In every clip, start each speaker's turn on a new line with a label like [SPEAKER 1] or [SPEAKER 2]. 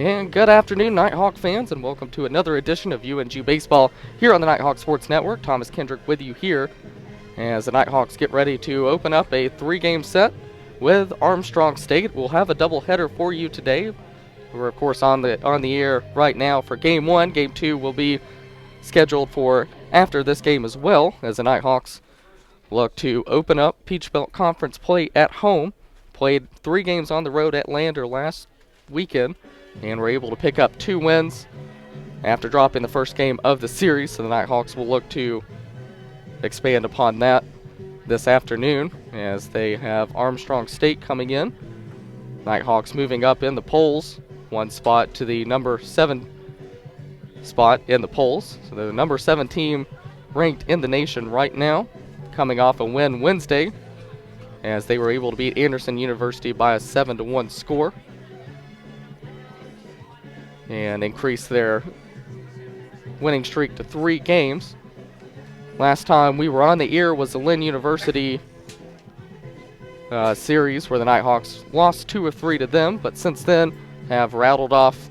[SPEAKER 1] And good afternoon, Nighthawk fans, and welcome to another edition of UNG Baseball here on the Nighthawk Sports Network. Thomas Kendrick with you here as the Nighthawks get ready to open up a three-game set with Armstrong State. We'll have a doubleheader for you today. We're, of course, on the air right now for Game 1. Game 2 will be scheduled for after this game as well, as the Nighthawks look to open up Peach Belt Conference play at home. Played 3 games on the road at Lander last weekend, and were able to pick up 2 wins after dropping the first game of the series. So the Nighthawks will look to expand upon that this afternoon as they have Armstrong State coming in. Nighthawks moving up in the polls, 1 spot to the number 7 spot in the polls. So the number 7 team ranked in the nation right now, coming off a win Wednesday as they were able to beat Anderson University by a 7-1 score and increase their winning streak to 3 games. Last time we were on the air was the Lynn University series where the Nighthawks lost 2 of 3 to them, but since then have rattled off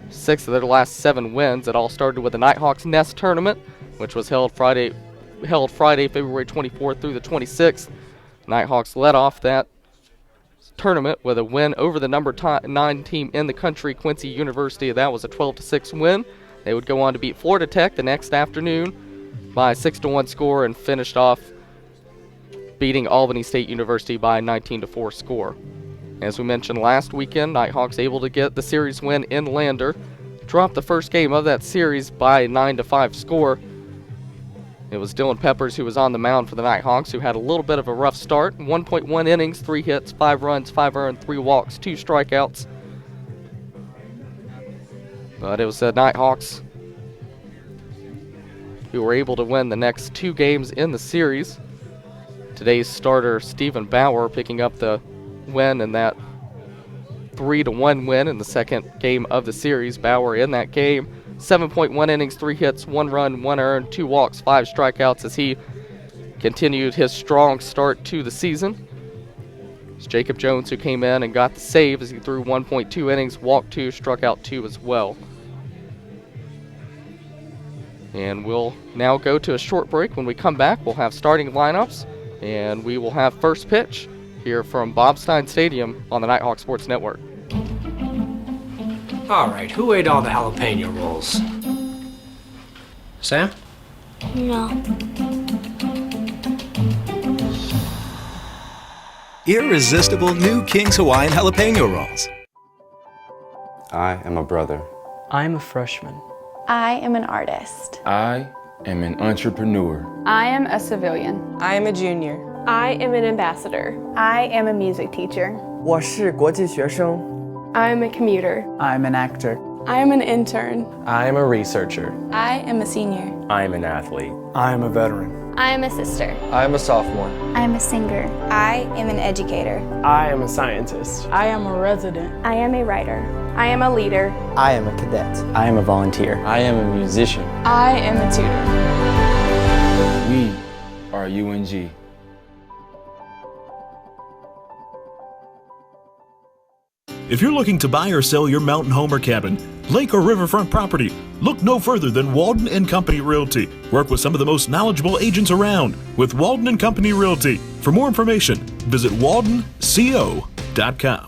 [SPEAKER 1] 6 of their last 7 wins. It all started with the Nighthawks Nest Tournament, which was held Friday, February 24th through the 26th. Nighthawks led off that tournament with a win over the number 9 team in the country, Quincy University. That was a 12-6 win. They would go on to beat Florida Tech the next afternoon by a 6-1 score and finished off beating Albany State University by a 19-4 score. As we mentioned last weekend, Nighthawks able to get the series win in Lander, dropped the first game of that series by a 9-5 score. It was Dylan Peppers who was on the mound for the Nighthawks, who had a little bit of a rough start. 1.1 innings, 3 hits, 5 runs, 5 earned, 3 walks, 2 strikeouts. But it was the Nighthawks who were able to win the next 2 games in the series. Today's starter, Stephen Bauer, picking up the win in that 3-1 win in the second game of the series. Bauer in that game, 7.1 innings, 3 hits, 1 run, 1 earned, 2 walks, 5 strikeouts as he continued his strong start to the season. It's Jacob Jones who came in and got the save as he threw 1.2 innings, walked 2, struck out 2 as well. And we'll now go to a short break. When we come back, we'll have starting lineups, and we will have first pitch here from Bob Stein Stadium on the Nighthawk Sports Network.
[SPEAKER 2] All right, who ate all the jalapeno rolls? Sam?
[SPEAKER 3] No.
[SPEAKER 4] Irresistible new King's Hawaiian jalapeno rolls.
[SPEAKER 5] I am a brother.
[SPEAKER 6] I'm a freshman.
[SPEAKER 7] I am an artist.
[SPEAKER 8] I am an entrepreneur.
[SPEAKER 9] I am a civilian.
[SPEAKER 10] I am a junior.
[SPEAKER 9] I am an ambassador.
[SPEAKER 7] I am a music teacher.
[SPEAKER 10] 我是国际学生.
[SPEAKER 9] I am a commuter.
[SPEAKER 11] I'm an actor.
[SPEAKER 9] I am an intern.
[SPEAKER 12] I am a researcher.
[SPEAKER 13] I am a senior.
[SPEAKER 12] I am an athlete.
[SPEAKER 14] I am a veteran.
[SPEAKER 15] I am a sister.
[SPEAKER 16] I am a sophomore.
[SPEAKER 17] I am a singer.
[SPEAKER 18] I am an educator.
[SPEAKER 19] I am a scientist.
[SPEAKER 20] I am a resident.
[SPEAKER 6] I am a writer.
[SPEAKER 9] I am a leader.
[SPEAKER 2] I am a cadet.
[SPEAKER 13] I am a volunteer.
[SPEAKER 3] I am a musician.
[SPEAKER 9] I am a tutor.
[SPEAKER 8] We are UNG.
[SPEAKER 10] If you're looking to buy or sell your mountain home or cabin, lake or riverfront property, look no further than Walden & Company Realty. Work with some of the most knowledgeable agents around with Walden & Company Realty. For more information, visit waldenco.com.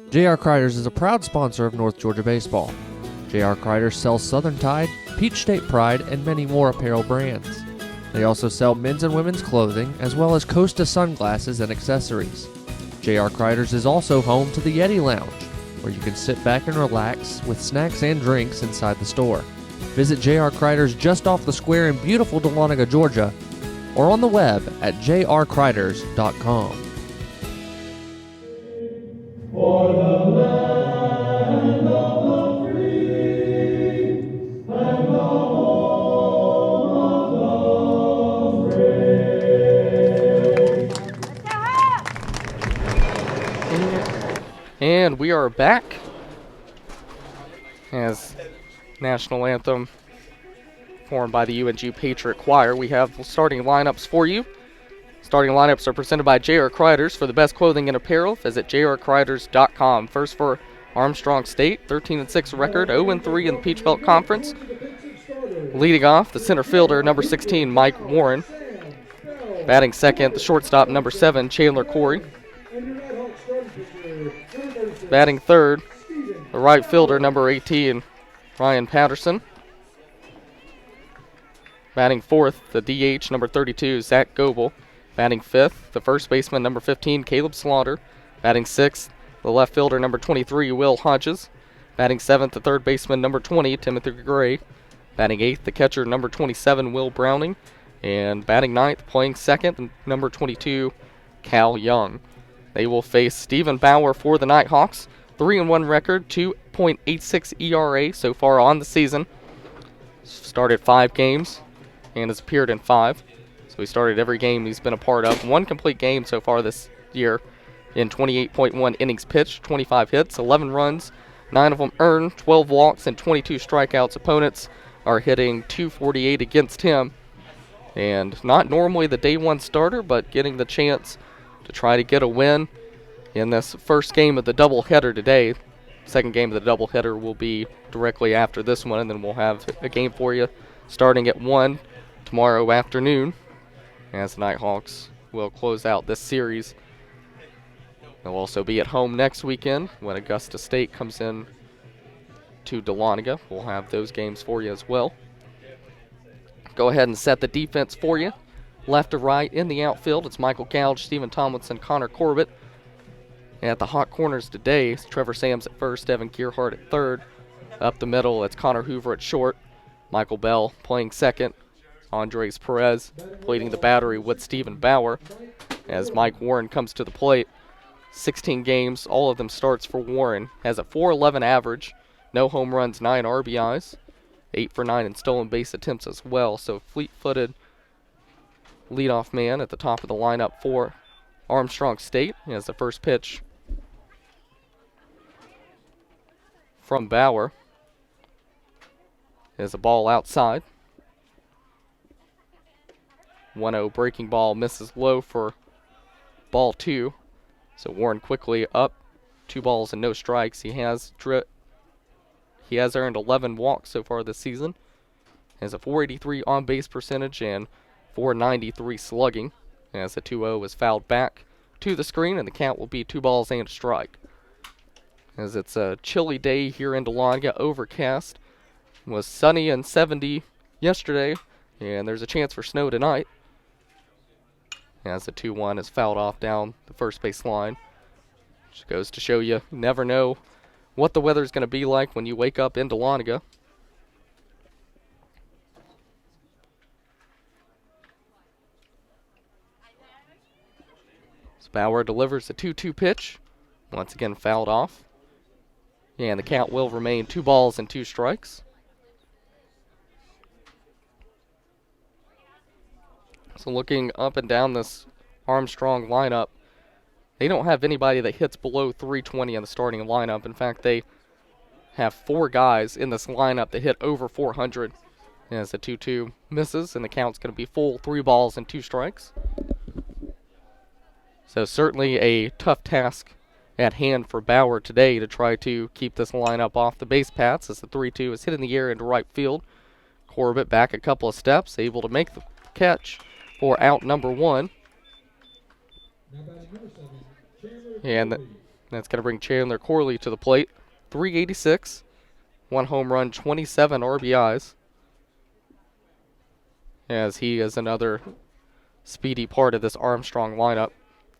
[SPEAKER 11] J.R. Kriders is a proud sponsor of North Georgia Baseball. J.R. Kriders sells Southern Tide, Peach State Pride, and many more apparel brands. They also sell men's and women's clothing, as well as Costa sunglasses and accessories. J.R. Kriders is also home to the Yeti Lounge, where you can sit back and relax with snacks and drinks inside the store. Visit J.R. Kriders just off the square in beautiful Dahlonega, Georgia, or on the web at jrkriders.com.
[SPEAKER 16] For the land of the free and the home of the brave.
[SPEAKER 1] And we are back as national anthem performed by the UNG Patriot Choir. We have starting lineups for you. Starting lineups are presented by J.R. Kreiders. For the best clothing and apparel, visit jrkreiders.com. First for Armstrong State, 13-6 record, 0-3 in the Peach Belt Conference. Leading off, the center fielder, number 16, Mike Warren. Batting second, the shortstop, number 7, Chandler Corey. Batting third, the right fielder, number 18, Ryan Patterson. Batting fourth, the DH, number 32, Zach Goebel. Batting fifth, the first baseman, number 15, Caleb Slaughter. Batting sixth, the left fielder, number 23, Will Hodges. Batting seventh, the third baseman, number 20, Timothy Gray. Batting eighth, the catcher, number 27, Will Browning. And batting ninth, playing second, number 22, Cal Young. They will face Stephen Bauer for the Nighthawks. 3-1 record, 2.86 ERA so far on the season. Started 5 games and has appeared in 5. So he started every game he's been a part of. 1 complete game so far this year in 28.1 innings pitched, 25 hits, 11 runs, 9 of them earned, 12 walks, and 22 strikeouts. Opponents are hitting .248 against him. And not normally the day one starter, but getting the chance to try to get a win in this first game of the doubleheader today. Second game of the doubleheader will be directly after this one, and then we'll have a game for you starting at 1 tomorrow afternoon, as the Nighthawks will close out this series. They'll also be at home next weekend when Augusta State comes in to Dahlonega. We'll have those games for you as well. Go ahead and set the defense for you. Left to right in the outfield, it's Michael Gouge, Stephen Tomlinson, Connor Corbett. At the hot corners today, it's Trevor Sams at first, Evan Gearhart at third. Up the middle, it's Connor Hoover at short. Michael Bell playing second. Andres Perez leading the battery with Stephen Bauer as Mike Warren comes to the plate. 16 games, all of them starts for Warren. Has a .411 average, no home runs, 9 RBIs, 8 for 9 in stolen base attempts as well. So fleet-footed leadoff man at the top of the lineup for Armstrong State. As the first pitch from Bauer is a ball outside. 1-0 breaking ball misses low for ball 2. So Warren quickly up, 2 balls and no strikes. He has earned 11 walks so far this season. Has a .483 on base percentage and .493 slugging. As the 2-0 is fouled back to the screen, and the count will be 2 balls and a strike. As it's a chilly day here in Dahlonega, overcast. It was sunny and 70 yesterday, and there's a chance for snow tonight. As the 2-1 is fouled off down the first base line. Which goes to show you never know what the weather's going to be like when you wake up in Dahlonega. So Bauer delivers the 2-2 pitch. Once again fouled off. And the count will remain 2 balls and 2 strikes. So looking up and down this Armstrong lineup, they don't have anybody that hits below .320 in the starting lineup. In fact, they have 4 guys in this lineup that hit over .400. As the 2-2 misses, and the count's going to be full 3 balls and 2 strikes. So certainly a tough task at hand for Bauer today to try to keep this lineup off the base paths as the 3-2 is hit in the air into right field. Corbett back a couple of steps, able to make the catch for out number 1. And that's going to bring Chandler Corley to the plate. .386, 1 home run, 27 RBIs. As he is another speedy part of this Armstrong lineup.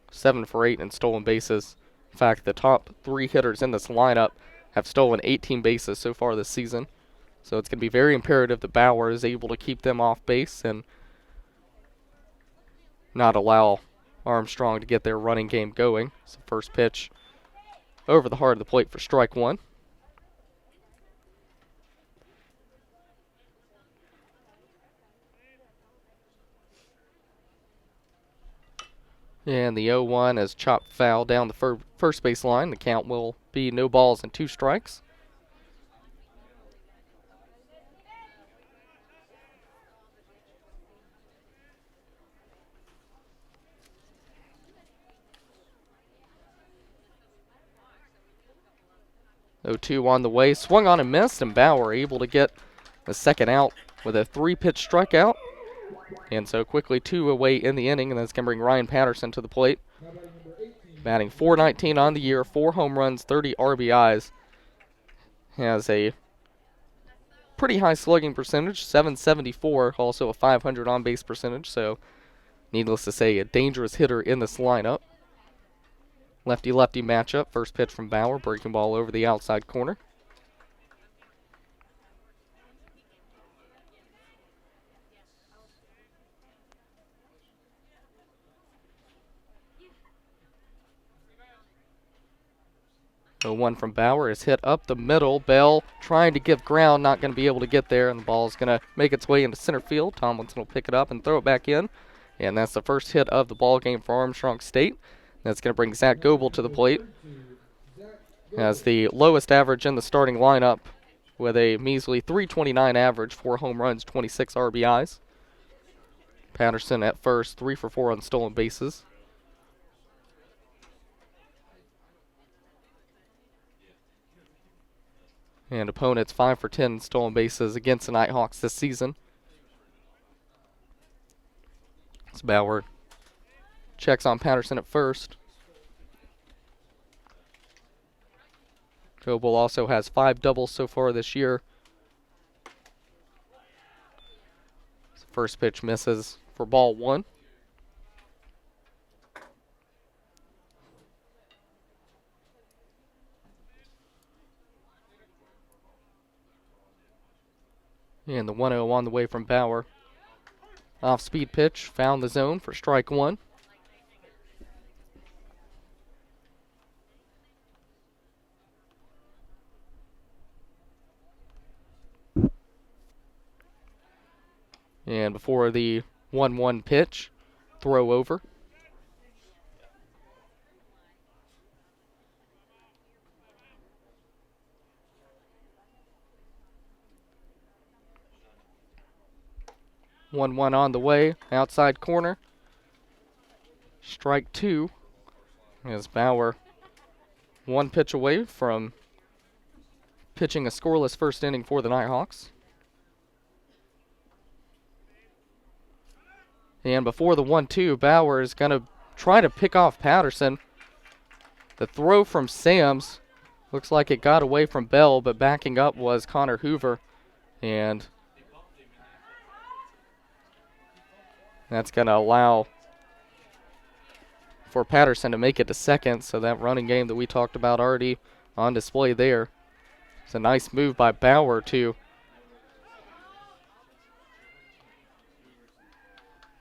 [SPEAKER 1] 7 for 8 in stolen bases. In fact, the top 3 hitters in this lineup have stolen 18 bases so far this season. So it's going to be very imperative that Bauer is able to keep them off base and not allow Armstrong to get their running game going. So first pitch over the heart of the plate for strike 1. And the 0-1 is chopped foul down the first base line. The count will be no balls and 2 strikes. The 0-2 on the way, swung on and missed, and Bauer able to get the second out with a 3-pitch strikeout. And so quickly 2 away in the inning, and that's going to bring Ryan Patterson to the plate. Batting .419 on the year, 4 home runs, 30 RBIs. Has a pretty high slugging percentage, .774, also a .500 on-base percentage, so needless to say, a dangerous hitter in this lineup. Lefty-lefty matchup, first pitch from Bauer, breaking ball over the outside corner. The 1 from Bauer is hit up the middle. Bell trying to give ground, not going to be able to get there, and the ball is going to make its way into center field. Tomlinson will pick it up and throw it back in, and that's the first hit of the ball game for Armstrong State. That's going to bring Zach Goebel to the plate. Has the lowest average in the starting lineup with a measly .329 average, 4 home runs, 26 RBIs. Patterson at first, 3 for 4 on stolen bases. And opponents 5 for 10 stolen bases against the Nighthawks this season. As Bauer checks on Patterson at first. Goebel also has 5 doubles so far this year. First pitch misses for ball 1. And the 1-0 on the way from Bauer. Off-speed pitch, found the zone for strike 1. And before the 1-1 pitch, throw over. One on the way, outside corner. Strike 2 as Bauer 1 pitch away from pitching a scoreless first inning for the Nighthawks. And before the 1-2, Bauer is going to try to pick off Patterson. The throw from Sams looks like it got away from Bell, but backing up was Connor Hoover. And that's going to allow for Patterson to make it to second. So that running game that we talked about already on display there. It's a nice move by Bauer to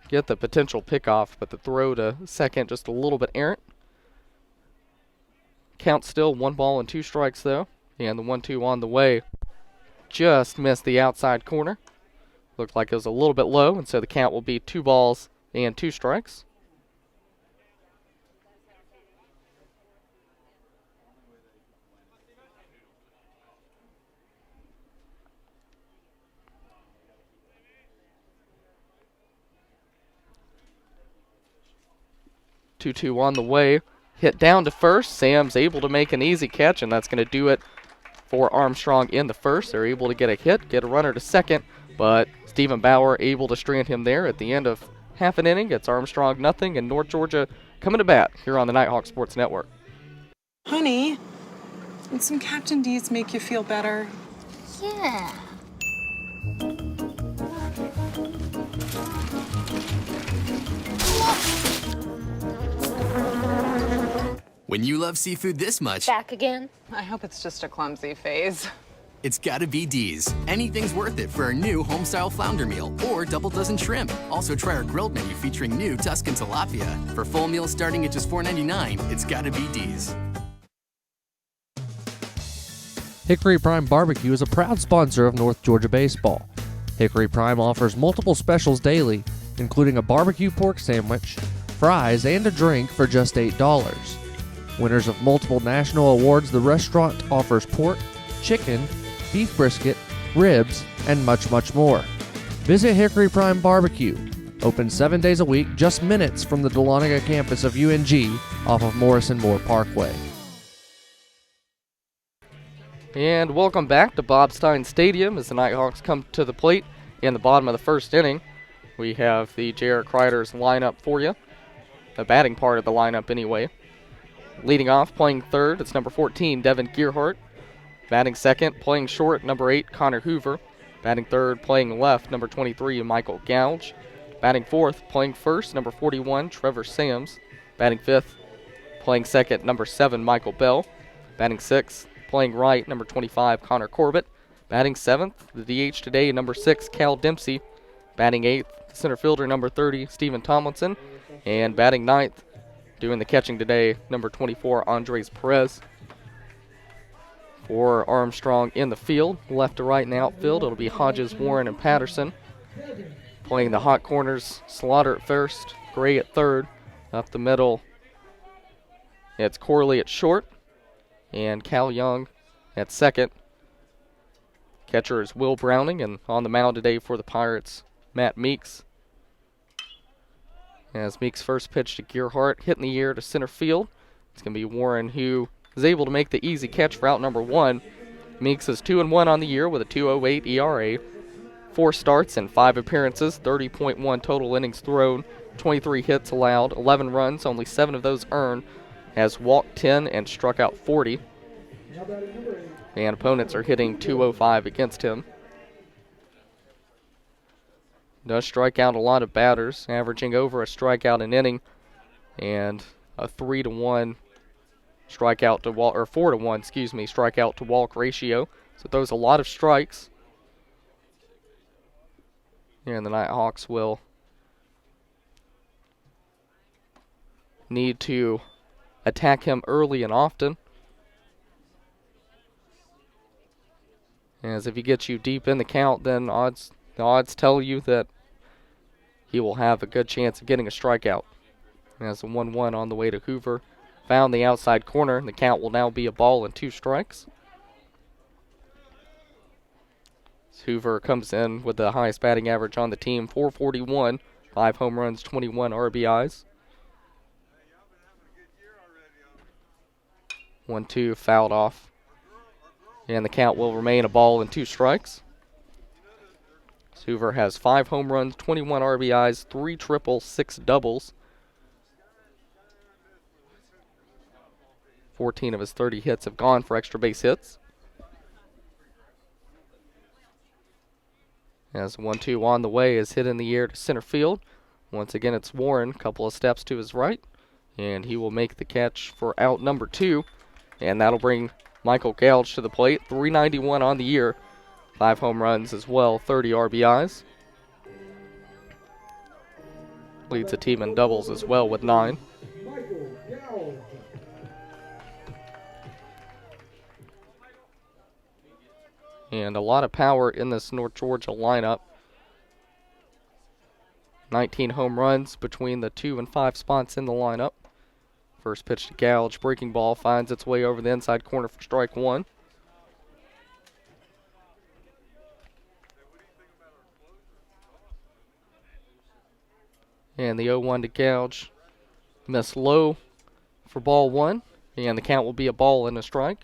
[SPEAKER 1] get the potential pickoff, but the throw to second just a little bit errant. Count still 1 ball and 2 strikes though. And the 1-2 on the way just missed the outside corner. Looked like it was a little bit low, and so the count will be 2 balls and 2 strikes. Two on the way. Hit down to first. Sam's able to make an easy catch, and that's going to do it for Armstrong in the first. They're able to get a hit, get a runner to second, but Stephen Bauer able to strand him there at the end of half an inning. It's Armstrong nothing, and North Georgia coming to bat here on the Nighthawk Sports Network.
[SPEAKER 14] Honey, did some Captain D's make you feel better?
[SPEAKER 3] Yeah.
[SPEAKER 15] When you love seafood this much...
[SPEAKER 3] Back again?
[SPEAKER 14] I hope it's just a clumsy phase.
[SPEAKER 15] It's gotta be D's. Anything's worth it for our new home-style flounder meal or double dozen shrimp. Also try our grilled menu featuring new Tuscan tilapia. For full meals starting at just $4.99, it's gotta be D's.
[SPEAKER 11] Hickory Prime Barbecue is a proud sponsor of North Georgia Baseball. Hickory Prime offers multiple specials daily, including a barbecue pork sandwich, fries and a drink for just $8. Winners of multiple national awards, the restaurant offers pork, chicken, beef brisket, ribs, and much, much more. Visit Hickory Prime Barbecue, open 7 days a week, just minutes from the Dahlonega campus of UNG off of Morrison Moore Parkway.
[SPEAKER 1] And welcome back to Bob Stein Stadium as the Nighthawks come to the plate in the bottom of the first inning. We have the J.R. Kreider's lineup for you, the batting part of the lineup anyway. Leading off, playing third, it's number 14, Devin Gearhart. Batting second, playing short, number 8, Connor Hoover. Batting third, playing left, number 23, Michael Gouge. Batting fourth, playing first, number 41, Trevor Sams. Batting fifth, playing second, number 7, Michael Bell. Batting sixth, playing right, number 25, Connor Corbett. Batting seventh, the DH today, number 6, Cal Dempsey. Batting eighth, center fielder, number 30, Stephen Tomlinson. And batting ninth, doing the catching today, number 24, Andres Perez. For Armstrong in the field, left to right in the outfield, it'll be Hodges, Warren, and Patterson. Playing the hot corners, Slaughter at first, Gray at third. Up the middle, it's Corley at short, and Cal Young at second. Catcher is Will Browning, and on the mound today for the Pirates, Matt Meeks. As Meeks' first pitch to Gearhart, hit in the air to center field. It's going to be Warren who is able to make the easy catch for out number 1. Meeks is 2-1 on the year with a 2.08 ERA. 4 starts and 5 appearances, 30.1 total innings thrown, 23 hits allowed, 11 runs, only 7 of those earned. Has walked 10 and struck out 40. And opponents are hitting .205 against him. Does strike out a lot of batters, averaging over a strikeout an inning, and a 3-to-1 strikeout to walk, or 4-to-1, strikeout to walk ratio. So throws a lot of strikes. And the Nighthawks will need to attack him early and often, as if he gets you deep in the count, then the odds tell you that he will have a good chance of getting a strikeout. As a 1-1 on the way to Hoover, found the outside corner, and the count will now be a ball and 2 strikes. Hoover comes in with the highest batting average on the team, .441, 5 home runs, 21 RBIs. 1-2 fouled off. And the count will remain a ball and 2 strikes. Hoover has 5 home runs, 21 RBIs, 3 triples, 6 doubles. 14 of his 30 hits have gone for extra base hits. As 1-2 on the way is hit in the air to center field. Once again, it's Warren, a couple of steps to his right, and he will make the catch for out number 2, and that'll bring Michael Gouge to the plate. .391 on the year, 5 home runs as well, 30 RBIs. Leads the team in doubles as well with 9. And a lot of power in this North Georgia lineup. 19 home runs between the 2 and 5 spots in the lineup. First pitch to Gouge, breaking ball, finds its way over the inside corner for strike 1. And the 0-1 to Gouge, missed low for ball 1, and the count will be a ball and a strike.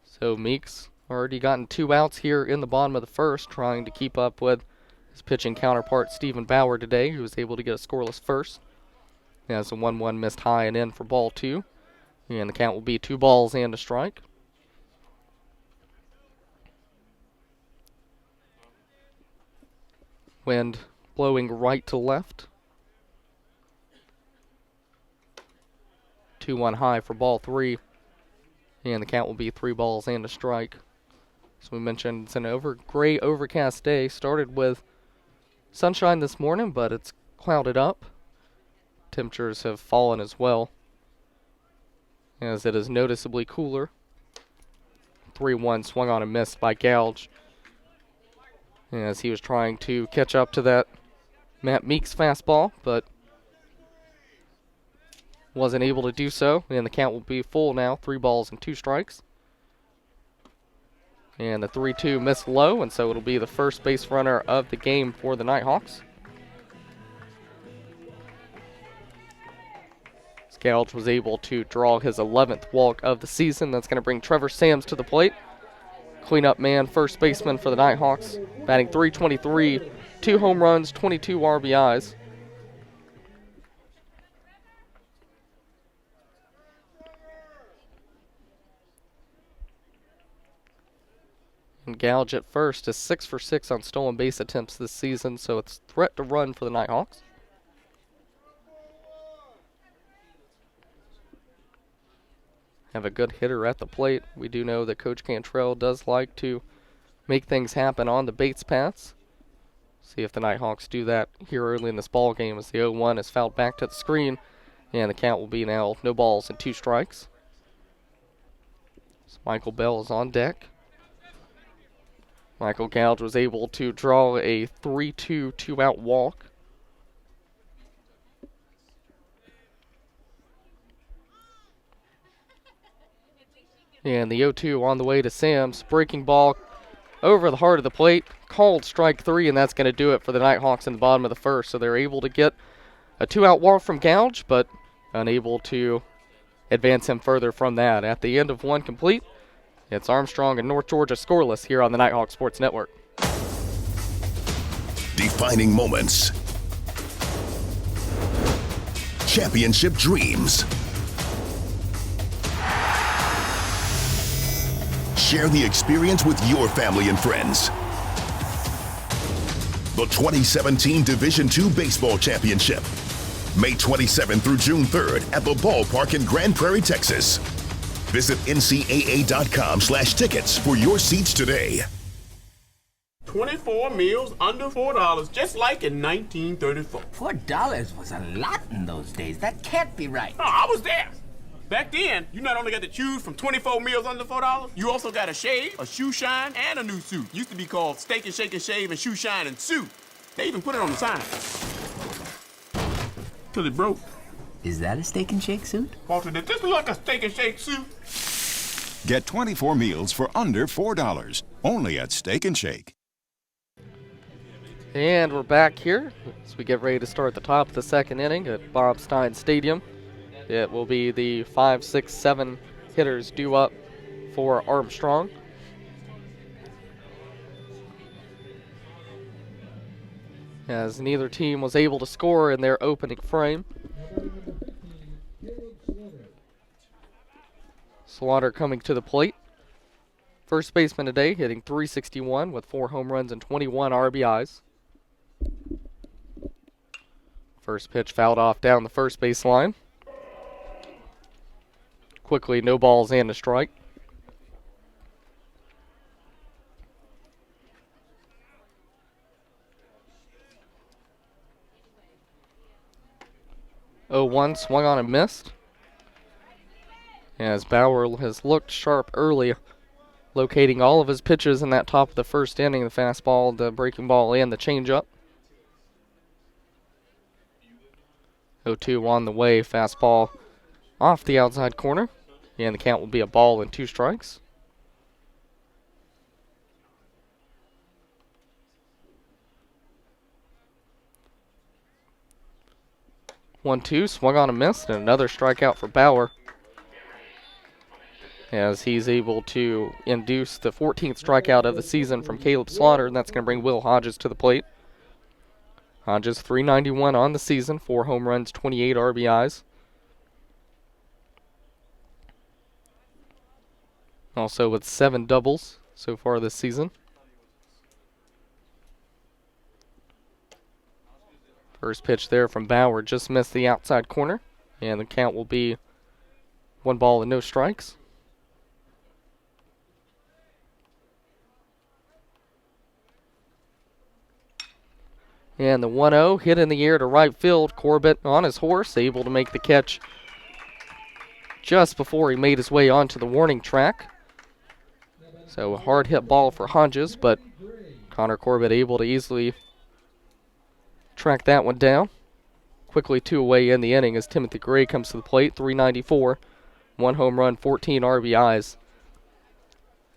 [SPEAKER 1] So Meeks already gotten 2 outs here in the bottom of the first, trying to keep up with his pitching counterpart Stephen Bauer today, who was able to get a scoreless first. As a 1-1 missed high and in for ball 2, and the count will be 2 balls and a strike. Wind blowing right to left. 2-1 high for ball 3. And the count will be 3 balls and a strike. As we mentioned, it's an gray overcast day. Started with sunshine this morning, but it's clouded up. Temperatures have fallen as well, as it is noticeably cooler. 3-1 swung on and missed by Gouge, as he was trying to catch up to that Matt Meeks fastball, but wasn't able to do so, and the count will be full now, 3 balls and 2 strikes. And the 3-2 missed low, and so it'll be the first base runner of the game for the Nighthawks. Gouge was able to draw his 11th walk of the season. That's going to bring Trevor Sams to the plate. Cleanup man, first baseman for the Nighthawks. Batting .323, 2 home runs, 22 RBIs. And Gouge at first is 6 for 6 on stolen base attempts this season, so it's threat to run for the Nighthawks. Have a good hitter at the plate. We do know that Coach Cantrell does like to make things happen on the base paths. See if the Nighthawks do that here early in this ball game as the 0-1 is fouled back to the screen, and the count will be now no balls and 2 strikes. So Michael Bell is on deck. Michael Gouge was able to draw a 3-2 2-out walk. And the 0-2 on the way to Sams. Breaking ball over the heart of the plate. Called strike 3, and that's going to do it for the Nighthawks in the bottom of the first. So they're able to get a 2-out walk from Gouge, but unable to advance him further from that. At the end of 1 complete, it's Armstrong and North Georgia scoreless here on the Nighthawk Sports Network.
[SPEAKER 17] Defining moments. Championship dreams. Share the experience with your family and friends. The 2017 Division II Baseball Championship. May 27th through June 3rd at the ballpark in Grand Prairie, Texas. Visit ncaa.com/tickets for your seats today.
[SPEAKER 19] 24 meals under $4, just like in 1934.
[SPEAKER 20] $4 was a lot in those days. That can't be right.
[SPEAKER 19] No, I was there. Back then, you not only got to choose from 24 meals under $4, you also got a shave, a shoe shine, and a new suit. Used to be called Steak and Shake and Shave and Shoe Shine and Suit. They even put it on the sign. Till it broke.
[SPEAKER 20] Is that a Steak and Shake suit?
[SPEAKER 19] Walter, did this look like a Steak and Shake suit?
[SPEAKER 21] Get 24 meals for under $4, only at Steak and Shake.
[SPEAKER 1] And we're back here as we get ready to start the top of the second inning at Bob Stein Stadium. It will be the 5, 6, 7 hitters due up for Armstrong. As neither team was able to score in their opening frame. Slaughter coming to the plate. First baseman today hitting .361 with 4 home runs and 21 RBIs. First pitch fouled off down the first base line. Quickly, no balls and a strike. .01 swung on and missed. As Bauer has looked sharp early, locating all of his pitches in that top of the first inning, the fastball, the breaking ball, and the changeup. 0-2 on the way, fastball off the outside corner, and the count will be a ball and 2 strikes. One-two, swung on and missed, and another strikeout for Bauer, as he's able to induce the 14th strikeout of the season from Caleb Slaughter, and that's going to bring Will Hodges to the plate. Hodges, .391 on the season, 4 home runs, 28 RBIs. Also with 7 doubles so far this season. First pitch there from Bauer just missed the outside corner, and the count will be 1 ball and no strikes. And the 1-0 hit in the air to right field. Corbett on his horse, able to make the catch just before he made his way onto the warning track. So a hard hit ball for Hodges, but Connor Corbett able to easily track that one down. Quick quickly 2 away in the inning as Timothy Gray comes to the plate. 394, 1 home run, 14 RBIs.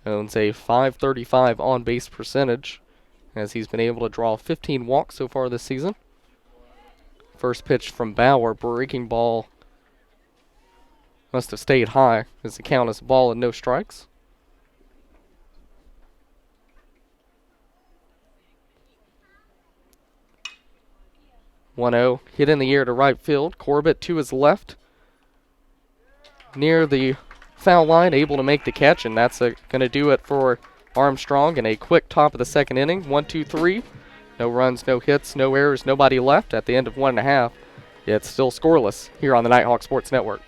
[SPEAKER 1] Owns a .535 on-base percentage as he's been able to draw 15 walks so far this season. First pitch from Bauer, breaking ball. Must have stayed high as the count is a ball and no strikes. .1-0 hit in the air to right field. Corbett to his left, near the foul line, able to make the catch, and that's going to do it for Armstrong in a quick top of the second inning. 1-2-3. No runs, no hits, no errors, nobody left. At the end of 1.5, it's still scoreless here on the Nighthawk Sports Network.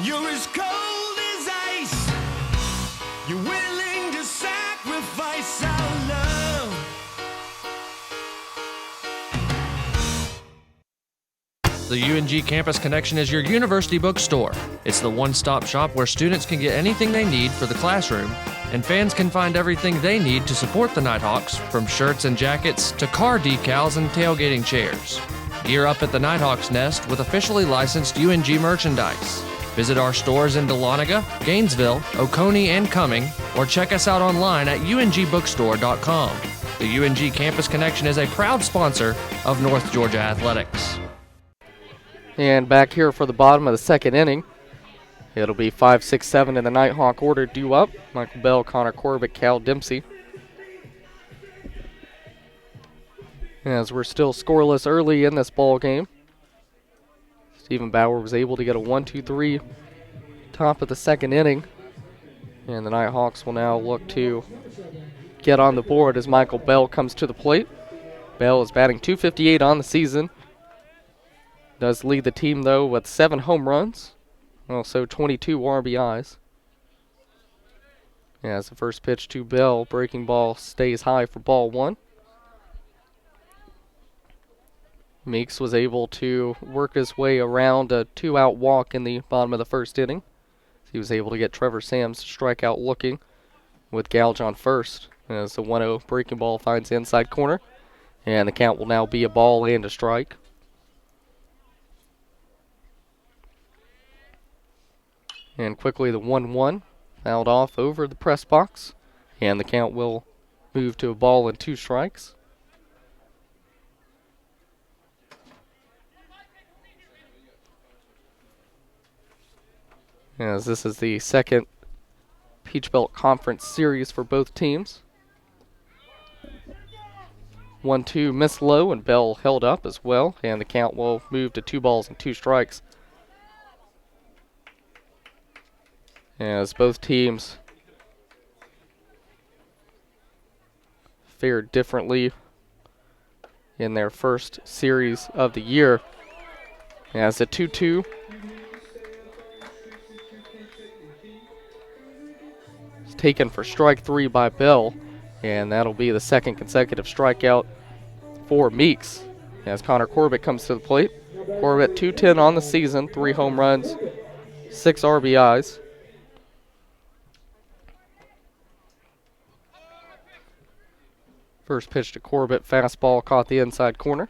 [SPEAKER 16] You're as cold as ice. You're willing to sacrifice our love.
[SPEAKER 11] The UNG Campus Connection is your university bookstore. It's the one-stop shop where students can get anything they need for the classroom, and fans can find everything they need to support the Nighthawks, from shirts and jackets to car decals and tailgating chairs. Gear up at the Nighthawks Nest with officially licensed UNG merchandise. Visit our stores in Dahlonega, Gainesville, Oconee, and Cumming, or check us out online at ungbookstore.com. The UNG Campus Connection is a proud sponsor of North Georgia Athletics.
[SPEAKER 1] And back here for the bottom of the second inning, it'll be 5, 6, 7 in the Nighthawk order due up. Michael Bell, Connor Corbett, Cal Dempsey. As we're still scoreless early in this ball game, Stephen Bauer was able to get a 1-2-3 top of the second inning. And the Nighthawks will now look to get on the board as Michael Bell comes to the plate. Bell is batting .258 on the season. Does lead the team, though, with 7 home runs, also 22 RBIs. As the first pitch to Bell, breaking ball stays high for ball 1. Meeks was able to work his way around a 2-out walk in the bottom of the first inning. He was able to get Trevor Sams to strike out looking with Gouge on first as the 1-0 breaking ball finds the inside corner. And the count will now be a ball and a strike. And quickly the 1-1 fouled off over the press box. And the count will move to a ball and 2 strikes. As this is the second Peach Belt Conference series for both teams. 1-2 missed low, and Bell held up as well, and the count will move to 2 balls and 2 strikes. As both teams fared differently in their first series of the year. As the 2-2 is taken for strike 3 by Bell, and that'll be the second consecutive strikeout for Meeks as Connor Corbett comes to the plate. Corbett 210 on the season, 3 home runs, 6 RBIs. First pitch to Corbett, fastball caught the inside corner.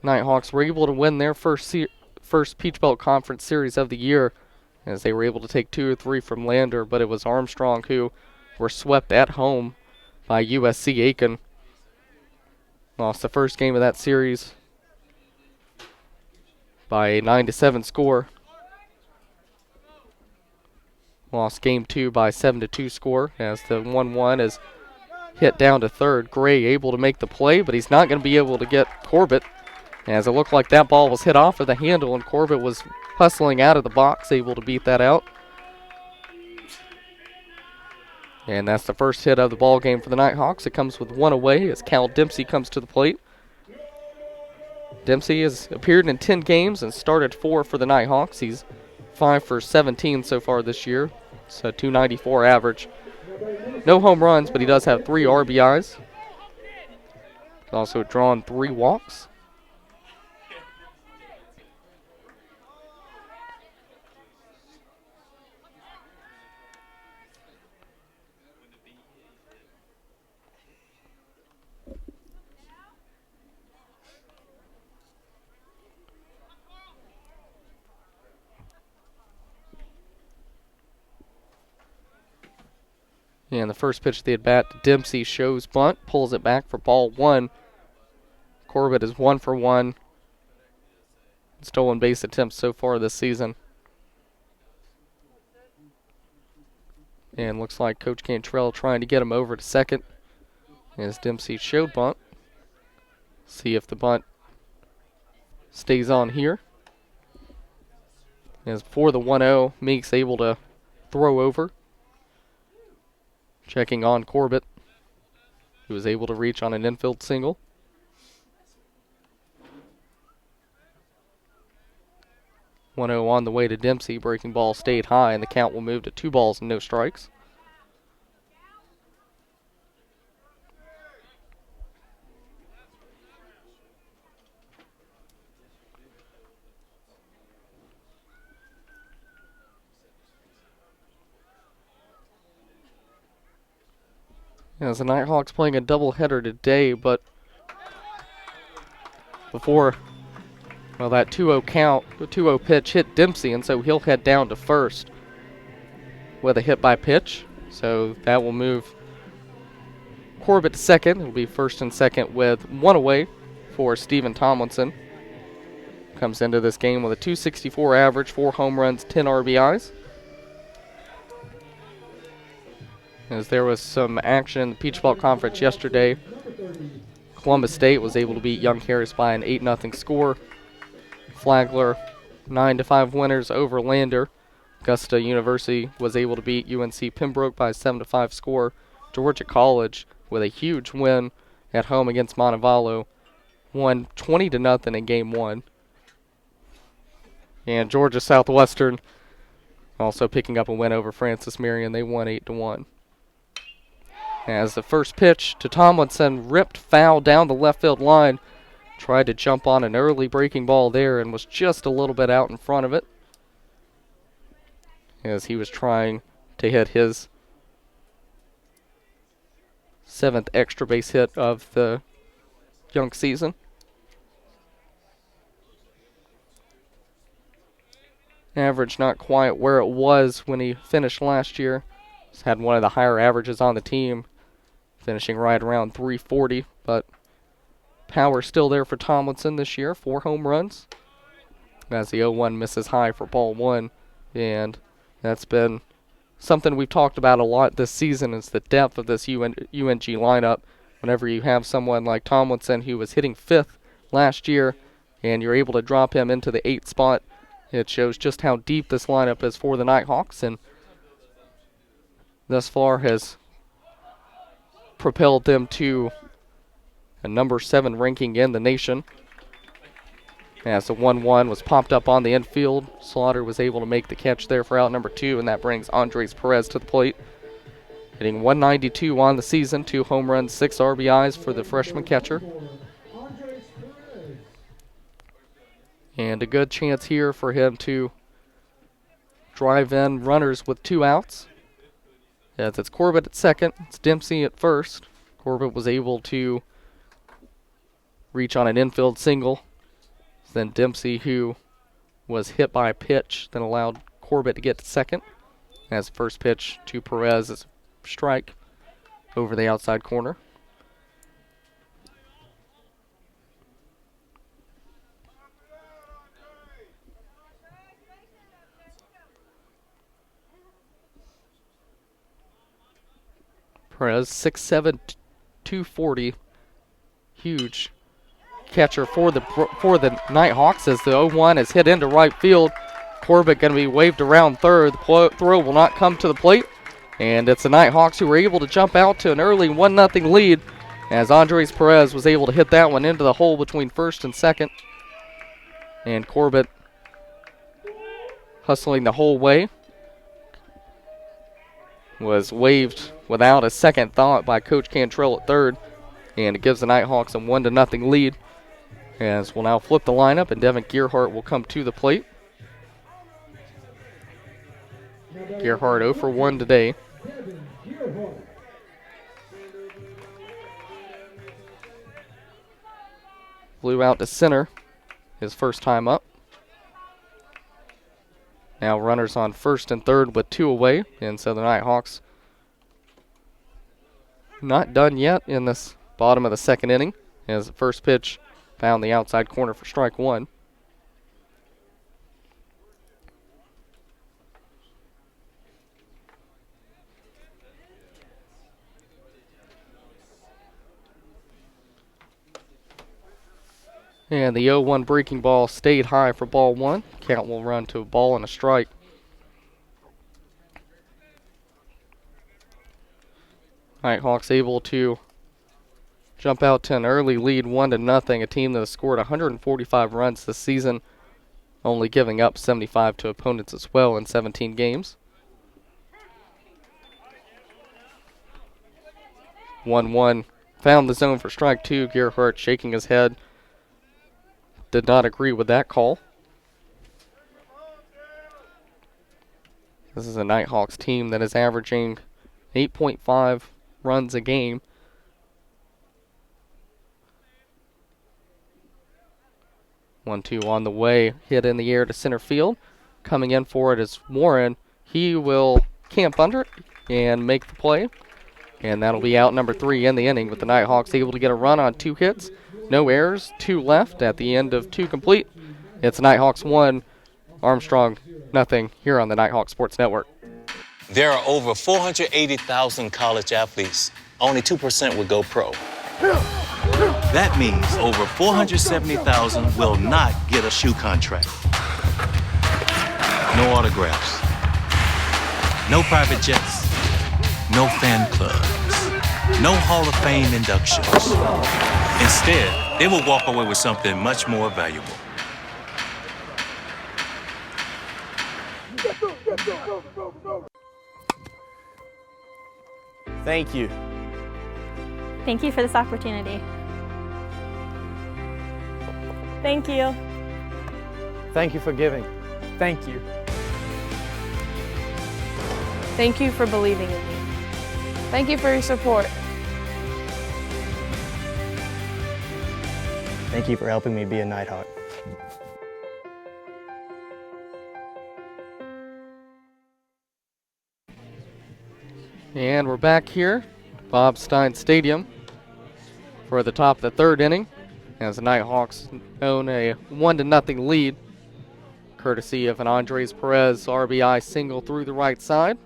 [SPEAKER 1] Nighthawks were able to win their first Peach Belt Conference series of the year as they were able to take 2 or 3 from Lander, but it was Armstrong who were swept at home by USC Aiken. Lost the first game of that series by a 9-7 score. Lost game 2 by 7-2 score as the 1-1 is hit down to third. Gray able to make the play, but he's not going to be able to get Corbett as it looked like that ball was hit off of the handle and Corbett was hustling out of the box, able to beat that out. And that's the first hit of the ball game for the Nighthawks. It comes with 1 away as Cal Dempsey comes to the plate. Dempsey has appeared in 10 games and started 4 for the Nighthawks. He's 5 for 17 so far this year. It's a .294 average. no home runs, but he does have 3 RBIs. He's also drawn 3 walks. And the first pitch of the at-bat, Dempsey shows bunt, pulls it back for ball 1. Corbett is 1 for 1. Stolen base attempts so far this season. And looks like Coach Cantrell trying to get him over to second as Dempsey showed bunt. See if the bunt stays on here. As for the 1-0, Meeks able to throw over. Checking on Corbett, who was able to reach on an infield single. (1-0) on the way to Dempsey. Breaking ball stayed high, and the count will move to 2 balls and no strikes. As the Nighthawks playing a doubleheader today, but before, well, that 2-0 count, the 2-0 pitch hit Dempsey, and so he'll head down to first with a hit by pitch. So that will move Corbett to second. It'll be first and second with 1 away for Stephen Tomlinson. Comes into this game with a .264 average, 4 home runs, 10 RBIs. As there was some action in the Peach Belt Conference yesterday, Columbus State was able to beat Young Harris by an 8-0 score. Flagler 9-5 winners over Lander. Augusta University was able to beat UNC Pembroke by a 7-5 score. Georgia College with a huge win at home against Montevallo, won 20-0 in game 1. And Georgia Southwestern also picking up a win over Francis Marion. They won 8-1. As the first pitch to Tomlinson ripped foul down the left field line. Tried to jump on an early breaking ball there and was just a little bit out in front of it, as he was trying to hit his 7th extra base hit of the young season. Average not quite where it was when he finished last year. He's had one of the higher averages on the team, finishing right around 340, but power still there for Tomlinson this year. 4 home runs. As the 0-1 misses high for ball 1, and that's been something we've talked about a lot this season, is the depth of this UNG lineup. Whenever you have someone like Tomlinson, who was hitting 5th last year, and you're able to drop him into the 8th spot, it shows just how deep this lineup is for the Nighthawks, and thus far has propelled them to a number 7 ranking in the nation. As the 1-1 was popped up on the infield, Slaughter was able to make the catch there for out number 2, and that brings Andres Perez to the plate. Hitting .192 on the season, 2 home runs, 6 RBIs for the freshman catcher. And a good chance here for him to drive in runners with 2 outs. As it's Corbett at second, it's Dempsey at first. Corbett was able to reach on an infield single. Then Dempsey, who was hit by a pitch, then allowed Corbett to get to second. As first pitch to Perez is a strike over the outside corner. Perez, 6'7", 240, huge catcher for the Nighthawks, as the 0-1 is hit into right field. Corbett going to be waved around third. The throw will not come to the plate, and it's the Nighthawks who were able to jump out to an early 1-0 lead, as Andres Perez was able to hit that one into the hole between first and second. And Corbett hustling the whole way. was waved without a second thought by Coach Cantrell at third, and it gives the Nighthawks a 1-0 lead. As we'll now flip the lineup, and Devin Gearhart will come to the plate. Gearhart 0 for 1 today. Blew out to center his first time up. Now runners on first and third with 2 away, and so the Nighthawks not done yet in this bottom of the second inning, as the first pitch found the outside corner for strike 1. And the 0-1 breaking ball stayed high for ball 1. Count will run to a ball and a strike. Nighthawks able to jump out to an early lead 1-0, a team that has scored 145 runs this season, only giving up 75 to opponents as well in 17 games. 1-1 found the zone for strike 2. Gearhart shaking his head. Did not agree with that call. This is a Nighthawks team that is averaging 8.5 runs a game. One-two on the way, hit in the air to center field. Coming in for it is Warren. He will camp under it and make the play. And that'll be out number 3 in the inning, with the Nighthawks able to get a run on 2 hits. No errors, 2 left at the end of 2 complete. It's Nighthawks 1, Armstrong nothing here on the Nighthawks Sports Network.
[SPEAKER 4] There are over 480,000 college athletes. Only 2% would go pro. That means over 470,000 will not get a shoe contract. No autographs. No private jets. No fan clubs. No Hall of Fame inductions. Instead, they will walk away with something much more valuable.
[SPEAKER 22] Thank you.
[SPEAKER 23] Thank you for this opportunity.
[SPEAKER 9] Thank you.
[SPEAKER 22] Thank you for giving.
[SPEAKER 6] Thank you.
[SPEAKER 9] Thank you for believing in me. Thank you for your support.
[SPEAKER 22] Thank you for helping me be a Nighthawk.
[SPEAKER 1] And we're back here, Bob Stein Stadium, for the top of the 3rd inning, as the Nighthawks own a 1-0 lead, courtesy of an Andres Perez RBI single through the right side.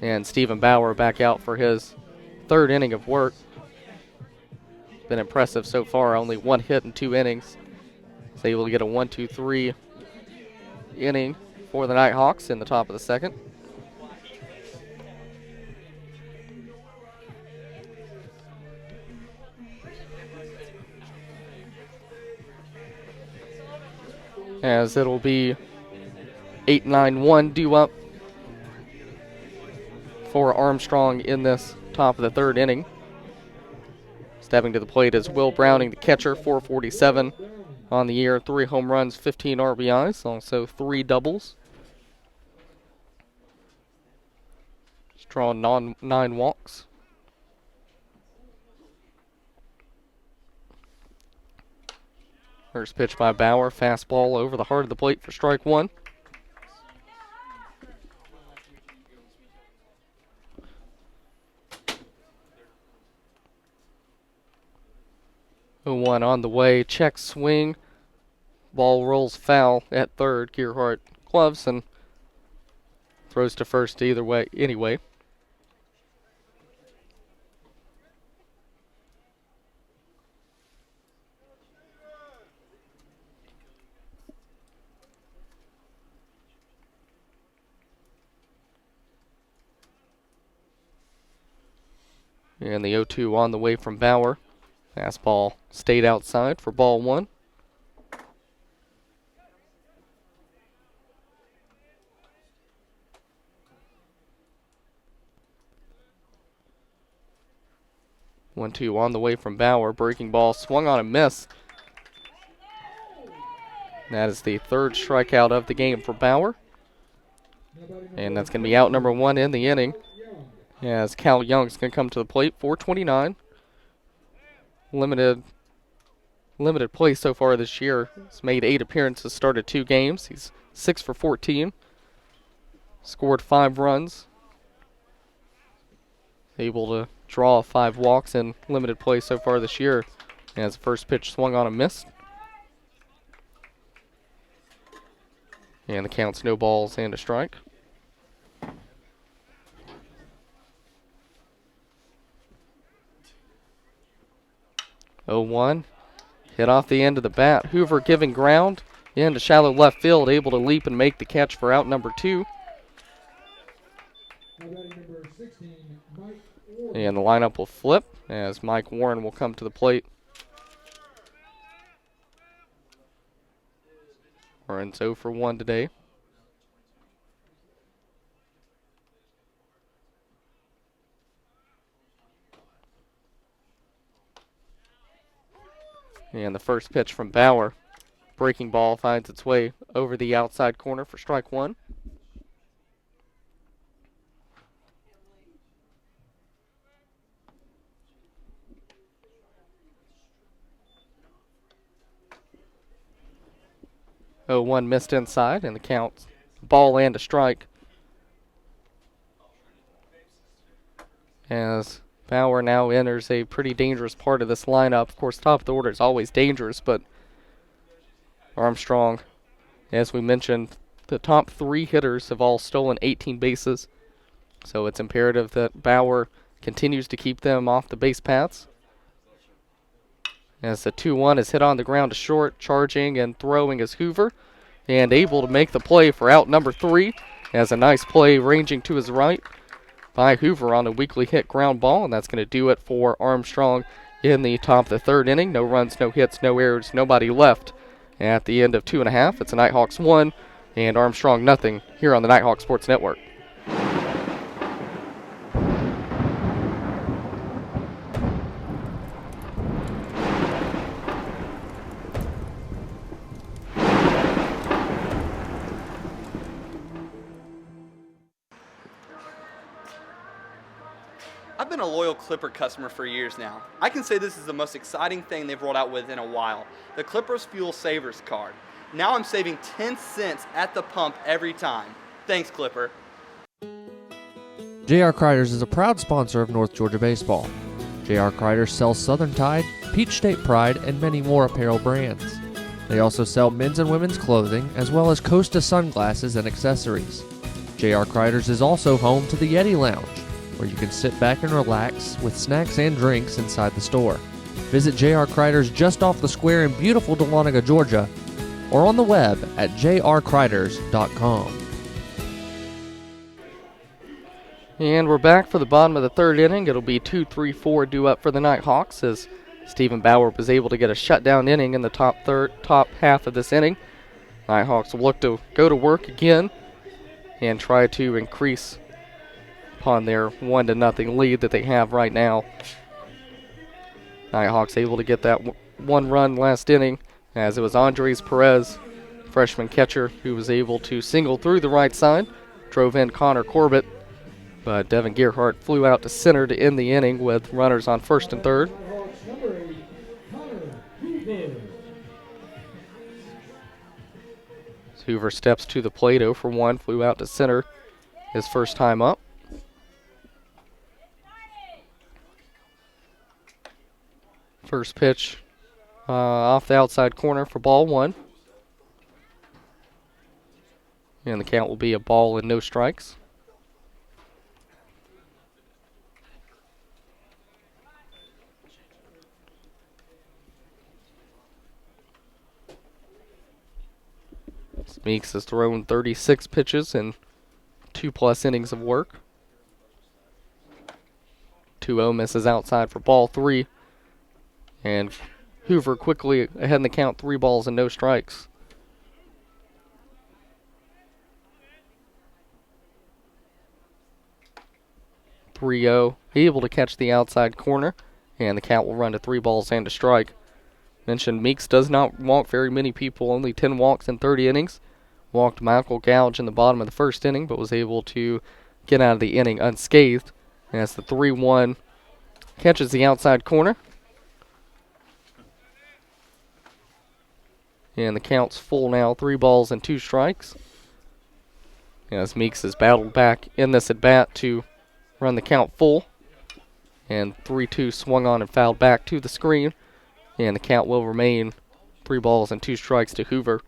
[SPEAKER 1] And Stephen Bauer back out for his 3rd inning of work. Been impressive so far, only 1 hit in 2 innings. He's able to get a 1-2-3 inning for the Nighthawks in the top of the 2nd. As it'll be 8-9-1 due up for Armstrong in this top of the 3rd inning. Stepping to the plate is Will Browning, the catcher, 447 on the year, 3 home runs, 15 RBIs, also 3 doubles. He's drawn 9 walks. First pitch by Bauer, fastball over the heart of the plate for strike 1. One on the way, check swing. Ball rolls foul at third. Gearhart gloves and throws to first either way, anyway. And the 0-2 on the way from Bauer. Fastball stayed outside for ball 1. 1-2 on the way from Bauer. Breaking ball swung on a miss. That is the third strikeout of the game for Bauer. And that's going to be out number 1 in the inning. As Cal Young's going to come to the plate. 429. Limited play so far this year. He's made 8 appearances, started 2 games. He's 6 for 14. Scored 5 runs. Able to draw 5 walks in limited play so far this year. As the first pitch swung on a miss. And the count's no balls and a strike. Oh, 1. Hit off the end of the bat. Hoover giving ground into shallow left field, able to leap and make the catch for out number 2. And the lineup will flip as Mike Warren will come to the plate. Warren's 0 for 1 today. And the first pitch from Bauer. Breaking ball finds its way over the outside corner for strike 1. Oh, 1 missed inside, and the count ball and a strike. As Bauer now enters a pretty dangerous part of this lineup. Of course, top of the order is always dangerous, but Armstrong, as we mentioned, the top 3 hitters have all stolen 18 bases. So it's imperative that Bauer continues to keep them off the base paths. As the 2-1 is hit on the ground to short, charging and throwing is Hoover, and able to make the play for out number 3. As a nice play ranging to his right by Hoover on a weakly hit ground ball, and that's going to do it for Armstrong in the top of the 3rd inning. No runs, no hits, no errors, nobody left at the end of 2.5. It's the Nighthawks 1 and Armstrong nothing here on the Nighthawk Sports Network.
[SPEAKER 5] I've been a loyal Clipper customer for years now. I can say this is the most exciting thing they've rolled out with in a while, the Clippers Fuel Savers card. Now I'm saving 10 cents at the pump every time. Thanks, Clipper.
[SPEAKER 11] J.R. Criders is a proud sponsor of North Georgia Baseball. J.R. Criders sells Southern Tide, Peach State Pride, and many more apparel brands. They also sell men's and women's clothing, as well as Costa sunglasses and accessories. J.R. Criders is also home to the Yeti Lounge, where you can sit back and relax with snacks and drinks inside the store. Visit J.R. Criders just off the square in beautiful Dahlonega, Georgia, or on the web at jrcriders.com.
[SPEAKER 1] And we're back for the bottom of the 3rd inning. It'll be 2-3-4 due up for the Nighthawks as Stephen Bauer was able to get a shutdown inning in the top half of this inning. Nighthawks will look to go to work again and try to increase upon their 1-0 lead that they have right now. Nighthawks able to get that 1 run last inning as it was Andres Perez, freshman catcher, who was able to single through the right side, drove in Connor Corbett, but Devin Gearhart flew out to center to end the inning with runners on 1st and 3rd. Hoover steps to the plate, 0 for 1, flew out to center his first time up. First pitch off the outside corner for ball 1. And the count will be a ball and no strikes. Meeks has thrown 36 pitches in 2+ innings of work. 2-0 misses outside for ball 3. And Hoover quickly ahead in the count, 3 balls and no strikes. Able to catch the outside corner And the count will run to 3 balls and a strike. Mentioned Meeks does not walk very many people, only 10 walks in 30 innings. Walked Michael Gouge in the bottom of the first inning, but was able to get out of the inning unscathed. As the 3-1 catches the outside corner. And the count's full now, 3 balls and 2 strikes. As Meeks has battled back in this at-bat to run the count full. And 3-2 swung on and fouled back to the screen. And the count will remain 3 balls and 2 strikes to Hoover.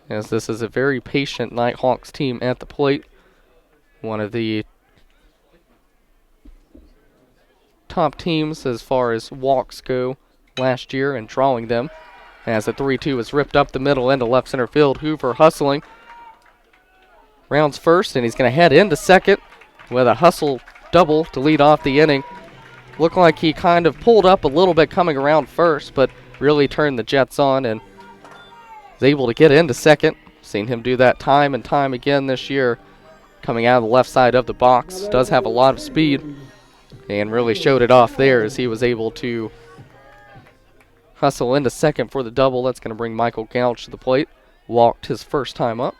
[SPEAKER 1] As this is a very patient Nighthawks team at the plate. One of the top teams as far as walks go last year and drawing them. As the 3-2 is ripped up the middle into left center field. Hoover hustling. Rounds first, and he's going to head into second with a hustle double to lead off the inning. Looked like he kind of pulled up a little bit coming around first, but really turned the Jets on and was able to get into second. Seen him do that time and time again this year. Coming out of the left side of the box. Does have a lot of speed and really showed it off there as he was able to hustle into second for the double. That's going to bring Michael Gouge to the plate. Walked his first time up.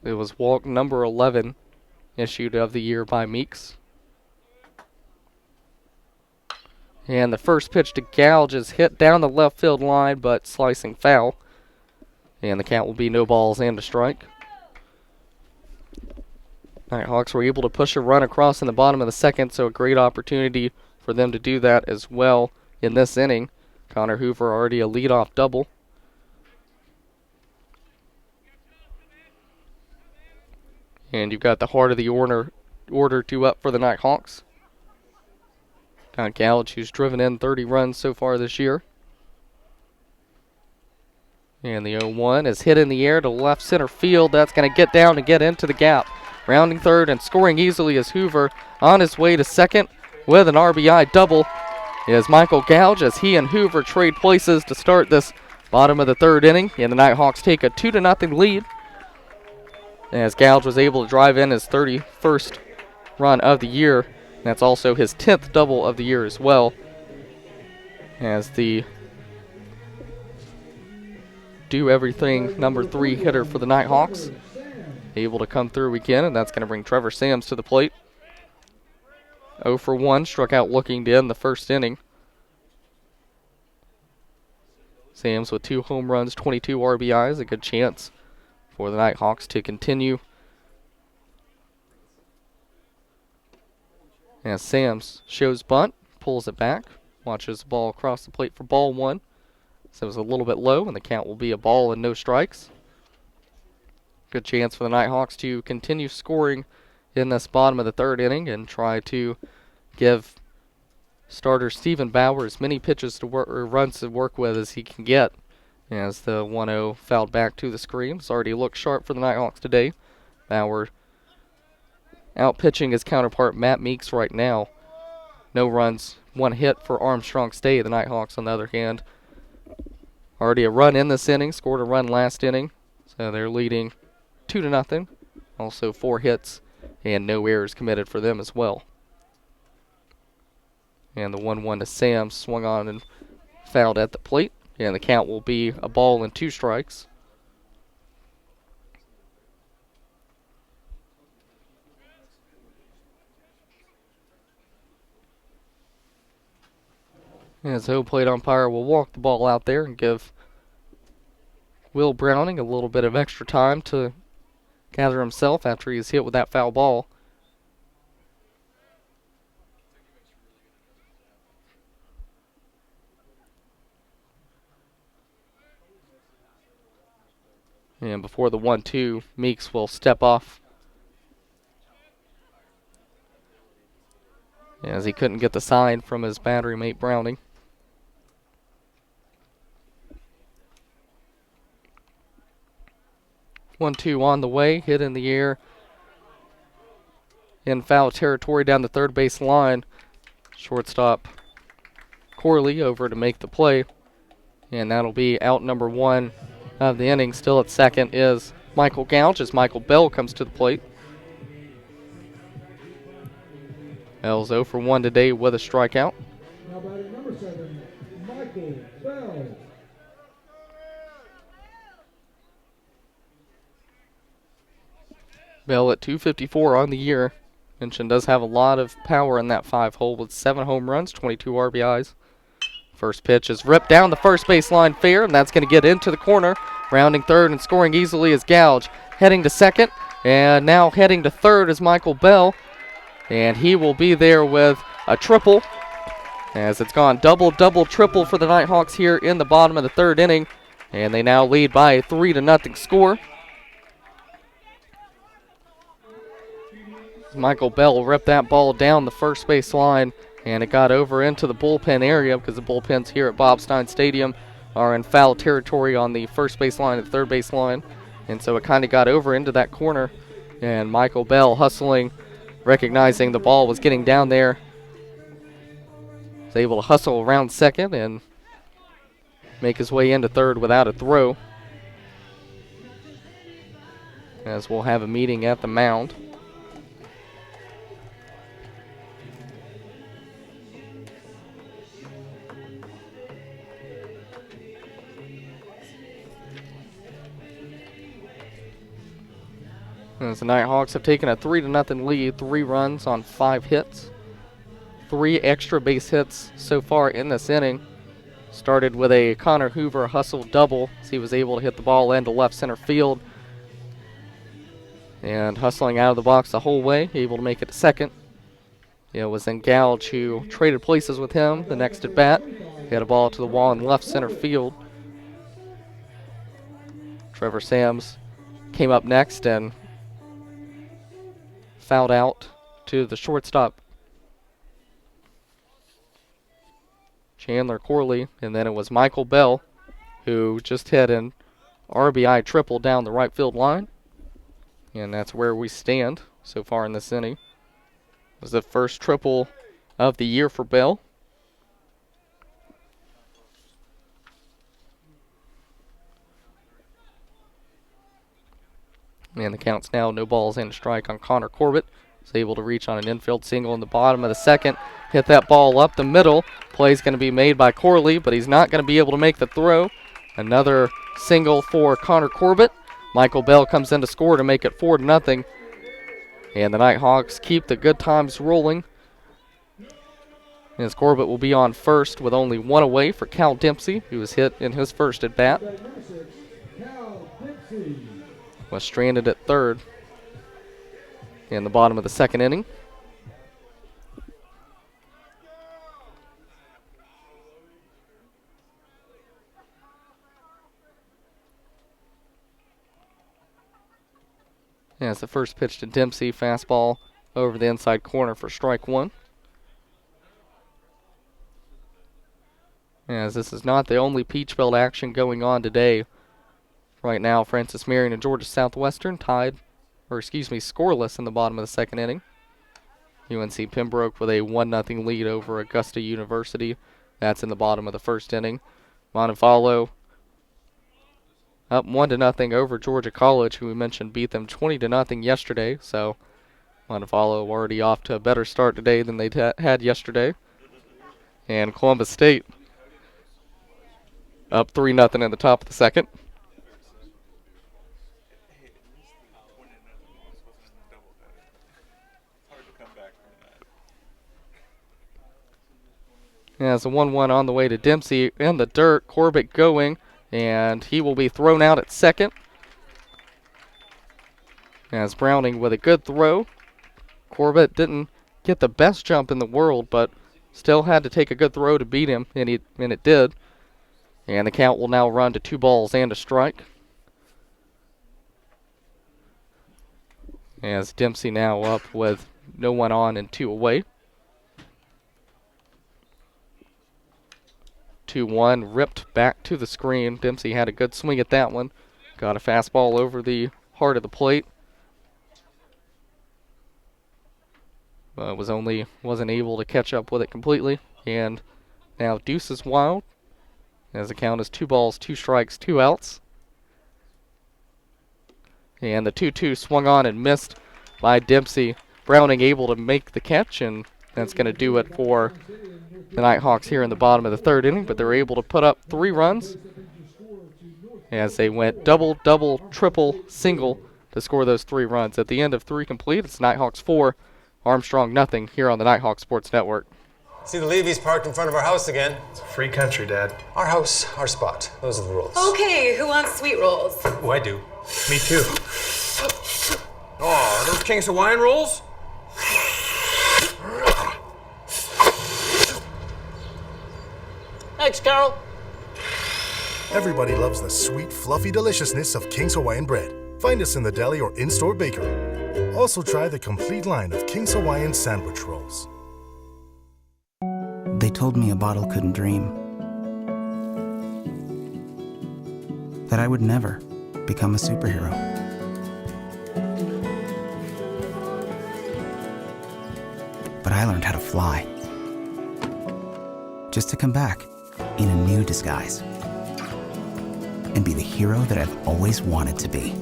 [SPEAKER 1] It was walk number 11 issued of the year by Meeks. And the first pitch to Gouge is hit down the left field line, but slicing foul. And the count will be no balls and a strike. Nighthawks were able to push a run across in the bottom of the second, so a great opportunity for them to do that as well in this inning. Connor Hoover already a leadoff double. And you've got the heart of the order due up for the Nighthawks. Got Gouge, who's driven in 30 runs so far this year. And the 0-1 is hit in the air to left center field. That's going to get down and get into the gap. Rounding third and scoring easily is Hoover on his way to second with an RBI double is Michael Gouge as he and Hoover trade places to start this bottom of the third inning. And the Nighthawks take a 2-0 lead as Gouge was able to drive in his 31st run of the year. That's also his 10th double of the year as well. As the do-everything number 3 hitter for the Nighthawks. Able to come through again, and that's going to bring Trevor Sams to the plate. 0 for 1, struck out looking to end the first inning. Sams with 2 home runs, 22 RBIs, a good chance for the Nighthawks to continue. As Sams shows bunt, pulls it back, watches the ball across the plate for ball 1. So it was a little bit low, and the count will be a ball and no strikes. Good chance for the Nighthawks to continue scoring in this bottom of the third inning and try to give starter Stephen Bauer as many pitches to work or runs to work with as he can get. As the 1-0 fouled back to the screen. It's already looked sharp for the Nighthawks today. Bauer out pitching his counterpart Matt Meeks right now. No runs, 1 hit for Armstrong State. The Nighthawks, on the other hand, already a run in this inning, scored a run last inning. So they're leading 2-0. Also 4 hits and no errors committed for them as well. And the 1-1 to Sam swung on and fouled at the plate. And the count will be a ball and 2 strikes. As the home plate umpire will walk the ball out there and give Will Browning a little bit of extra time to gather himself after he is hit with that foul ball. And before the 1-2, Meeks will step off as he couldn't get the sign from his battery mate Browning. One-two on the way, hit in the air in foul territory down the third base line. Shortstop Corley over to make the play. And that'll be out number 1 of the inning. Still at second is Michael Gouge as Michael Bell comes to the plate. Bell's 0 for 1 today with a strikeout.
[SPEAKER 7] Now batting number 7, Michael Bell.
[SPEAKER 1] Bell at 254 on the year. Mentioned does have a lot of power in that 5-hole with 7 home runs, 22 RBIs. First pitch is ripped down the first baseline fair, and that's going to get into the corner. Rounding third and scoring easily is Gouge. Heading to second, and now heading to third is Michael Bell. And he will be there with a triple, as it's gone double, triple for the Nighthawks here in the bottom of the 3rd inning. And they now lead by a 3-0 score. Michael Bell ripped that ball down the first base line, and it got over into the bullpen area because the bullpens here at Bob Stein Stadium are in foul territory on the first base line and third base line. And so it kind of got over into that corner, and Michael Bell hustling, recognizing the ball was getting down there, was able to hustle around second and make his way into third without a throw, as we'll have a meeting at the mound. As the Nighthawks have taken a 3-0 lead, 3 runs on 5 hits. 3 extra base hits so far in this inning. Started with a Connor Hoover hustle double, as he was able to hit the ball into left center field. And hustling out of the box the whole way, able to make it to second. It was then Gouge who traded places with him the next at bat. Hit a ball to the wall in left center field. Trevor Sams came up next and fouled out to the shortstop, Chandler Corley, and then it was Michael Bell who just hit an RBI triple down the right field line, and that's where we stand so far in this inning. It was the first triple of the year for Bell. And the count's now no balls and a strike on Connor Corbett. He's able to reach on an infield single in the bottom of the 2nd. Hit that ball up the middle. Play's going to be made by Corley, but he's not going to be able to make the throw. Another single for Connor Corbett. Michael Bell comes in to score to make it 4-0. And the Nighthawks keep the good times rolling, as Corbett will be on first with only 1 away for Cal Dempsey, who was hit in his first at bat. Was stranded at third in the bottom of the 2nd inning. As the first pitch to Dempsey, fastball over the inside corner for strike 1. As this is not the only Peach Belt action going on today. Right now, Francis Marion and Georgia Southwestern scoreless in the bottom of the 2nd inning. UNC Pembroke with a 1-0 lead over Augusta University. That's in the bottom of the 1st inning. Montevallo up 1-0 over Georgia College, who we mentioned beat them 20-0 yesterday. So Montevallo already off to a better start today than they had yesterday. And Columbus State up 3-0 in the top of the 2nd. Yeah, it's a 1-1 on the way to Dempsey in the dirt. Corbett going, and he will be thrown out at 2nd. As Browning with a good throw. Corbett didn't get the best jump in the world, but still had to take a good throw to beat him, and it did. And the count will now run to 2 balls and a strike. As Dempsey now up with no one on and 2 away. 2-1, ripped back to the screen. Dempsey had a good swing at that one. Got a fastball over the heart of the plate. But wasn't able to catch up with it completely. And now Deuce is wild. As the count is 2 balls, 2 strikes, 2 outs. And the 2-2 swung on and missed by Dempsey. Browning able to make the catch, and that's going to do it for the Nighthawks here in the bottom of the 3rd inning, but they're able to put up 3 runs as they went double, double, triple, single to score those 3 runs. At the end of 3 complete, it's Nighthawks 4, Armstrong nothing here on the Nighthawk Sports Network.
[SPEAKER 2] See the Levy's parked in front of our house again.
[SPEAKER 12] It's a free country, Dad.
[SPEAKER 2] Our house, our spot. Those are the rules.
[SPEAKER 18] Okay, who wants sweet rolls?
[SPEAKER 12] Oh, I do. Me too. Oh, are those King's Hawaiian rolls?
[SPEAKER 2] Thanks, Carol.
[SPEAKER 24] Everybody loves the sweet, fluffy deliciousness of King's Hawaiian bread. Find us in the deli or in-store bakery. Also try the complete line of King's Hawaiian sandwich rolls.
[SPEAKER 25] They told me a bottle couldn't dream. That I would never become a superhero. But I learned how to fly. Just to come back in a new disguise. And be the hero that I've always wanted to be.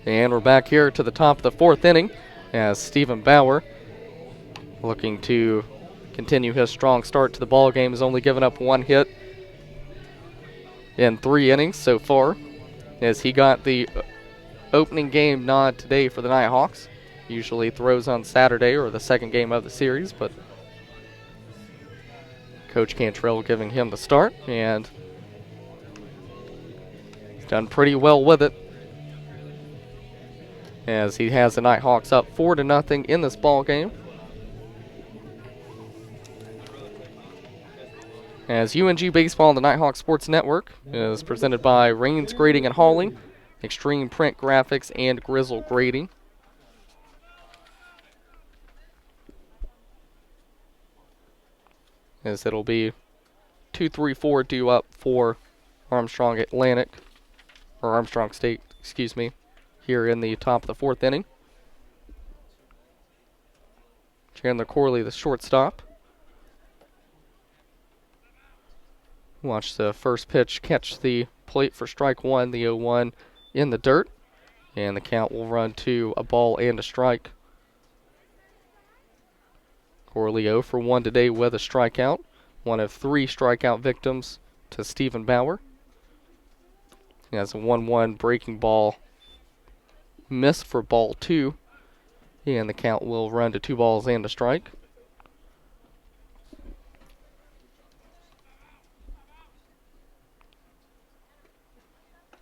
[SPEAKER 1] And we're back here to the top of the 4th inning as Stephen Bauer, looking to continue his strong start to the ball game, has only given up 1 hit in 3 innings so far, as he got the opening game nod today for the Nighthawks. Usually throws on Saturday or the 2nd game of the series, but Coach Cantrell giving him the start, and he's done pretty well with it, as he has the Nighthawks up 4-0 in this ball game. As UNG Baseball on the Nighthawk Sports Network is presented by Rains Grading and Hauling, Extreme Print Graphics, and Grizzle Grading. As it'll be 2-3-4 due up for Armstrong Atlantic, or Armstrong State, excuse me, here in the top of the 4th inning. Chandler Corley, the shortstop. Watch the first pitch catch the plate for strike 1, the 0-1 in the dirt, and the count will run to a ball and a strike. Corley 0 for 1 today with a strikeout, one of 3 strikeout victims to Stephen Bauer. He has a 1-1 breaking ball miss for ball 2, and the count will run to 2 balls and a strike.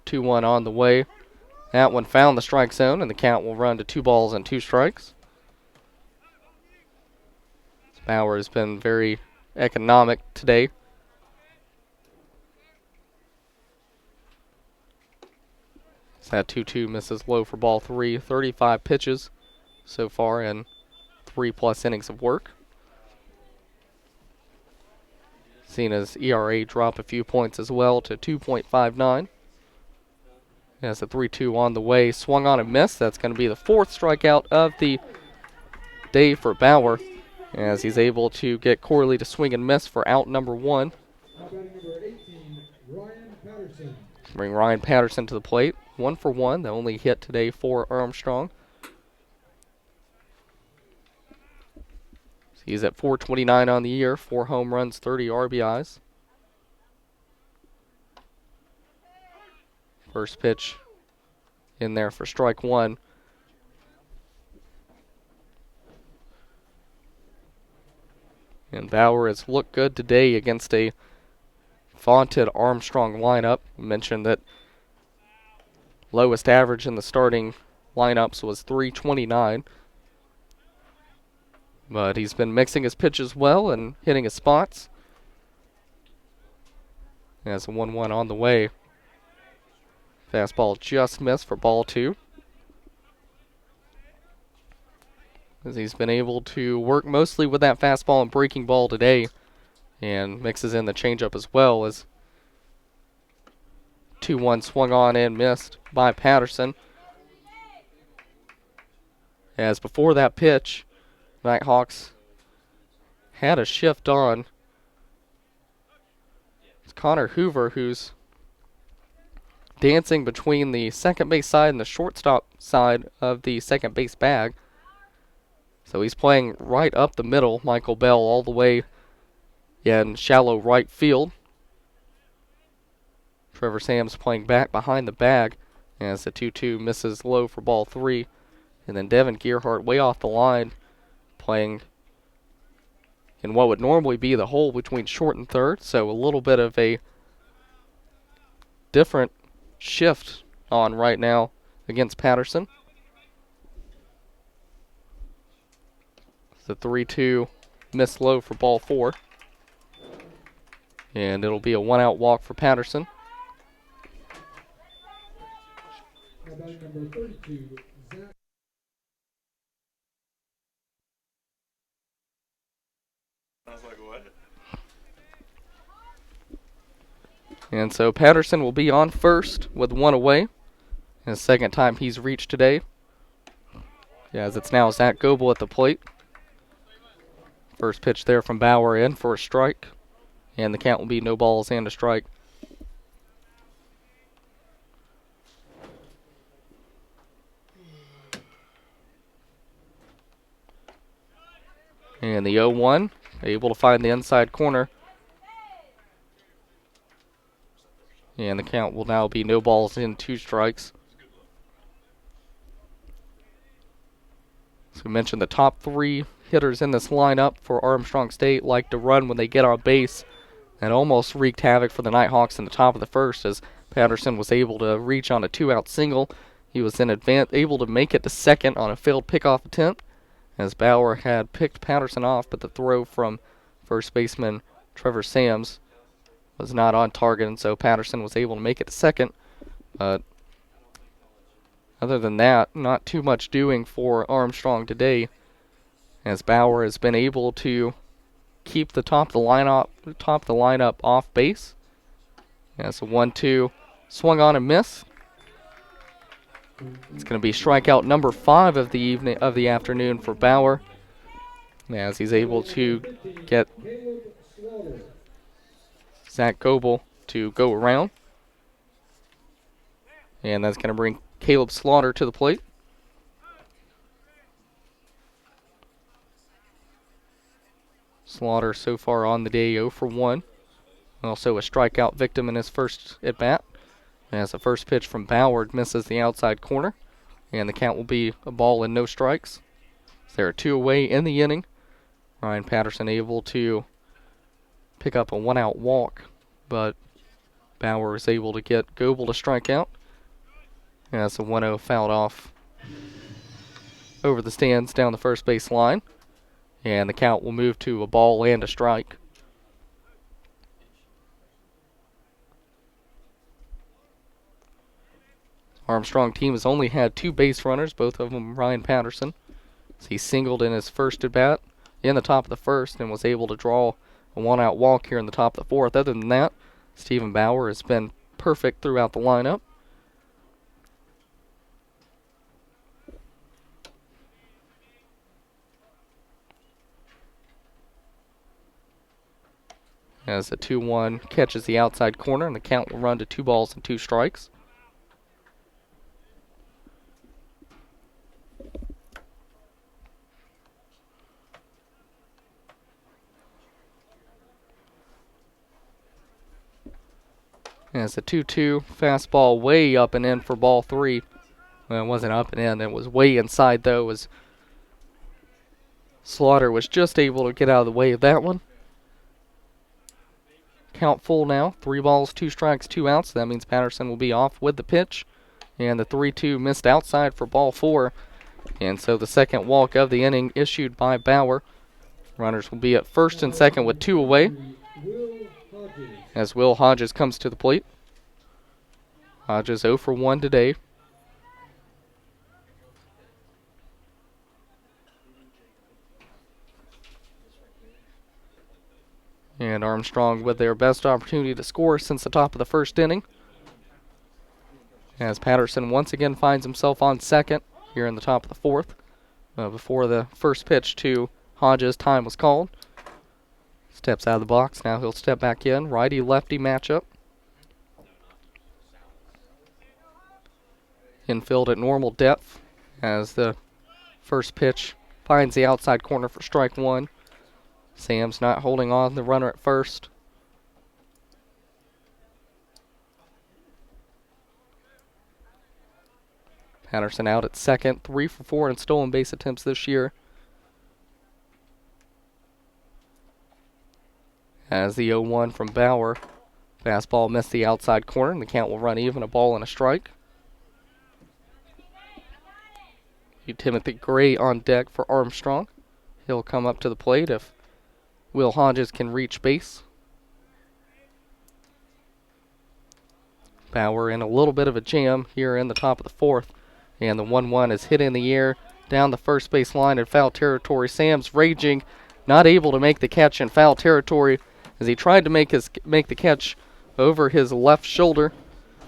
[SPEAKER 1] Two 2-1 on the way. That one found the strike zone, and the count will run to 2 balls and 2 strikes. Bauer has been very economic today. That 2-2 misses low for ball 3. 35 pitches so far in 3+ innings of work. Seen his ERA drop a few points as well to 2.59. Has a 3-2 on the way. Swung on and missed. That's going to be the 4th strikeout of the day for Bauer, as he's able to get Corley to swing and miss for out number 1. Bring Ryan Patterson to the plate. 1 for 1, the only hit today for Armstrong. He's at .429 on the year, 4 home runs, 30 RBIs. First pitch in there for strike 1. And Bauer has looked good today against a vaunted Armstrong lineup. I mentioned that lowest average in the starting lineups was .329. But he's been mixing his pitches well and hitting his spots. Has a 1-1 on the way. Fastball just missed for ball 2. As he's been able to work mostly with that fastball and breaking ball today, and mixes in the changeup as well, as 2-1 swung on and missed by Patterson. As before that pitch, Nighthawks had a shift on. It's Connor Hoover who's dancing between the second base side and the shortstop side of the second base bag. So he's playing right up the middle, Michael Bell all the way in shallow right field. Trevor Sams playing back behind the bag as the 2-2 misses low for ball 3. And then Devin Gearhart way off the line, playing in what would normally be the hole between short and third. So a little bit of a different shift on right now against Patterson. The 3-2 missed low for ball 4. And it'll be a 1-out walk for Patterson.
[SPEAKER 7] Number 32, Zach.
[SPEAKER 1] And so Patterson will be on first with 1 away. And the second time he's reached today. As it's now Zach Goebel at the plate. First pitch there from Bauer in for a strike. And the count will be no balls and a strike. And the 0-1, able to find the inside corner. And the count will now be no balls and 2 strikes. So we mentioned the top 3 hitters in this lineup for Armstrong State like to run when they get on base. And almost wreaked havoc for the Nighthawks in the top of the first as Patterson was able to reach on a 2-out single. He was in advance, able to make it to second on a failed pickoff attempt as Bauer had picked Patterson off, but the throw from first baseman Trevor Sams was not on target, and so Patterson was able to make it to second. But other than that, not too much doing for Armstrong today as Bauer has been able to keep the top of the lineup off base. As a 1-2 swung on and miss. It's going to be strikeout number 5 of the afternoon for Bauer, as he's able to get Zach Goebel to go around. And that's going to bring Caleb Slaughter to the plate. Slaughter so far on the day 0 for 1. Also a strikeout victim in his first at-bat. As the first pitch from Bauer misses the outside corner. And the count will be a ball and no strikes. There are 2 away in the inning. Ryan Patterson able to pick up a 1-out walk, but Bauer is able to get Goebel to strike out. As the 1-0 fouled off over the stands down the first base line. And the count will move to a ball and a strike. Armstrong team has only had 2 base runners, both of them Ryan Patterson. So he singled in his first at-bat in the top of the first and was able to draw a 1-out walk here in the top of the 4th. Other than that, Stephen Bauer has been perfect throughout the lineup. As the 2-1 catches the outside corner, and the count will run to 2 balls and 2 strikes. As the 2-2 fastball way up and in for ball 3. Well, it wasn't up and in, it was way inside though, as Slaughter was just able to get out of the way of that one. Count full now, 3 balls, 2 strikes, 2 outs. That means Patterson will be off with the pitch. And the 3-2 missed outside for ball 4. And so the second walk of the inning issued by Bauer. Runners will be at first and second with 2 away. As Will Hodges comes to the plate. Hodges 0 for 1 today. And Armstrong with their best opportunity to score since the top of the first inning. As Patterson once again finds himself on second here in the top of the 4th. before the first pitch to Hodges. Time was called. Steps out of the box. Now he'll step back in. Righty-lefty matchup. Infield at normal depth as the first pitch finds the outside corner for strike one. Sam's not holding on the runner at first. Patterson out at second, 3 for 4 in stolen base attempts this year. As the 0-1 from Bauer. Fastball missed the outside corner, and the count will run even, a ball and a strike. Timothy Gray on deck for Armstrong. He'll come up to the plate if Will Hodges can reach base. Bauer in a little bit of a jam here in the top of the fourth. And the 1-1 is hit in the air down the first base line in foul territory. Sam's raging, not able to make the catch in foul territory as he tried to make the catch over his left shoulder,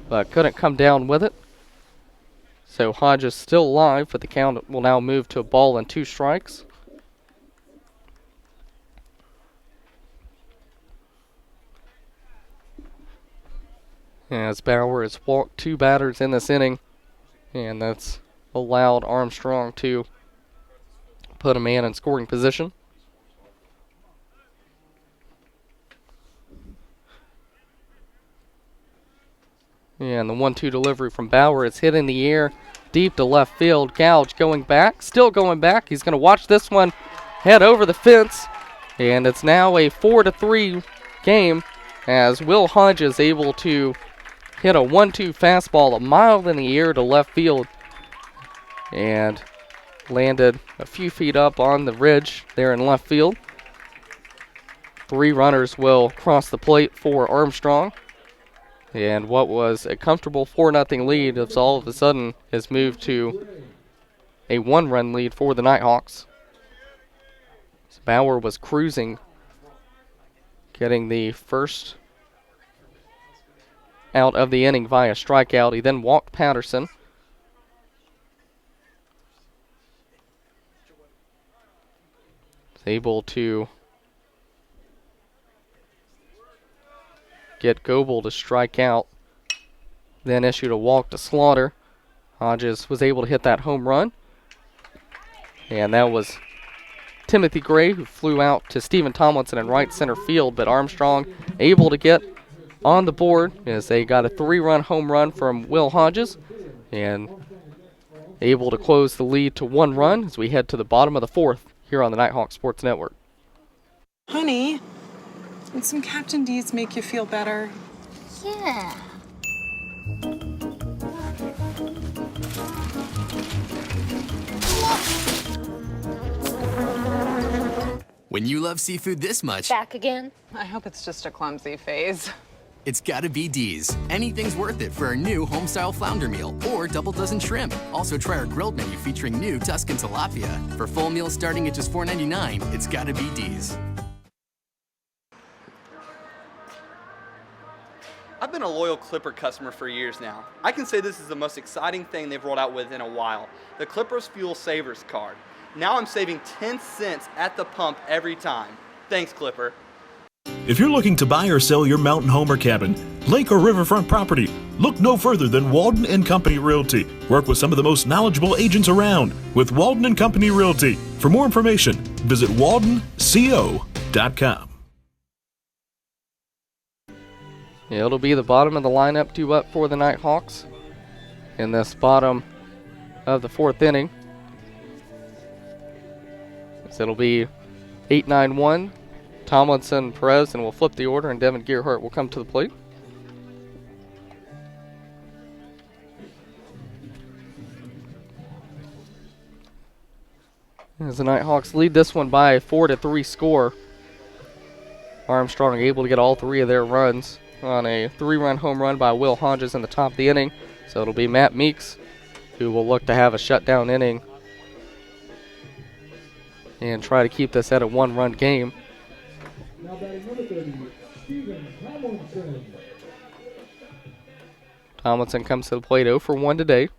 [SPEAKER 1] but couldn't come down with it. So Hodges still alive, but the count will now move to a ball and 2 strikes. As Bauer has walked 2 batters in this inning, and that's allowed Armstrong to put a man in scoring position. And the 1-2 delivery from Bauer is hit in the air, deep to left field. Gouge going back, still going back. He's going to watch this one head over the fence, and it's now a 4-3 game as Will Hodges able to hit a 1-2 fastball a mile in the air to left field and landed a few feet up on the ridge there in left field. 3 runners will cross the plate for Armstrong. And what was a comfortable 4-0 lead is all of a sudden has moved to a 1-run lead for the Nighthawks. So Bauer was cruising, getting the first out of the inning via strikeout. He then walked Patterson. He's able to get Goebel to strike out, then issued a walk to Slaughter. Hodges was able to hit that home run, and that was Timothy Gray, who flew out to Stephen Tomlinson in right center field, but Armstrong able to get on the board as they got a 3-run home run from Will Hodges and able to close the lead to 1 run as we head to the bottom of the 4th here on the Nighthawk Sports Network.
[SPEAKER 3] Honey, would some Captain D's make you feel better?
[SPEAKER 18] Yeah.
[SPEAKER 15] When you love seafood this much,
[SPEAKER 18] Back again?
[SPEAKER 3] I hope it's just a clumsy phase.
[SPEAKER 15] it's gotta be D's. Anything's worth it for our new home-style flounder meal or double dozen shrimp. Also try our grilled menu featuring new Tuscan tilapia. For full meals starting at just $4.99, it's gotta be D's.
[SPEAKER 5] I've been a loyal Clipper customer for years now. I can say this is the most exciting thing they've rolled out with in a while, the Clippers Fuel Savers card. Now I'm saving 10 cents at the pump every time. Thanks, Clipper.
[SPEAKER 8] If you're looking to buy or sell your mountain home or cabin, lake or riverfront property, look no further than Walden & Company Realty. Work with some of the most knowledgeable agents around with Walden & Company Realty. For more information, visit waldenco.com.
[SPEAKER 1] Yeah, it'll be the bottom of the lineup due up for the Nighthawks in this bottom of the 4th inning. So it'll be 8-9-1, Tomlinson, Perez, and we'll flip the order, and Devin Gearhart will come to the plate. As the Nighthawks lead this one by a 4-3 score. Armstrong able to get all 3 of their runs on a 3-run home run by Will Hodges in the top of the inning. So it'll be Matt Meeks who will look to have a shutdown inning and try to keep this at a 1-run game.
[SPEAKER 7] Now batting number 30, Stephen Tomlinson.
[SPEAKER 1] Tomlinson comes to the plate 0 for 1 today.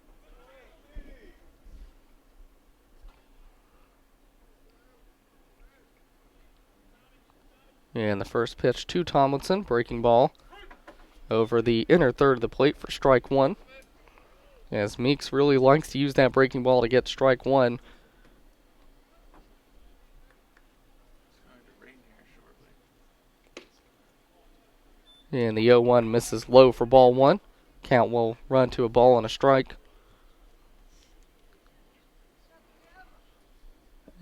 [SPEAKER 1] And the first pitch to Tomlinson, breaking ball over the inner third of the plate for strike one. As Meeks really likes to use that breaking ball to get strike one. And the 0-1 misses low for ball one. Count will run to a ball and a strike.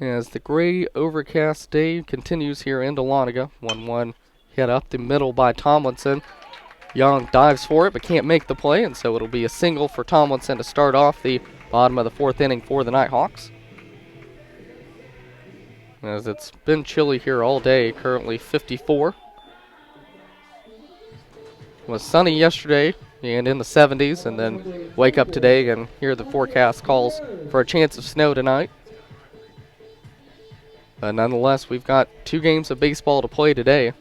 [SPEAKER 1] As the gray overcast day continues here in Dahlonega. 1-1 hit up the middle by Tomlinson. Young dives for it but can't make the play, and so it'll be a single for Tomlinson to start off the bottom of the fourth inning for the Nighthawks. As it's been chilly here all day, currently 54. It was sunny yesterday and in the 70s, and then wake up today and hear the forecast calls for a chance of snow tonight. But nonetheless, we've got 2 games of baseball to play today.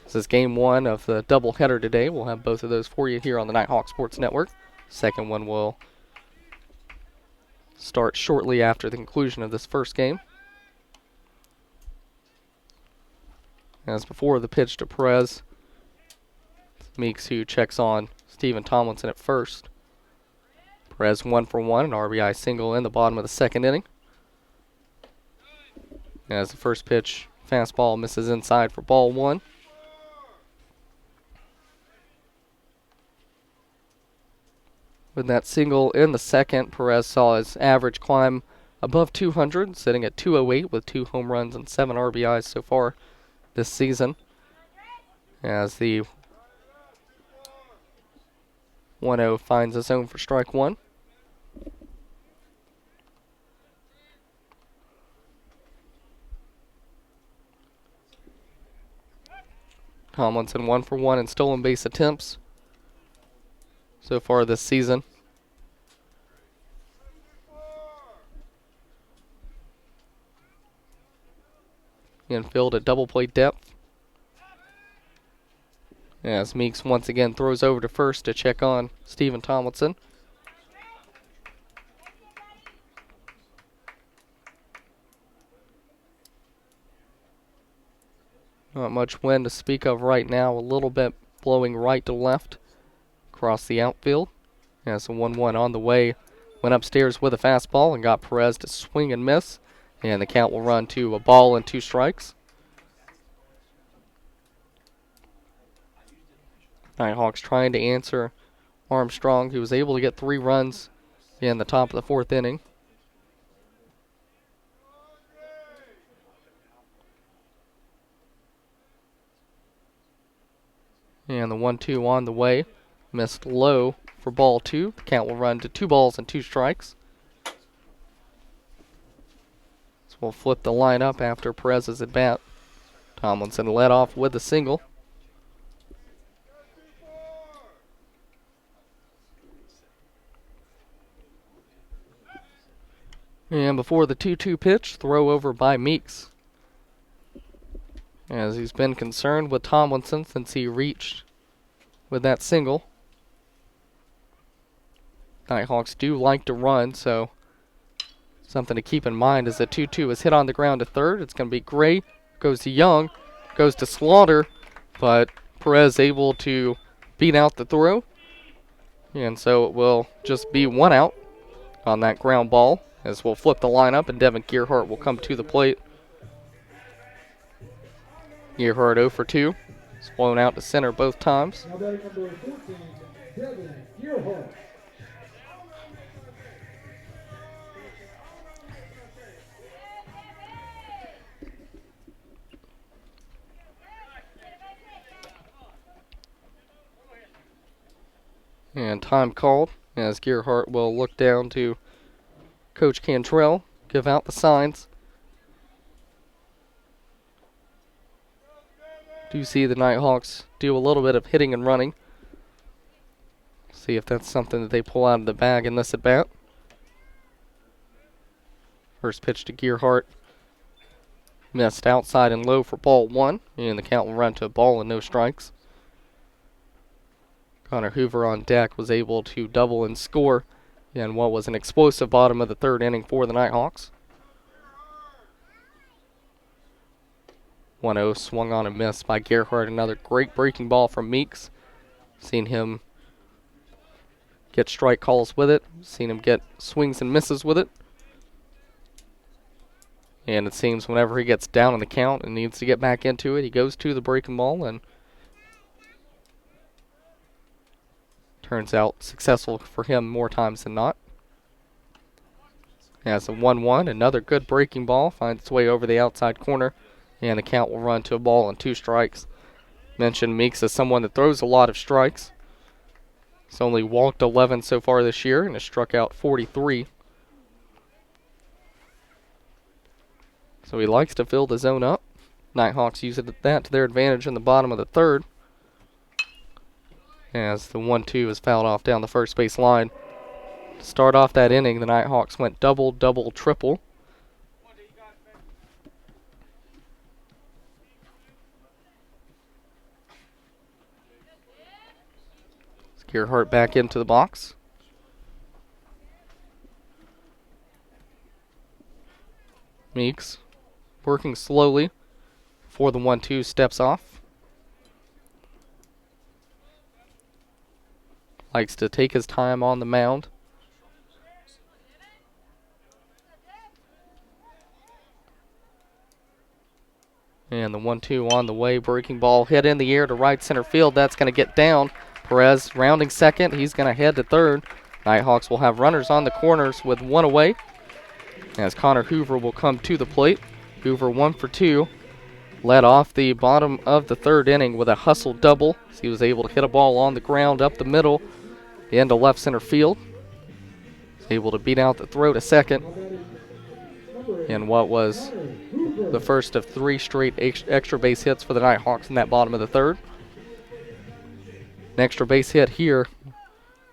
[SPEAKER 1] This is game 1 of the doubleheader today. We'll have both of those for you here on the Nighthawk Sports Network. Second one will start shortly after the conclusion of this first game. As before the pitch to Perez, Meeks who checks on Stephen Tomlinson at first. Perez 1 for 1, an RBI single in the bottom of the second inning. As the first pitch, fastball misses inside for ball one. With that single in the second, Perez saw his average climb above 200, sitting at 208 with 2 home runs and 7 RBIs so far this season. As the 1-0 finds his own for strike one. Tomlinson 1 for 1 in stolen base attempts so far this season. Infield at double play depth. As Meeks once again throws over to first to check on Stephen Tomlinson. Not much wind to speak of right now, a little bit blowing right to left across the outfield. As the 1-1 on the way, went upstairs with a fastball and got Perez to swing and miss. And the count will run to a ball and 2 strikes. Nighthawks trying to answer Armstrong, who was able to get 3 runs in the top of the fourth inning. And the 1-2 on the way, missed low for ball 2. The count will run to 2 balls and 2 strikes. So we'll flip the lineup after Perez's at bat. Tomlinson led off with a single. And before the 2-2 pitch, throw over by Meeks. As he's been concerned with Tomlinson since he reached with that single. Nighthawks do like to run, so something to keep in mind as the 2-2 is hit on the ground to third. It's going to be Gray, goes to Young, goes to Slaughter, but Perez able to beat out the throw. And so it will just be 1 out on that ground ball, as we'll flip the lineup and Devin Gearhart will come to the plate. Gearhart 0 for 2. It's blown out to center both times.
[SPEAKER 7] Now batting number 14, Devin Gearhart.
[SPEAKER 1] And time called as Gearhart will look down to Coach Cantrell, give out the signs. Do see the Nighthawks do a little bit of hitting and running. See if that's something that they pull out of the bag in this at bat. First pitch to Gearhart. Missed outside and low for ball 1, and the count will run to a ball and no strikes. Connor Hoover on deck was able to double and score in what was an explosive bottom of the third inning for the Nighthawks. 1-0 swung on and missed by Gerhardt. Another great breaking ball from Meeks. Seen him get strike calls with it. Seen him get swings and misses with it. And it seems whenever he gets down in the count and needs to get back into it, he goes to the breaking ball and turns out successful for him more times than not. As a 1-1, another good breaking ball finds its way over the outside corner, and the count will run to a ball and 2 strikes. Mentioned Meeks as someone that throws a lot of strikes. He's only walked 11 so far this year and has struck out 43. So he likes to fill the zone up. Nighthawks use that to their advantage in the bottom of the third, as the 1-2 is fouled off down the first base line. To start off that inning, the Nighthawks went double, double, triple. Gerhardt back into the box. Meeks working slowly before the 1-2 steps off. Likes to take his time on the mound. And the 1-2 on the way. Breaking ball hit in the air to right center field. That's going to get down. Perez rounding second. He's going to head to third. Nighthawks will have runners on the corners with 1 away, as Connor Hoover will come to the plate. Hoover 1 for 2. Led off the bottom of the third inning with a hustle double. So he was able to hit a ball on the ground up the middle into left center field. He's able to beat out the throw to second in what was the first of 3 straight extra base hits for the Nighthawks in that bottom of the third. An extra base hit here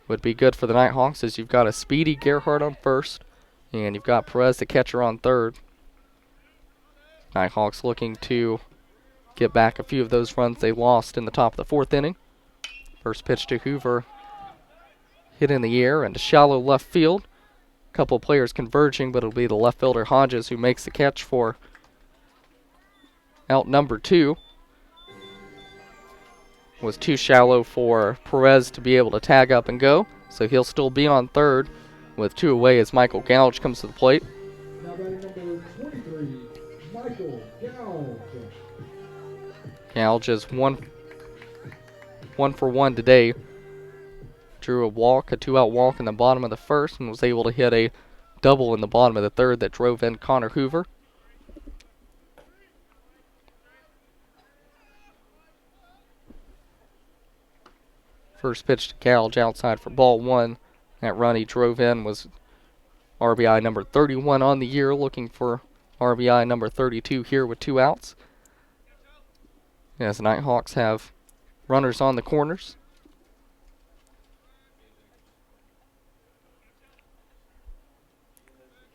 [SPEAKER 1] would be good for the Nighthawks, as you've got a speedy Gerhardt on first, and you've got Perez, the catcher, on third. Nighthawks looking to get back a few of those runs they lost in the top of the 4th inning. First pitch to Hoover, hit in the air and to shallow left field. A couple of players converging, but it'll be the left fielder Hodges who makes the catch for out number 2. Was too shallow for Perez to be able to tag up and go, so he'll still be on third with 2 away as Michael Gouge comes to the plate.
[SPEAKER 7] Now batting number 23, Michael Gouge.
[SPEAKER 1] Gouge is one for 1 today. Drew a 2-out walk in the bottom of the first, and was able to hit a double in the bottom of the third that drove in Connor Hoover. First pitch to Gouge outside for ball 1. That run he drove in was RBI number 31 on the year, looking for RBI number 32 here with 2 outs. As the Nighthawks have runners on the corners.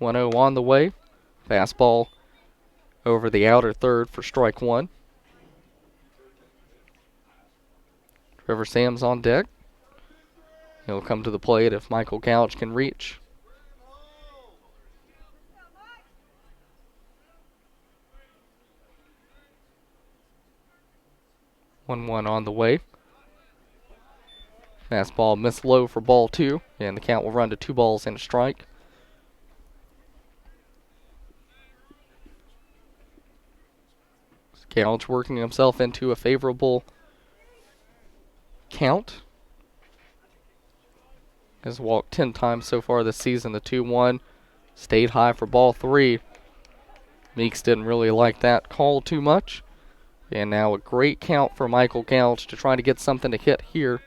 [SPEAKER 1] .0 on the way. Fastball over the outer third for strike 1. Trevor Sams on deck. He'll come to the plate if Michael Gouge can reach. One on the way. Fastball missed low for ball 2, and the count will run to 2 balls and a strike. Gouge working himself into a favorable count. Has walked 10 times so far this season. The 2-1 stayed high for ball 3. Meeks didn't really like that call too much. And now a great count for Michael Gouge to try to get something to hit here.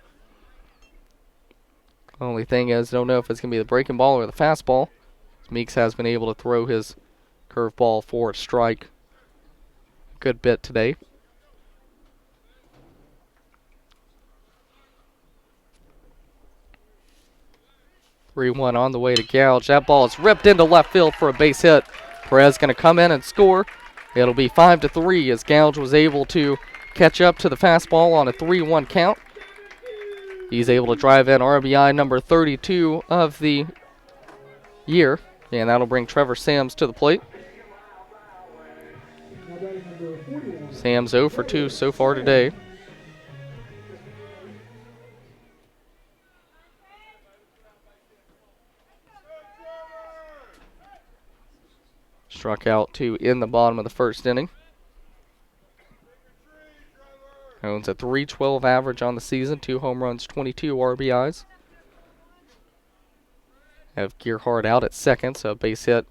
[SPEAKER 1] Only thing is, don't know if it's going to be the breaking ball or the fastball. Meeks has been able to throw his curveball for a strike a good bit today. .3-1 on the way to Gouge. That ball is ripped into left field for a base hit. Perez going to come in and score. It'll be 5-3 as Gouge was able to catch up to the fastball on a 3-1 count. He's able to drive in RBI number 32 of the year, and that'll bring Trevor Sams to the plate. Sam's 0 for 2 so far today. Struck out 2 in the bottom of the first inning. Owns a .312 average on the season, 2 home runs, 22 RBIs. Have Gearhart out at second, so a base hit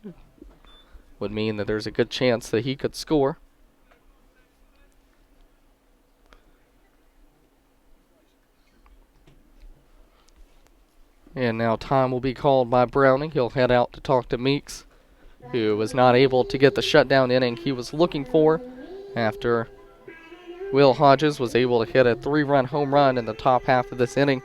[SPEAKER 1] would mean that there's a good chance that he could score. And now time will be called by Browning. He'll head out to talk to Meeks, who was not able to get the shutdown inning he was looking for after Will Hodges was able to hit a 3-run home run in the top half of this inning.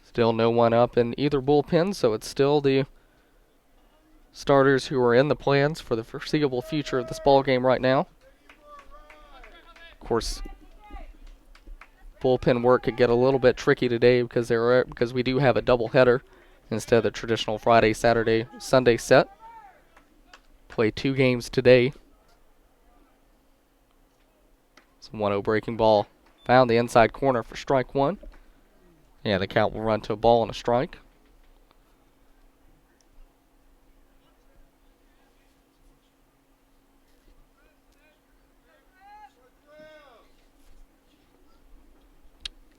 [SPEAKER 1] Still no one up in either bullpen, so it's still the starters who are in the plans for the foreseeable future of this ball game right now. Of course, bullpen work could get a little bit tricky today because we do have a doubleheader instead of the traditional Friday, Saturday, Sunday set. Play 2 games today. It's a 1-0 breaking ball. Found the inside corner for strike 1. Yeah, the count will run to a ball and a strike.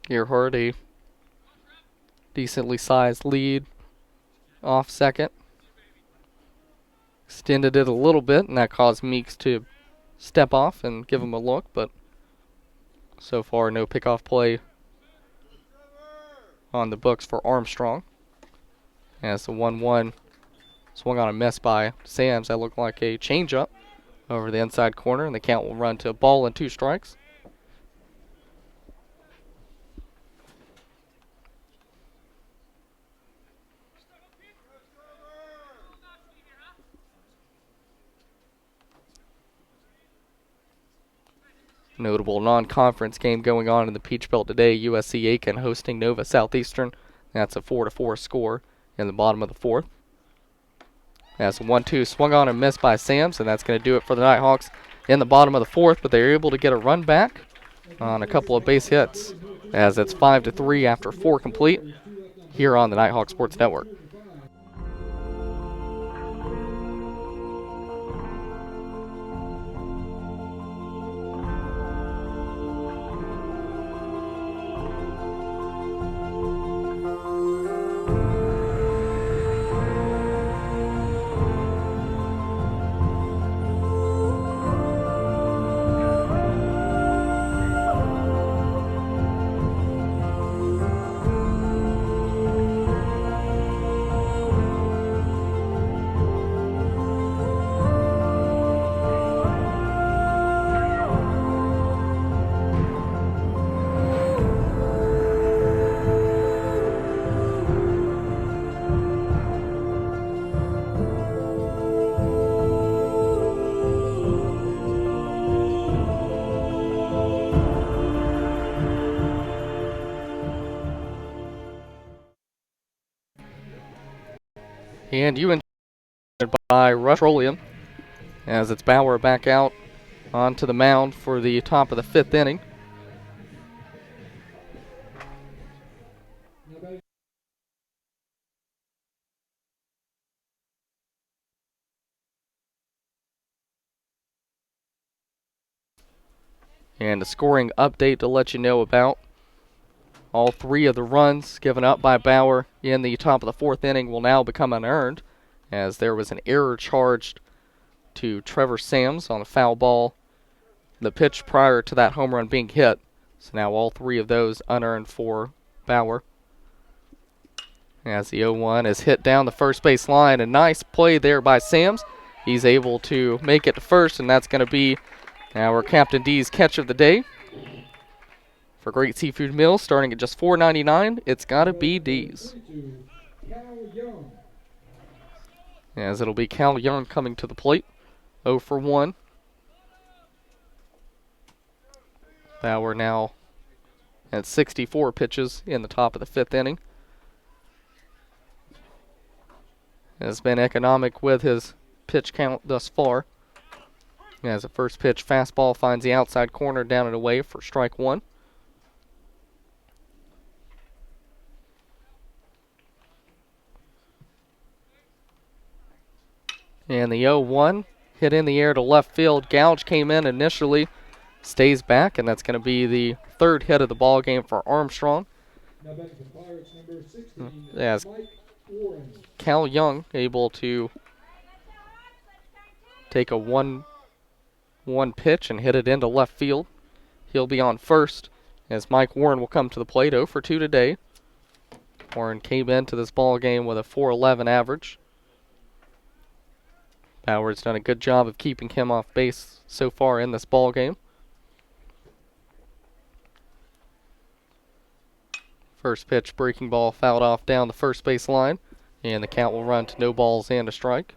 [SPEAKER 1] Gearhart, a decently sized lead off second. Extended it a little bit, and that caused Meeks to step off and give him a look, but so far no pickoff play on the books for Armstrong. As the 1-1 swung on a miss by Sams, that looked like a changeup over the inside corner, and the count will run to a ball and 2 strikes. Notable non-conference game going on in the Peach Belt today. USC Aiken hosting Nova Southeastern. That's a 4-4 score in the bottom of the 4th. That's a 1-2 swung on and missed by Sams, and that's going to do it for the Nighthawks in the bottom of the 4th, but they're able to get a run back on a couple of base hits as it's 5-3 after 4 complete here on the Nighthawk Sports Network. And you enjoyed by Rush Petroleum as it's Bauer back out onto the mound for the top of the 5th inning. And a scoring update to let you know about. All 3 of the runs given up by Bauer in the top of the 4th inning will now become unearned, as there was an error charged to Trevor Sams on a foul ball, the pitch prior to that home run being hit. So now all 3 of those unearned for Bauer. As the 0-1 is hit down the first base line, a nice play there by Sams. He's able to make it to first, and that's going to be our Captain D's catch of the day. For Great Seafood Meal, starting at just $4.99, it's gotta be D's. As it'll be Cal Young coming to the plate, 0 for 1. Bauer now at 64 pitches in the top of the 5th inning. has been economic with his pitch count thus far. As the first pitch fastball finds the outside corner down and away for strike one. And the 0-1 hit in the air to left field. Gouge came in initially, stays back, and that's going to be the third hit of the ball game for Armstrong.
[SPEAKER 7] Now back to Pirates number 16,
[SPEAKER 1] As
[SPEAKER 7] Mike Warren.
[SPEAKER 1] Cal Young able to take a 1 pitch and hit it into left field. He'll be on first as Mike Warren will come to the plate. 0 for 2 today. Warren came into this ball game with a .411 average. Bauer's done a good job of keeping him off base so far in this ball game. First pitch breaking ball fouled off down the first base line, and the count will run to no balls and a strike.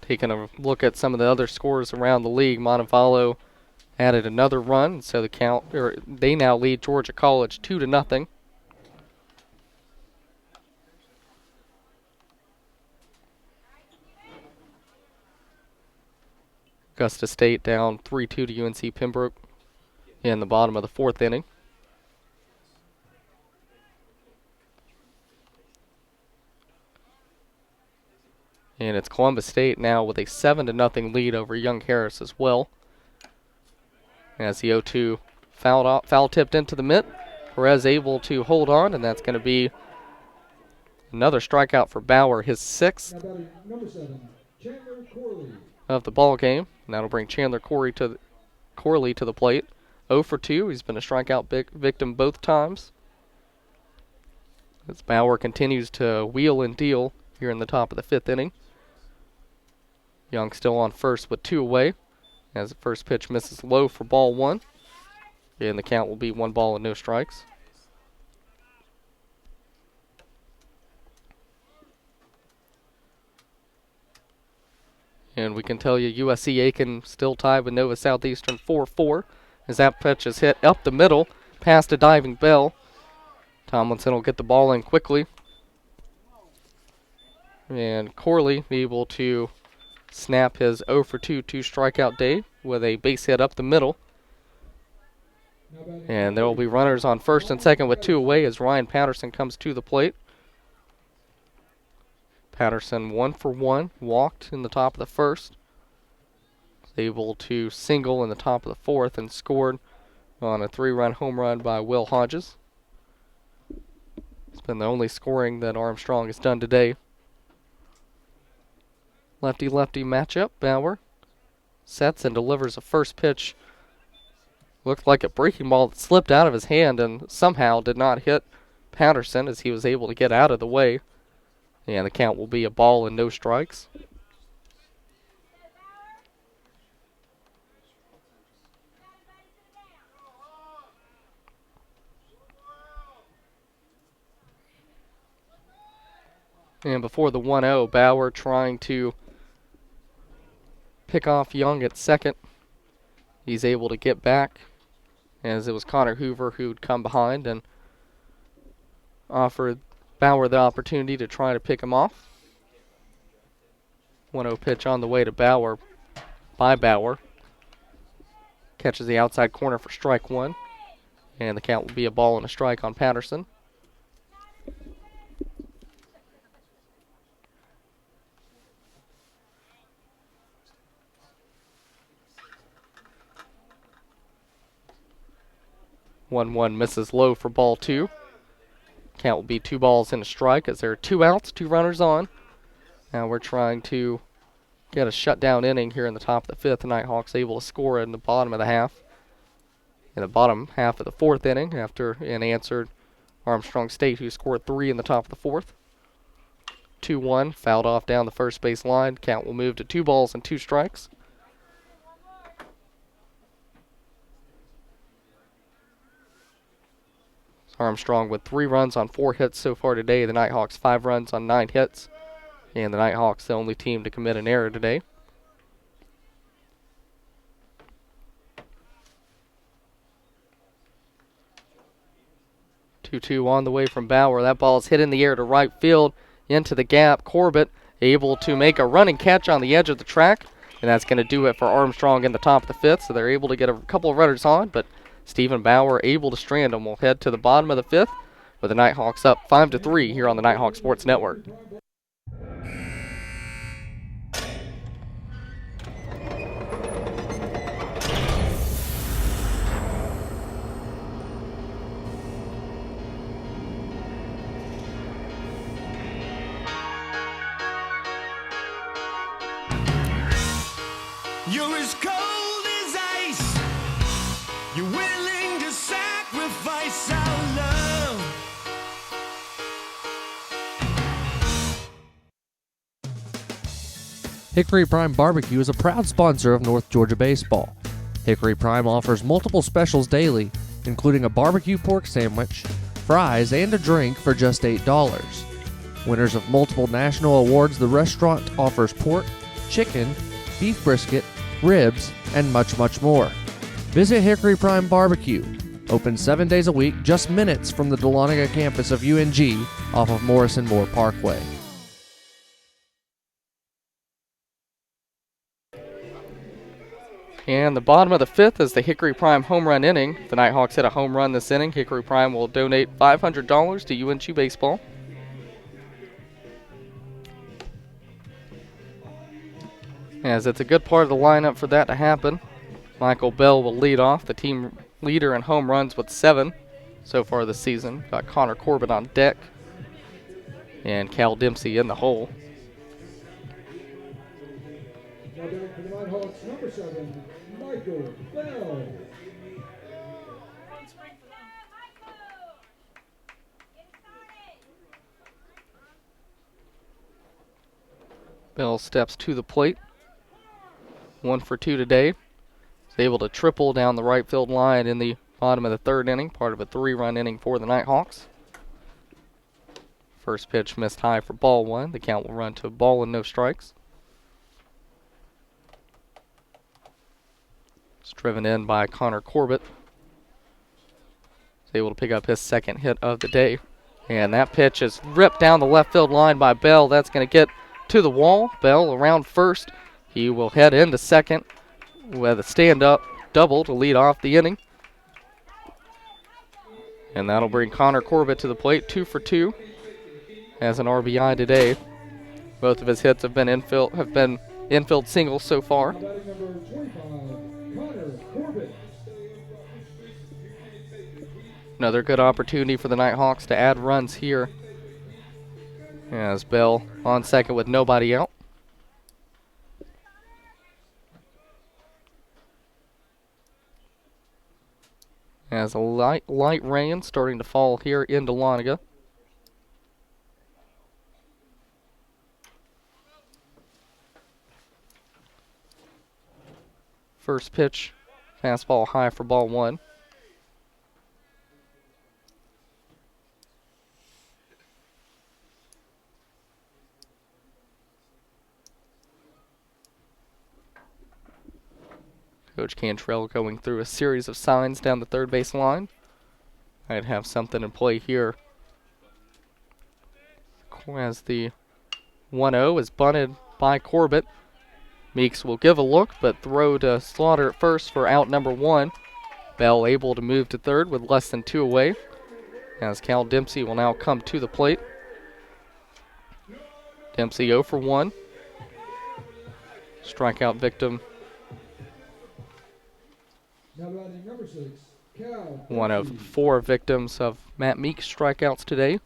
[SPEAKER 1] Taking a look at some of the other scores around the league, Montevallo added another run, so they now lead Georgia College 2-0. Augusta State down 3-2 to UNC Pembroke in the bottom of the fourth inning. And it's Columbus State now with a 7-0 lead over Young Harris as well. As the 0-2 foul tipped into the mitt. Perez able to hold on, and that's going to be another strikeout for Bauer, his sixth
[SPEAKER 7] Number 7, Chandler Corley.
[SPEAKER 1] of the ball game. And that'll bring Chandler Corley to the plate. 0 for 2. He's been a strikeout victim both times. As Bauer continues to wheel and deal here in the top of the fifth inning. Young still on first with 2 away. As the first pitch misses low for ball 1. And the count will be 1 ball and no strikes. And we can tell you USC Aiken still tied with Nova Southeastern 4-4. As that pitch is hit up the middle, past a diving Bell. Tomlinson will get the ball in quickly. And Corley able to snap his 0 for 2 strikeout day with a base hit up the middle. And there will be runners on first and second with 2 away as Ryan Patterson comes to the plate. Patterson 1 for 1, walked in the top of the first. Was able to single in the top of the fourth and scored on a 3-run home run by Will Hodges. It's been the only scoring that Armstrong has done today. Lefty-lefty matchup. Bauer sets and delivers a first pitch. Looked like a breaking ball that slipped out of his hand and somehow did not hit Patterson as he was able to get out of the way. And the count will be a ball and no strikes. And before the 1-0, Bauer trying to pick off Young at second. He's able to get back as it was Connor Hoover who'd come behind and offered Bauer the opportunity to try to pick him off. 1-0 pitch on the way to Bauer by Bauer. Catches the outside corner for strike 1. And the count will be a ball and a strike on Patterson. One misses low for ball 2. Count will be 2 balls and a strike as there are 2 outs, 2 runners on. Now we're trying to get a shutdown inning here in the top of the 5th. The Nighthawks able to score in the bottom of the half. In the bottom half of the 4th inning after an answered Armstrong State who scored 3 in the top of the 4th. 2-1, fouled off down the first base line. Count will move to 2 balls and 2 strikes. Armstrong with 3 runs on 4 hits so far today. The Nighthawks 5 runs on 9 hits. And the Nighthawks the only team to commit an error today. 2-2 on the way from Bauer. That ball is hit in the air to right field into the gap. Corbett able to make a running catch on the edge of the track, and that's going to do it for Armstrong in the top of the fifth. So they're able to get a couple of runners on, but Stephen Bauer able to strand them. We'll head to the bottom of the fifth with the Nighthawks up 5-3 here on the Nighthawk Sports Network.
[SPEAKER 16] You're as cold as ice. You're willing to sacrifice our love.
[SPEAKER 11] Hickory Prime Barbecue is a proud sponsor of North Georgia Baseball. Hickory Prime offers multiple specials daily, including a barbecue pork sandwich, fries, and a drink for just $8. Winners of multiple national awards, the restaurant offers pork, chicken, beef brisket, ribs, and much, much more. Visit Hickory Prime Barbecue, open 7 days a week, just minutes from the Dahlonega campus of UNG off of Morrison Moore Parkway.
[SPEAKER 1] And the bottom of the fifth is the Hickory Prime home run inning. If the Nighthawks hit a home run this inning, Hickory Prime will donate $500 to UNG Baseball. As it's a good part of the lineup for that to happen. Michael Bell will lead off, the team leader in home runs with 7 so far this season. Got Connor Corbett on deck and Cal Dempsey in the hole.
[SPEAKER 7] Now batting for the Nighthawks, number 7, Michael Bell.
[SPEAKER 1] Bell steps to the plate. 1 for 2 today. He's able to triple down the right field line in the bottom of the third inning, part of a 3-run inning for the Nighthawks. First pitch missed high for ball 1. The count will run to a ball and no strikes. It's driven in by Connor Corbett. He's able to pick up his second hit of the day. And that pitch is ripped down the left field line by Bell. That's going to get to the wall. Bell around first. He will head into second with a stand-up double to lead off the inning. And that'll bring Connor Corbett to the plate, 2 for 2 as an RBI today. Both of his hits have been infield singles so far. Another good opportunity for the Nighthawks to add runs here. As Bell on second with nobody out. As a light rain starting to fall here in Dahlonega. First pitch, fastball high for ball 1. Coach Cantrell going through a series of signs down the third base line. I'd have something in play here. As the 1-0 is bunted by Corbett. Meeks will give a look, but throw to Slaughter at first for out number 1. Bell able to move to third with less than 2 away. As Cal Dempsey will now come to the plate. Dempsey 0 for 1. Strikeout victim.
[SPEAKER 7] Now batting number 6, Cal.
[SPEAKER 1] One of 4 victims of Matt Meeks' strikeouts today.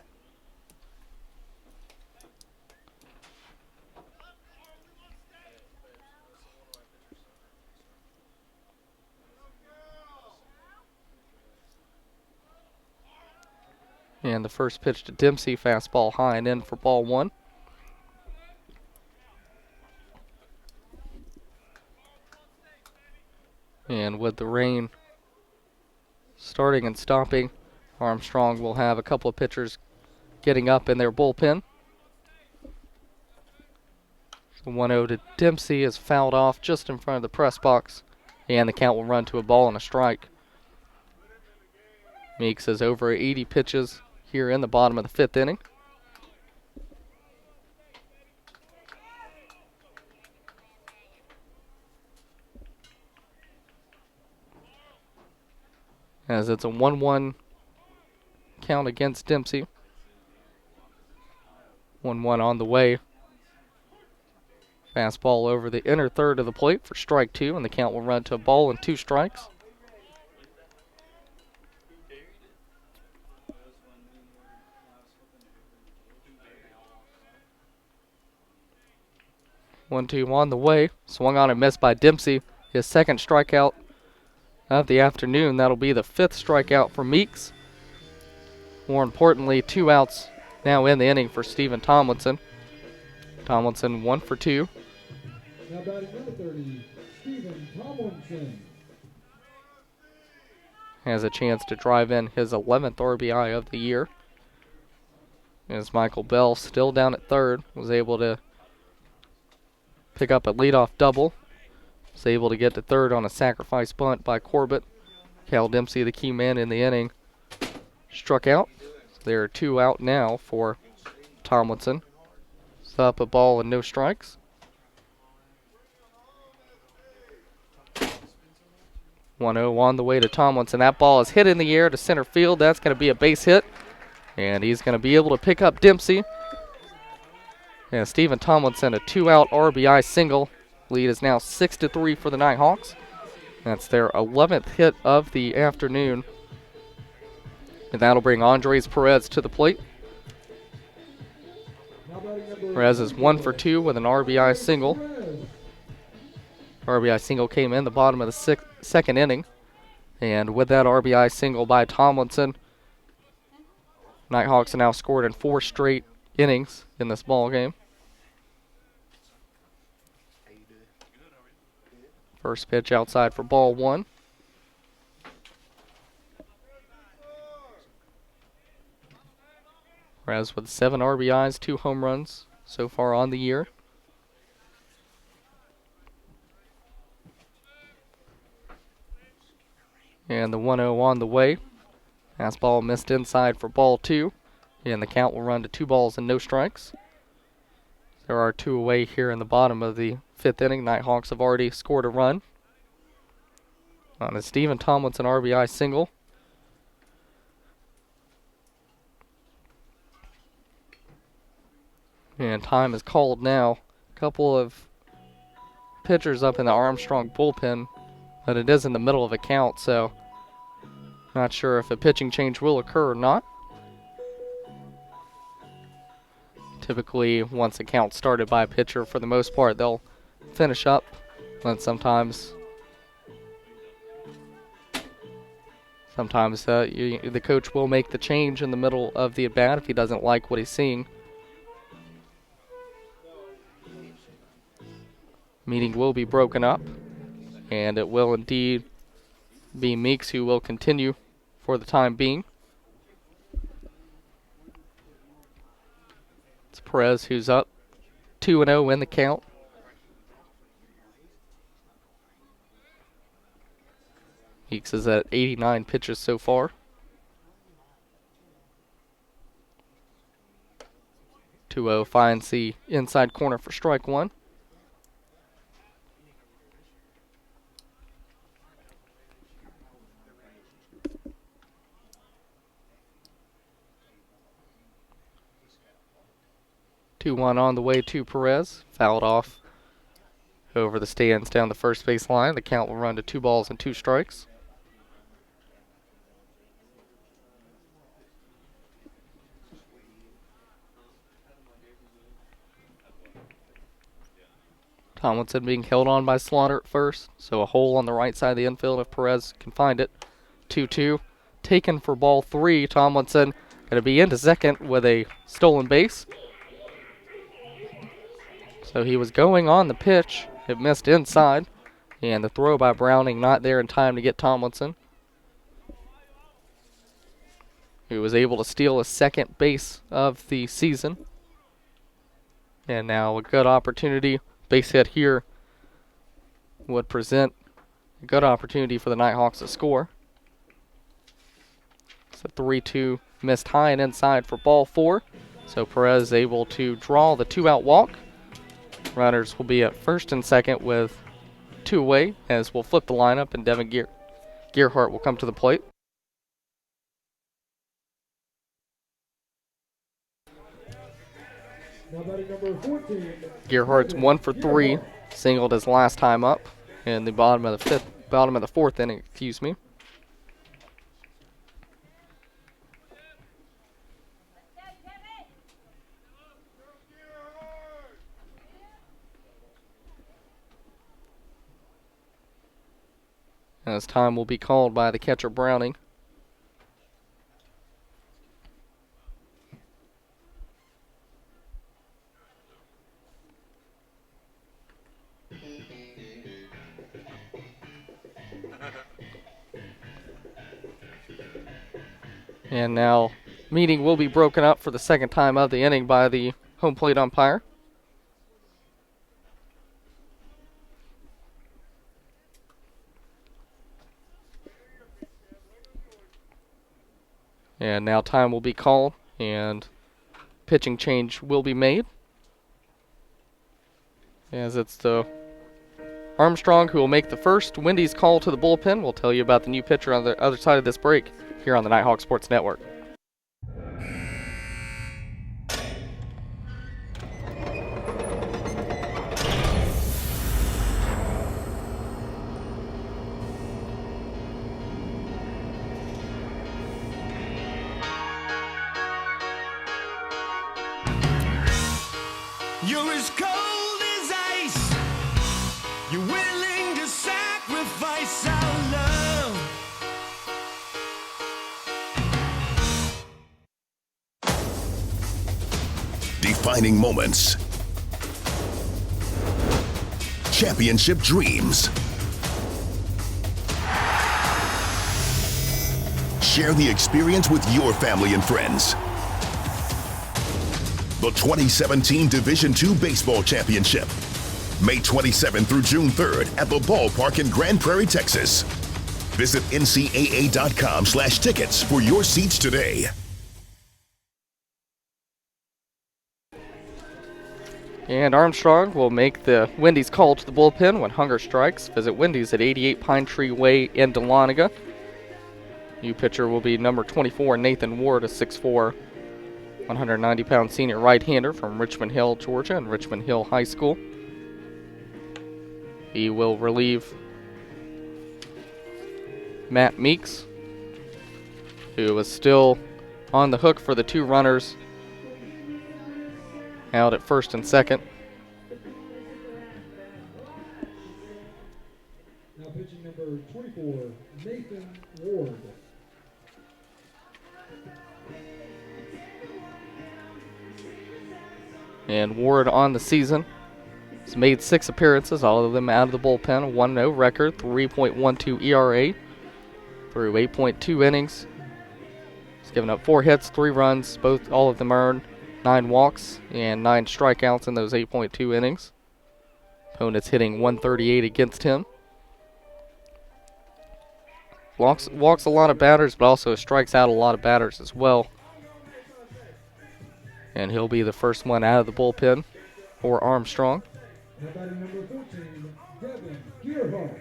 [SPEAKER 1] And the first pitch to Dempsey, fastball high and in for ball 1. And with the rain starting and stopping, Armstrong will have a couple of pitchers getting up in their bullpen. The 1-0 to Dempsey is fouled off just in front of the press box, and the count will run to a ball and a strike. Meeks is over 80 pitches here in the bottom of the 5th inning. As it's a 1-1 count against Dempsey. 1-1 on the way. Fastball over the inner third of the plate for strike 2, and the count will run to a ball and 2 strikes. One, two on the way. Swung on and missed by Dempsey. His second strikeout of the afternoon. That'll be the 5th strikeout for Meeks. More importantly, 2 outs now in the inning for Stephen Tomlinson. Tomlinson 1 for 2.
[SPEAKER 7] Now batting number 30, Stephen Tomlinson.
[SPEAKER 1] Has a chance to drive in his 11th RBI of the year. As Michael Bell, still down at third, was able to pick up a leadoff double. Was able to get to third on a sacrifice bunt by Corbett. Cal Dempsey, the key man in the inning, struck out. There are 2 out now for Tomlinson. It's up a ball and no strikes. 1-0 on the way to Tomlinson. That ball is hit in the air to center field. That's going to be a base hit. And he's going to be able to pick up Dempsey. And Stephen Tomlinson, a 2-out RBI single. Lead is now 6-3 for the Nighthawks. That's their 11th hit of the afternoon. And that'll bring Andres Perez to the plate. Perez is 1 for 2 with an RBI single. RBI single came in the bottom of the 2nd inning. And with that RBI single by Tomlinson, Nighthawks have now scored in 4 straight innings in this ball game. First pitch outside for ball 1. Perez with 7 RBIs, 2 home runs so far on the year. And the 1-0 on the way. Fastball missed inside for ball 2. And the count will run to 2 balls and no strikes. There are 2 away here in the bottom of the 5th inning. Nighthawks have already scored a run on a Stephen Tomlinson RBI single. And time is called now. A couple of pitchers up in the Armstrong bullpen, but it is in the middle of a count, so not sure if a pitching change will occur or not. Typically, once a count started by a pitcher, for the most part, they'll finish up. But sometimes the coach will make the change in the middle of the at-bat if he doesn't like what he's seeing. Meeting will be broken up, and it will indeed be Meeks who will continue for the time being. It's Perez who's up 2-0 in the count. Meeks is at 89 pitches so far. 2-0 finds the inside corner for strike 1. Two-one on the way to Perez. Fouled off over the stands down the first base line. The count will run to 2 balls and 2 strikes. Tomlinson being held on by Slaughter at first, so a hole on the right side of the infield if Perez can find it. 2-2. Taken for ball 3. Tomlinson going to be into second with a stolen base. So he was going on the pitch. It missed inside. And the throw by Browning not there in time to get Tomlinson, who was able to steal a second base of the season. And now a good opportunity. Base hit here would present a good opportunity for the Nighthawks to score. So 3-2 missed high and inside for ball 4. So Perez able to draw the 2-out walk. Runners will be at first and second with 2 away, as we'll flip the lineup and Devin Gearhart will come to the plate. Gearhart's 1 for 3, singled his last time up in the bottom of the fourth inning, excuse me. As time will be called by the catcher Browning. And now, meeting will be broken up for the second time of the inning by the home plate umpire. And now time will be called, and pitching change will be made. As it's the Armstrong who will make the first. Wendy's call to the bullpen. We'll tell you about the new pitcher on the other side of this break here on the Nighthawk Sports Network.
[SPEAKER 16] You're as cold as ice. You're willing to sacrifice our love.
[SPEAKER 10] Defining moments. Championship dreams. Share the experience with your family and friends. The 2017 Division II Baseball Championship. May 27th through June 3rd at the ballpark in Grand Prairie, Texas. Visit ncaa.com/tickets for your seats today.
[SPEAKER 1] And Armstrong will make the Wendy's call to the bullpen when hunger strikes. Visit Wendy's at 88 Pine Tree Way in Dahlonega. New pitcher will be number 24, Nathan Ward, a 6'4", 190-pound senior right-hander from Richmond Hill, Georgia, and Richmond Hill High School. He will relieve Matt Meeks, who is still on the hook for the 2 runners out at first and second.
[SPEAKER 7] Now pitching number 24, Nathan Ward.
[SPEAKER 1] And Ward on the season has made 6 appearances, all of them out of the bullpen, a 1-0 record, 3.12 ERA through 8.2 innings. He's given up 4 hits, 3 runs, all of them earned, 9 walks, and 9 strikeouts in those 8.2 innings. Opponents hitting 138 against him. Walks a lot of batters, but also strikes out a lot of batters as well. And he'll be the first one out of the bullpen for Armstrong.
[SPEAKER 7] Now batting number 14, Devin Gearhart.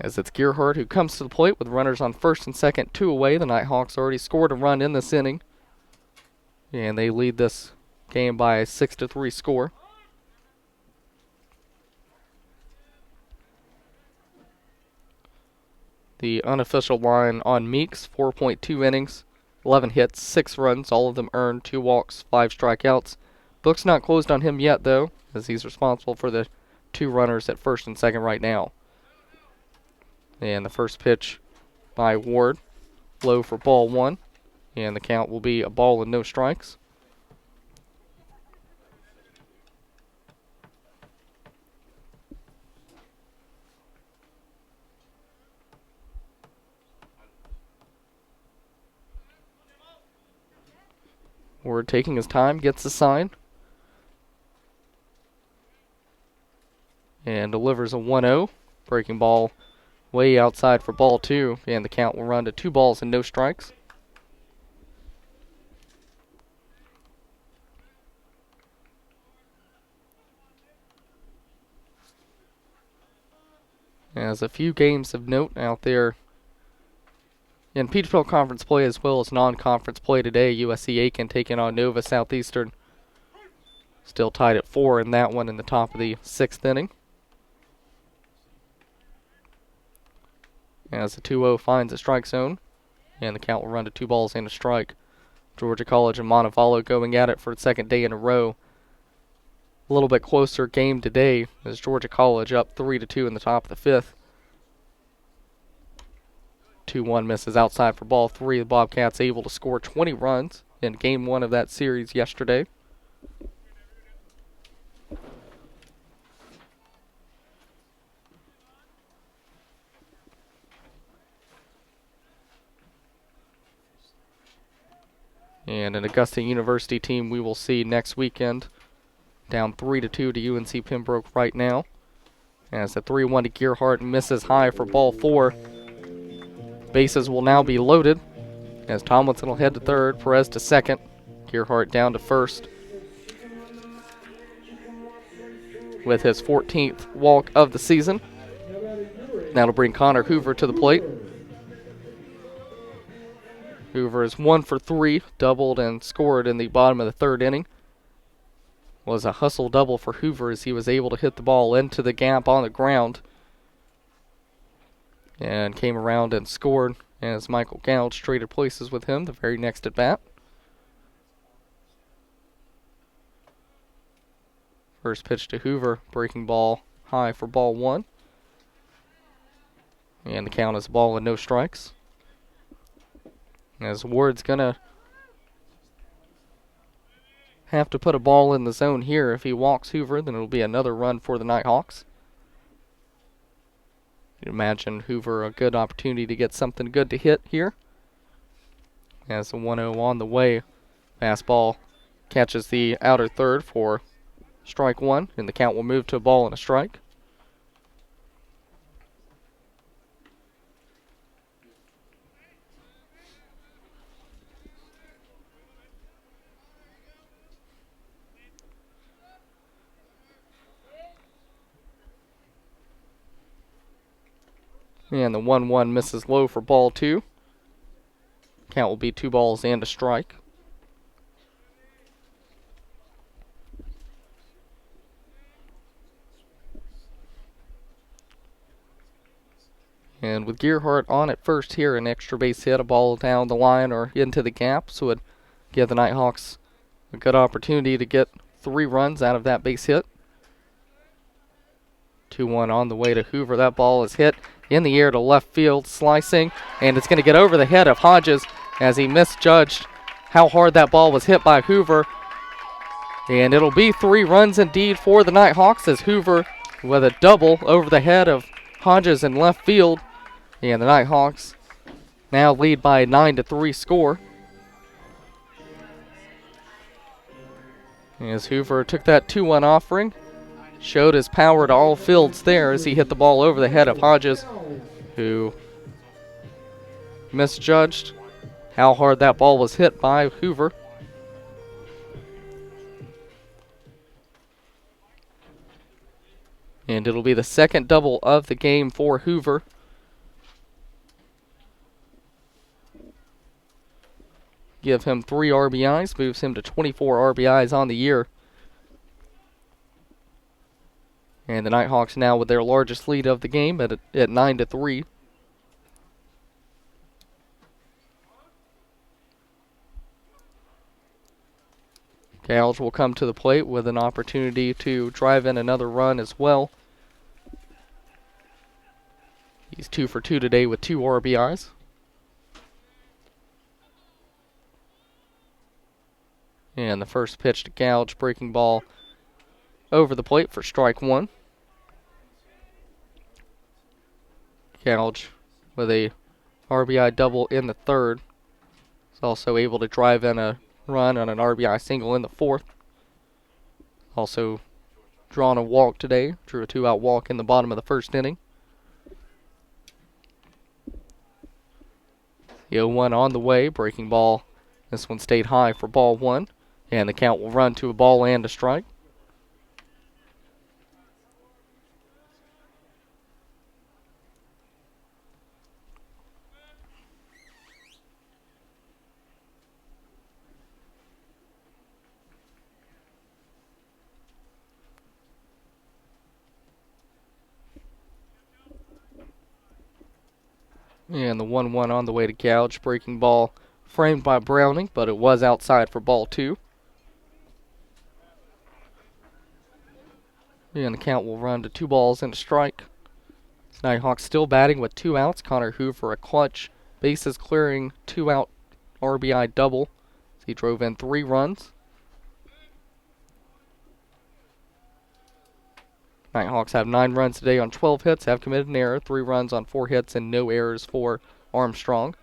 [SPEAKER 1] As it's Gearhart who comes to the plate with runners on first and second, 2 away. The Nighthawks already scored a run in this inning, and they lead this game by a 6-3 score. The unofficial line on Meeks, 4.2 innings, 11 hits, 6 runs, all of them earned, 2 walks, 5 strikeouts. Book's not closed on him yet, though, as he's responsible for the 2 runners at first and second right now. And the first pitch by Ward, low for ball 1, and the count will be a ball and no strikes. Ward taking his time, gets the sign. And And delivers a 1-0. Breaking ball way outside for ball 2. And the count will run to 2 balls and no strikes. As a few games of note out there in Peachtree Conference play as well as non-conference play today. USC Aiken taking on Nova Southeastern. Still tied at 4 in that one in the top of the 6th inning. As the 2-0 finds a strike zone, and the count will run to 2 balls and a strike. Georgia College and Montevallo going at it for the second day in a row. A little bit closer game today as Georgia College up 3-2 in the top of the 5th. 2-1 misses outside for ball 3. The Bobcats able to score 20 runs in game 1 of that series yesterday. And an Augusta University team we will see next weekend. Down 3-2 to UNC Pembroke right now. As the 3-1 to Gearhart misses high for ball 4. Bases will now be loaded as Tomlinson will head to third, Perez to second, Gearhart down to first. With his 14th walk of the season. That'll bring Connor Hoover to the plate. Hoover is 1 for 3, doubled and scored in the bottom of the 3rd inning. Was a hustle double for Hoover as he was able to hit the ball into the gap on the ground. And came around and scored as Michael Gouge traded places with him the very next at bat. First pitch to Hoover, breaking ball high for ball 1. And the count is ball and no strikes. As Ward's gonna have to put a ball in the zone here. If he walks Hoover, then it'll be another run for the Nighthawks. You imagine Hoover a good opportunity to get something good to hit here. As the 1-0 on the way. Fastball catches the outer third for strike 1, and the count will move to a ball and a strike. And the 1-1 misses low for ball 2. Count will be 2 balls and a strike. And with Gearhart on at first here, an extra base hit, a ball down the line or into the gap, so it would give the Nighthawks a good opportunity to get 3 runs out of that base hit. 2-1 on the way to Hoover. That ball is hit in the air to left field, slicing, and it's going to get over the head of Hodges as he misjudged how hard that ball was hit by Hoover. And it'll be 3 runs indeed for the Nighthawks as Hoover with a double over the head of Hodges in left field. And the Nighthawks now lead by a 9-3 score. As Hoover took that 2-1 offering, showed his power to all fields there as he hit the ball over the head of Hodges, who misjudged how hard that ball was hit by Hoover. And it'll be the second double of the game for Hoover. Give him 3 RBIs, moves him to 24 RBIs on the year. And the Nighthawks now with their largest lead of the game at 9-3. Gouge will come to the plate with an opportunity to drive in another run as well. He's 2 for 2 today with 2 RBIs. And the first pitch to Gouge, breaking ball over the plate for strike 1. Gouge with a RBI double in the 3rd. He's also able to drive in a run on an RBI single in the 4th. Also drawn a walk today. Drew a 2-out walk in the bottom of the first inning. The 0-1 on the way. Breaking ball. This one stayed high for ball 1. And the count will run to a ball and a strike. And the 1-1 on the way to Gouge. Breaking ball framed by Browning, but it was outside for ball 2. And the count will run to 2 balls and a strike. Nighthawks still batting with 2 outs. Connor Hoover a clutch, bases clearing, 2-out RBI double. He drove in 3 runs. Nighthawks have 9 runs today on 12 hits, have committed an error, 3 runs on 4 hits, and no errors for Armstrong.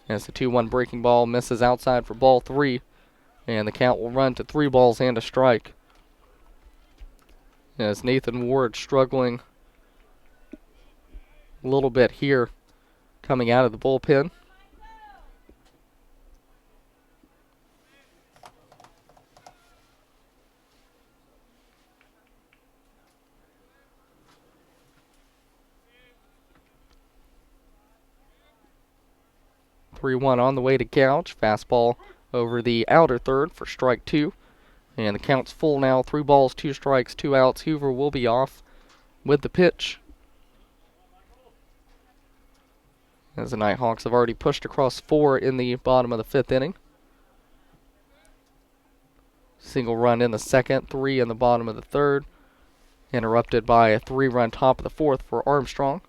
[SPEAKER 1] As the 2-1 breaking ball misses outside for ball 3, and the count will run to 3 balls and a strike. As Nathan Ward struggling a little bit here, coming out of the bullpen. 3-1 on the way to Gouge. Fastball over the outer third for strike 2. And the count's full now. 3 balls, 2 strikes, 2 outs. Hoover will be off with the pitch. As the Nighthawks have already pushed across 4 in the bottom of the 5th inning. Single run in the 2nd, 3 in the bottom of the 3rd. Interrupted by a 3-run top of the 4th for Armstrong.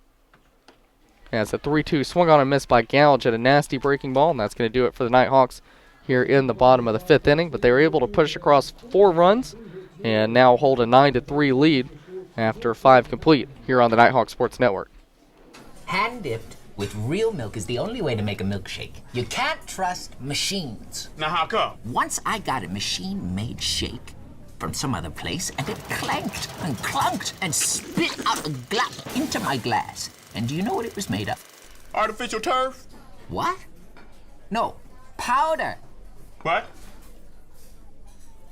[SPEAKER 1] As a 3-2 swung on and missed by Gouge at a nasty breaking ball, and that's going to do it for the Nighthawks here in the bottom of the 5th inning. But they were able to push across 4 runs and now hold a 9-3 lead after 5 complete here on the Nighthawk Sports Network.
[SPEAKER 13] Hand-dipped with real milk is the only way to make a milkshake. You can't trust machines.
[SPEAKER 12] Now how come?
[SPEAKER 13] Once I got a machine-made shake from some other place, and it clanked and clunked and spit out a glop into my glass. And do you know what it was made of?
[SPEAKER 12] Artificial turf?
[SPEAKER 13] What? No, powder.
[SPEAKER 12] What?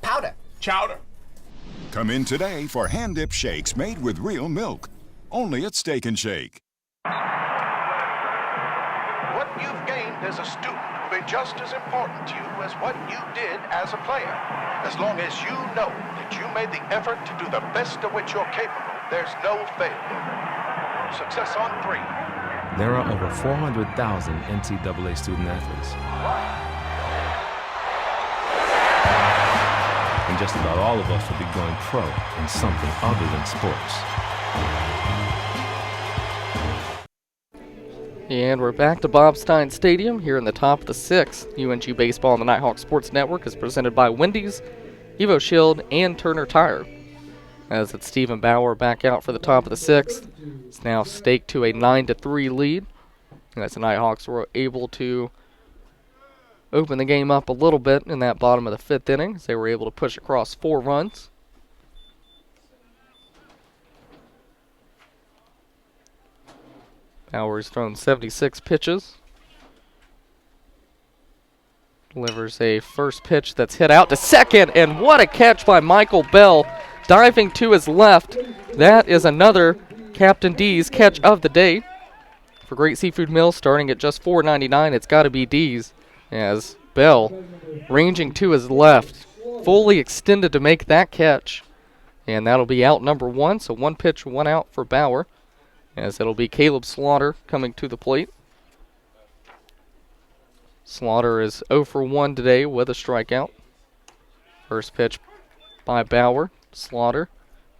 [SPEAKER 13] Powder.
[SPEAKER 12] Chowder.
[SPEAKER 21] Come in today for hand-dip shakes made with real milk. Only at Steak and Shake.
[SPEAKER 14] What you've gained as a student will be just as important to you as what you did as a player. As long as you know that you made the effort to do the best of which you're capable, there's no failure. Success on 3.
[SPEAKER 17] There are over 400,000 NCAA student athletes. And just about all of us will be going pro in something other than sports.
[SPEAKER 1] And we're back to Bob Stein Stadium here in the top of the 6th. UNG Baseball on the Nighthawk Sports Network is presented by Wendy's, Evo Shield, and Turner Tire. As it's Stephen Bauer back out for the top of the 6th. It's now staked to a 9-3 lead. As the Nighthawks were able to open the game up a little bit in that bottom of the 5th inning, as they were able to push across 4 runs. Bauer's thrown 76 pitches. Delivers a first pitch that's hit out to second, and what a catch by Michael Bell, diving to his left. That is another Captain D's catch of the day. For Great Seafood Mill, starting at just $4.99, it's got to be D's, as Bell, ranging to his left, fully extended to make that catch. And that'll be out number 1, so 1 pitch, 1 out for Bauer, as it'll be Caleb Slaughter coming to the plate. Slaughter is 0 for 1 today with a strikeout. First pitch by Bauer. Slaughter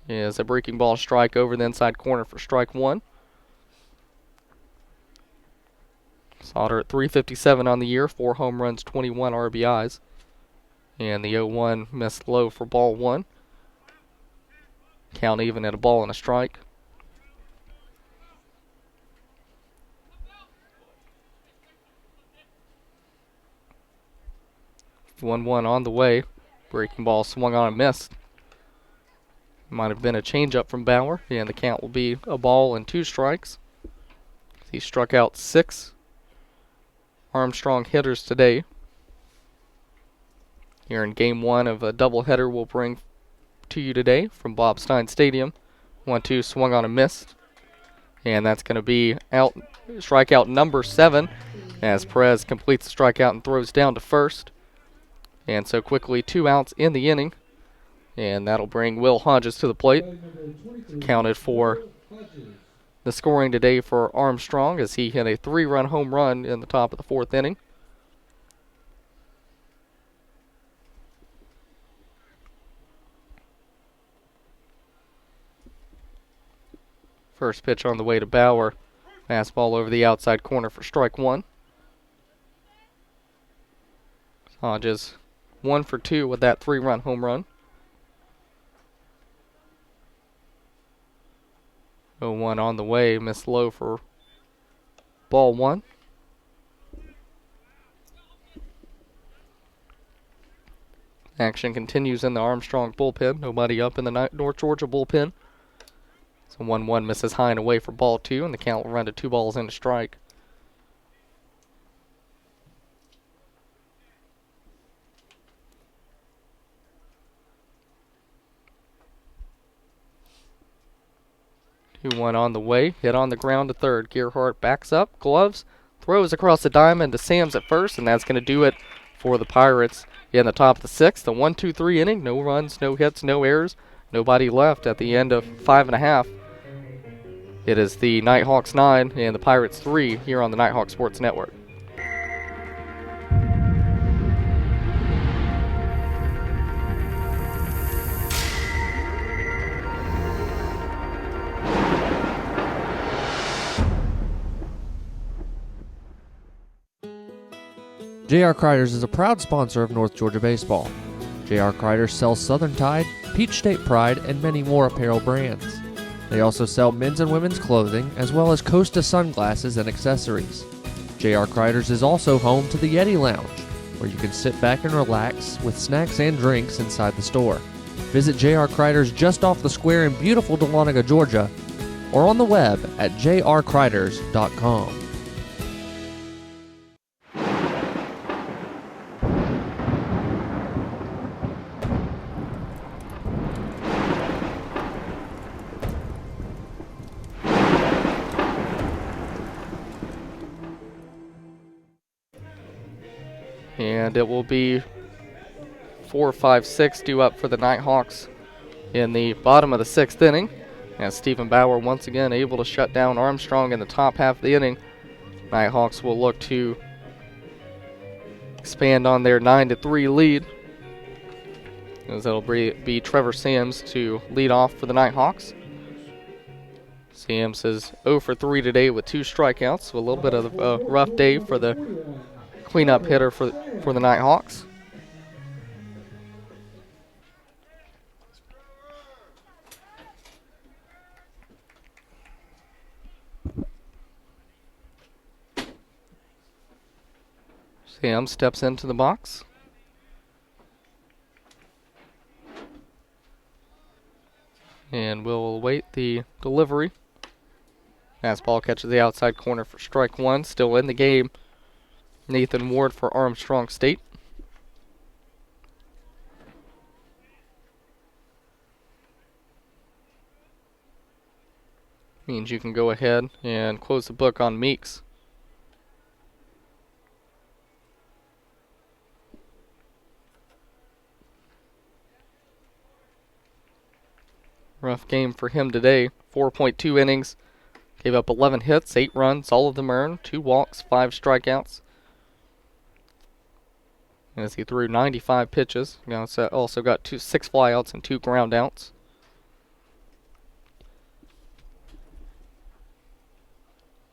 [SPEAKER 1] is a breaking ball strike over the inside corner for strike 1. Slaughter at .357 on the year, 4 home runs, 21 RBIs. And the 0-1 missed low for ball 1. Count even at a ball and a strike. The 1-1 on the way. Breaking ball swung on and missed. Might have been a changeup from Bauer, and the count will be a ball and 2 strikes. He struck out 6 Armstrong hitters today. Here in game 1 of a doubleheader we'll bring to you today from Bob Stein Stadium. 1-2 swung on a miss. And that's going to be out, strikeout number 7 as Perez completes the strikeout and throws down to first. And so quickly 2 outs in the inning. And that'll bring Will Hodges to the plate. Counted for the scoring today for Armstrong as he hit a 3-run home run in the top of the 4th inning. First pitch on the way to Bauer. Fastball over the outside corner for strike 1. Hodges 1 for 2 with that 3-run home run. 0-1 on the way, missed low for ball 1. Action continues in the Armstrong bullpen. Nobody up in the North Georgia bullpen. So 1-1 misses high and away for ball 2, and the count will run to 2 balls and a strike. Two-one on the way, hit on the ground to third. Gerhardt backs up, gloves, throws across the diamond to Sams at first, and that's going to do it for the Pirates in the top of the 6th. A 1-2-3 inning, no runs, no hits, no errors, nobody left at the end of 5.5. It is the Nighthawks 9 and the Pirates 3 here on the Nighthawk Sports Network.
[SPEAKER 11] J.R. Criders is a proud sponsor of North Georgia Baseball. J.R. Criders sells Southern Tide, Peach State Pride, and many more apparel brands. They also sell men's and women's clothing, as well as Costa sunglasses and accessories. J.R. Criders is also home to the Yeti Lounge, where you can sit back and relax with snacks and drinks inside the store. Visit J.R. Criders just off the square in beautiful Dahlonega, Georgia, or on the web at jrcriders.com.
[SPEAKER 1] And it will be 4-5-6 due up for the Nighthawks in the bottom of the 6th inning. As Stephen Bauer once again able to shut down Armstrong in the top half of the inning. Nighthawks will look to expand on their 9-3 lead, as it'll be Trevor Sams to lead off for the Nighthawks. Sams is 0 for 3 today with 2 strikeouts, so a little bit of a rough day for the cleanup hitter for the Nighthawks. Sam steps into the box. And we'll await the delivery. Fastball catches the outside corner for strike 1. Still in the game, Nathan Ward for Armstrong State. Means you can go ahead and close the book on Meeks. Rough game for him today. 4.2 innings. Gave up 11 hits, 8 runs, all of them earned, 2 walks, 5 strikeouts. As he threw 95 pitches. Now it's also got 6 flyouts and 2 ground outs.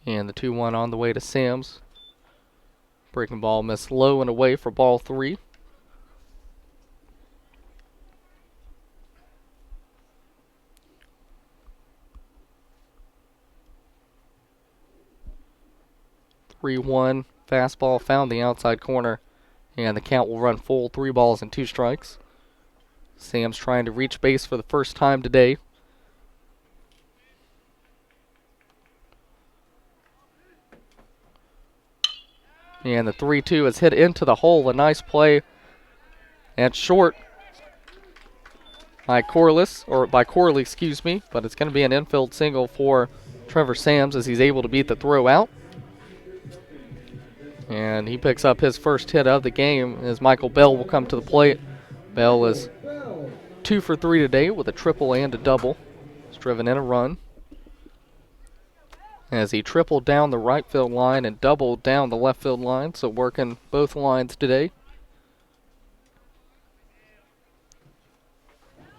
[SPEAKER 1] And the 2-1 on the way to Sams. Breaking ball missed low and away for ball 3. (3-1) fastball found the outside corner, and the count will run full, 3 balls and 2 strikes. Sam's trying to reach base for the first time today. And the 3-2 is hit into the hole. A nice play at short by Corley, excuse me. But it's going to be an infield single for Trevor Sams as he's able to beat the throw out. And he picks up his first hit of the game as Michael Bell will come to the plate. Bell is 2 for 3 today with a triple and a double. He's driven in a run as he tripled down the right field line and doubled down the left field line, so working both lines today.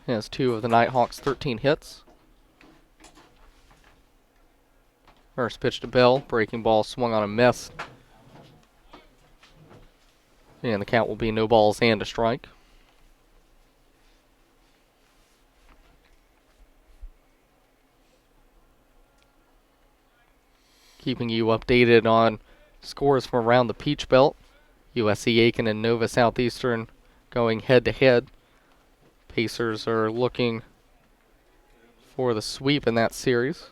[SPEAKER 1] He has 2 of the Nighthawks' 13 hits. First pitch to Bell, breaking ball swung on a miss. And the count will be no balls and a strike. Keeping you updated on scores from around the Peach Belt. USC Aiken and Nova Southeastern going head-to-head. Pacers are looking for the sweep in that series,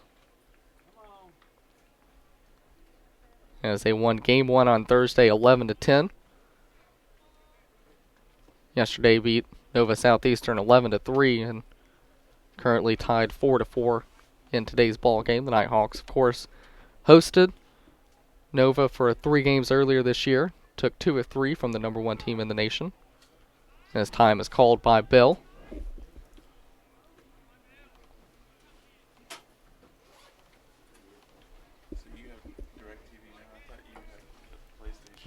[SPEAKER 1] as they won Game 1 on Thursday 11-10. Yesterday beat Nova Southeastern 11-3 and currently tied 4-4 in today's ball game. The Nighthawks, of course, hosted Nova for 3 games earlier this year. Took 2 of 3 from the number 1 team in the nation. As time is called by Bell.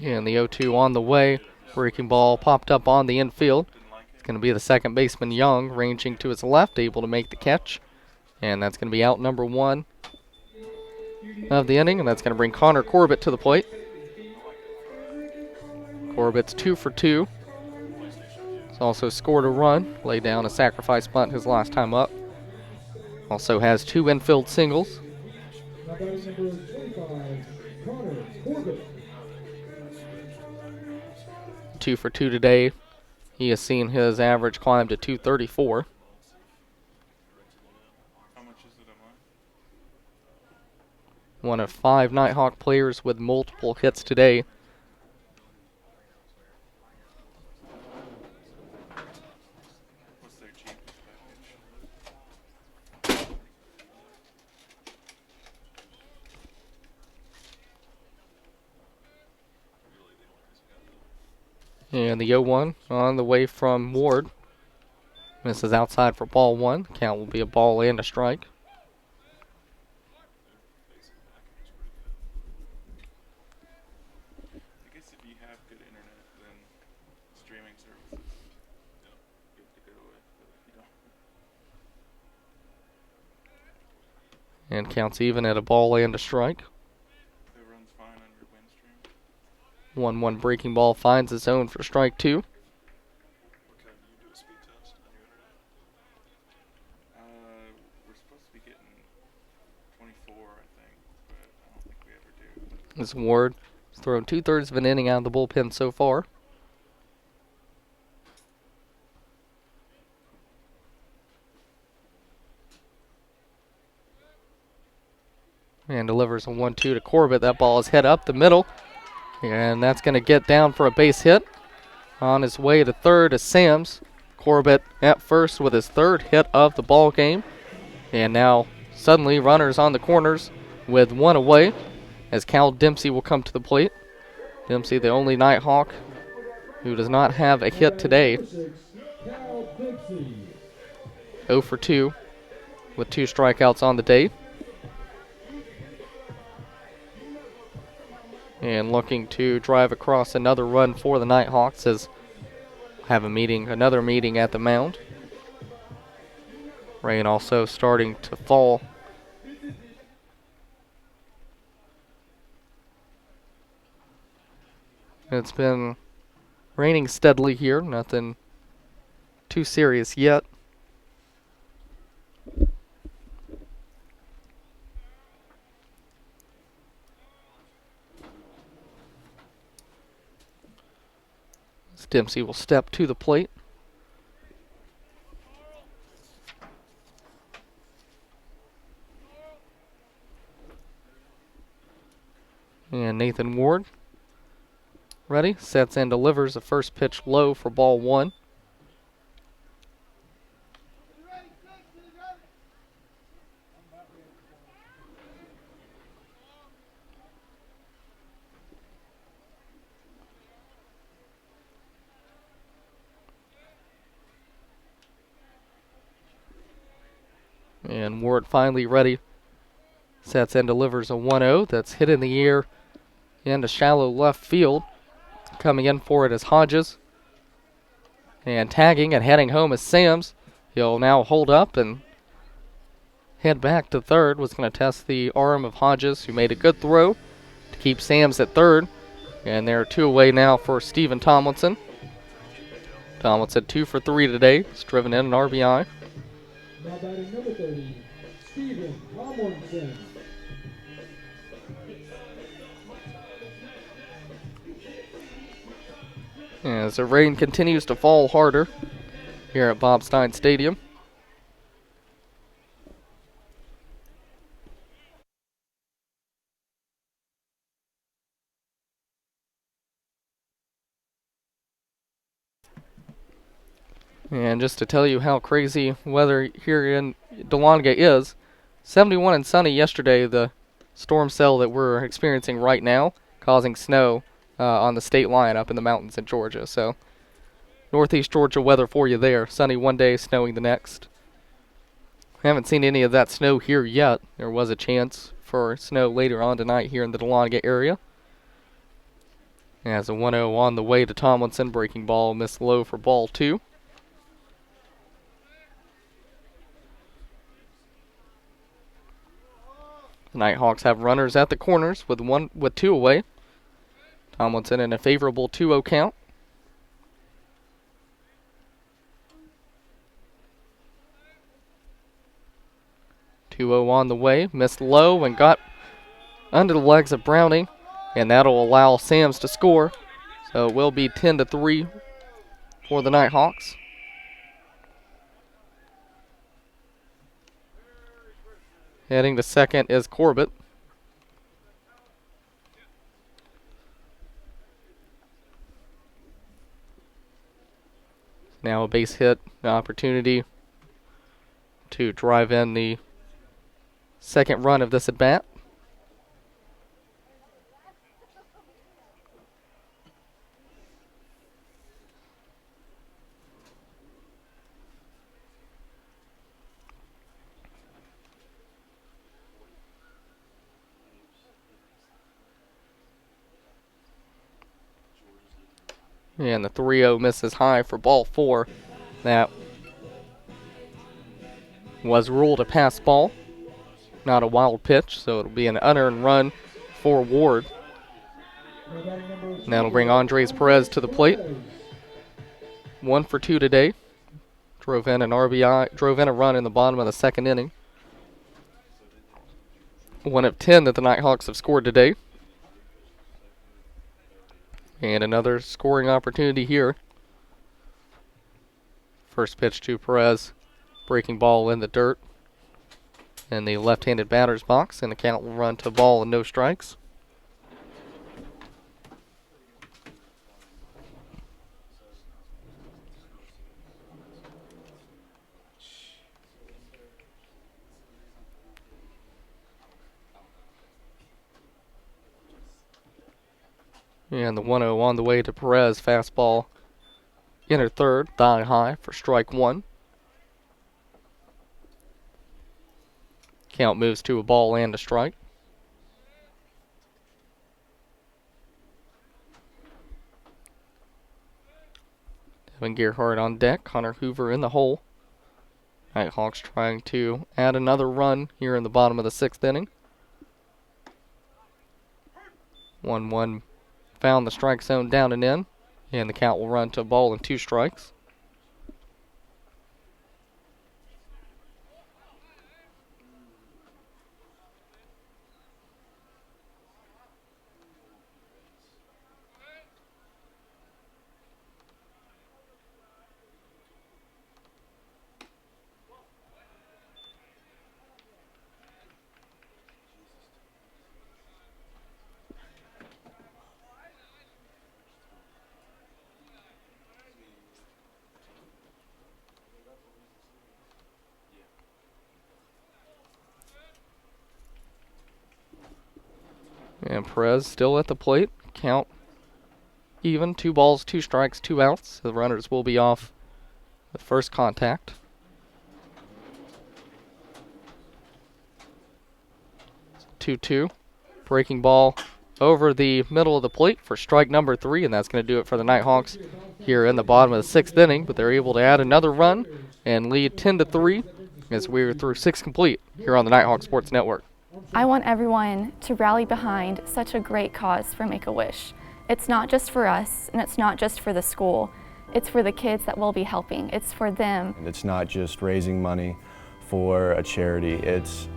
[SPEAKER 1] And the 0-2 on the way. Breaking ball popped up on the infield. It's going to be the second baseman Young ranging to his left, able to make the catch. And that's going to be out number 1 of the inning, and that's going to bring Connor Corbett to the plate. Corbett's 2 for 2. He's also scored a run, laid down a sacrifice bunt his last time up. Also has 2 infield singles. 2 for 2 today. He has seen his average climb to 234. One of 5 Nighthawk players with multiple hits today. And the 0-1 on the way from Ward. Misses outside for ball 1. Count will be a ball and a strike. And counts even at a ball and a strike. 1-1 breaking ball finds its zone for strike 2. This Ward has thrown 2/3 of an inning out of the bullpen so far. And delivers a 1-2 to Corbett. That ball is hit up the middle. And that's going to get down for a base hit. On his way to third is Sams. Corbett at first with his 3rd hit of the ball game. And now suddenly runners on the corners with 1 away as Cal Dempsey will come to the plate. Dempsey, the only Nighthawk who does not have a hit today. 0 for 2 with 2 strikeouts on the day. And looking to drive across another run for the Nighthawks as have another meeting at the mound. Rain also starting to fall. It's been raining steadily here, nothing too serious yet. Dempsey will step to the plate. And Nathan Ward ready, sets and delivers the first pitch low for ball 1. And Ward finally ready. Sets and delivers a 1-0 that's hit in the air into shallow left field. Coming in for it is Hodges. And tagging and heading home is Sams. He'll now hold up and head back to third. Was going to test the arm of Hodges, who made a good throw to keep Sams at third. And they're 2 away now for Stephen Tomlinson. Tomlinson 2 for 3 today. He's driven in an RBI.
[SPEAKER 7] Now batting number 30, Stephen Tomlinson.
[SPEAKER 1] As the rain continues to fall harder here at Bob Stein Stadium. And just to tell you how crazy weather here in Dahlonega is, 71 and sunny yesterday, the storm cell that we're experiencing right now, causing snow on the state line up in the mountains in Georgia. So northeast Georgia weather for you there. Sunny one day, snowing the next. Haven't seen any of that snow here yet. There was a chance for snow later on tonight here in the Dahlonega area. As a 1-0 on the way to Tomlinson, breaking ball missed low for ball 2. The Nighthawks have runners at the corners with 2 away. Tomlinson in a favorable 2-0 count. On the way, missed low and got under the legs of Browning, and that'll allow Sams to score. So it will be 10-3 for the Nighthawks. Heading to second is Corbett. Now a base hit, an opportunity to drive in the second run of this at bat. And the 3-0 misses high for ball 4. That was ruled a pass ball, not a wild pitch, so it'll be an unearned run for Ward. And that'll bring Andres Perez to the plate. 1 for 2 today. Drove in an RBI, drove in a run in the bottom of the second inning. 1 of 10 that the Nighthawks have scored today. And another scoring opportunity here. First pitch to Perez. Breaking ball in the dirt in the left-handed batter's box, and the count will run to ball and no strikes. And the 1-0 on the way to Perez. Fastball inner third, thigh high for strike 1. Count moves to a ball and a strike. Devin Gerhardt on deck, Connor Hoover in the hole. Nighthawks trying to add another run here in the bottom of the 6th inning. 1-1 found the strike zone down and in, and the count will run to a ball and 2 strikes. And Perez still at the plate. Count even. 2 balls, 2 strikes, 2 outs. The runners will be off the first contact. 2-2. Breaking ball over the middle of the plate for strike number 3, and that's going to do it for the Nighthawks here in the bottom of the 6th inning. But they're able to add another run and lead 10-3 as we're through 6 complete here on the Nighthawk Sports Network.
[SPEAKER 4] I want everyone to rally behind such a great cause for Make-A-Wish. It's not just for us, and it's not just for the school. It's for the kids that we'll be helping. It's for them.
[SPEAKER 6] It's not just raising money for a charity. It's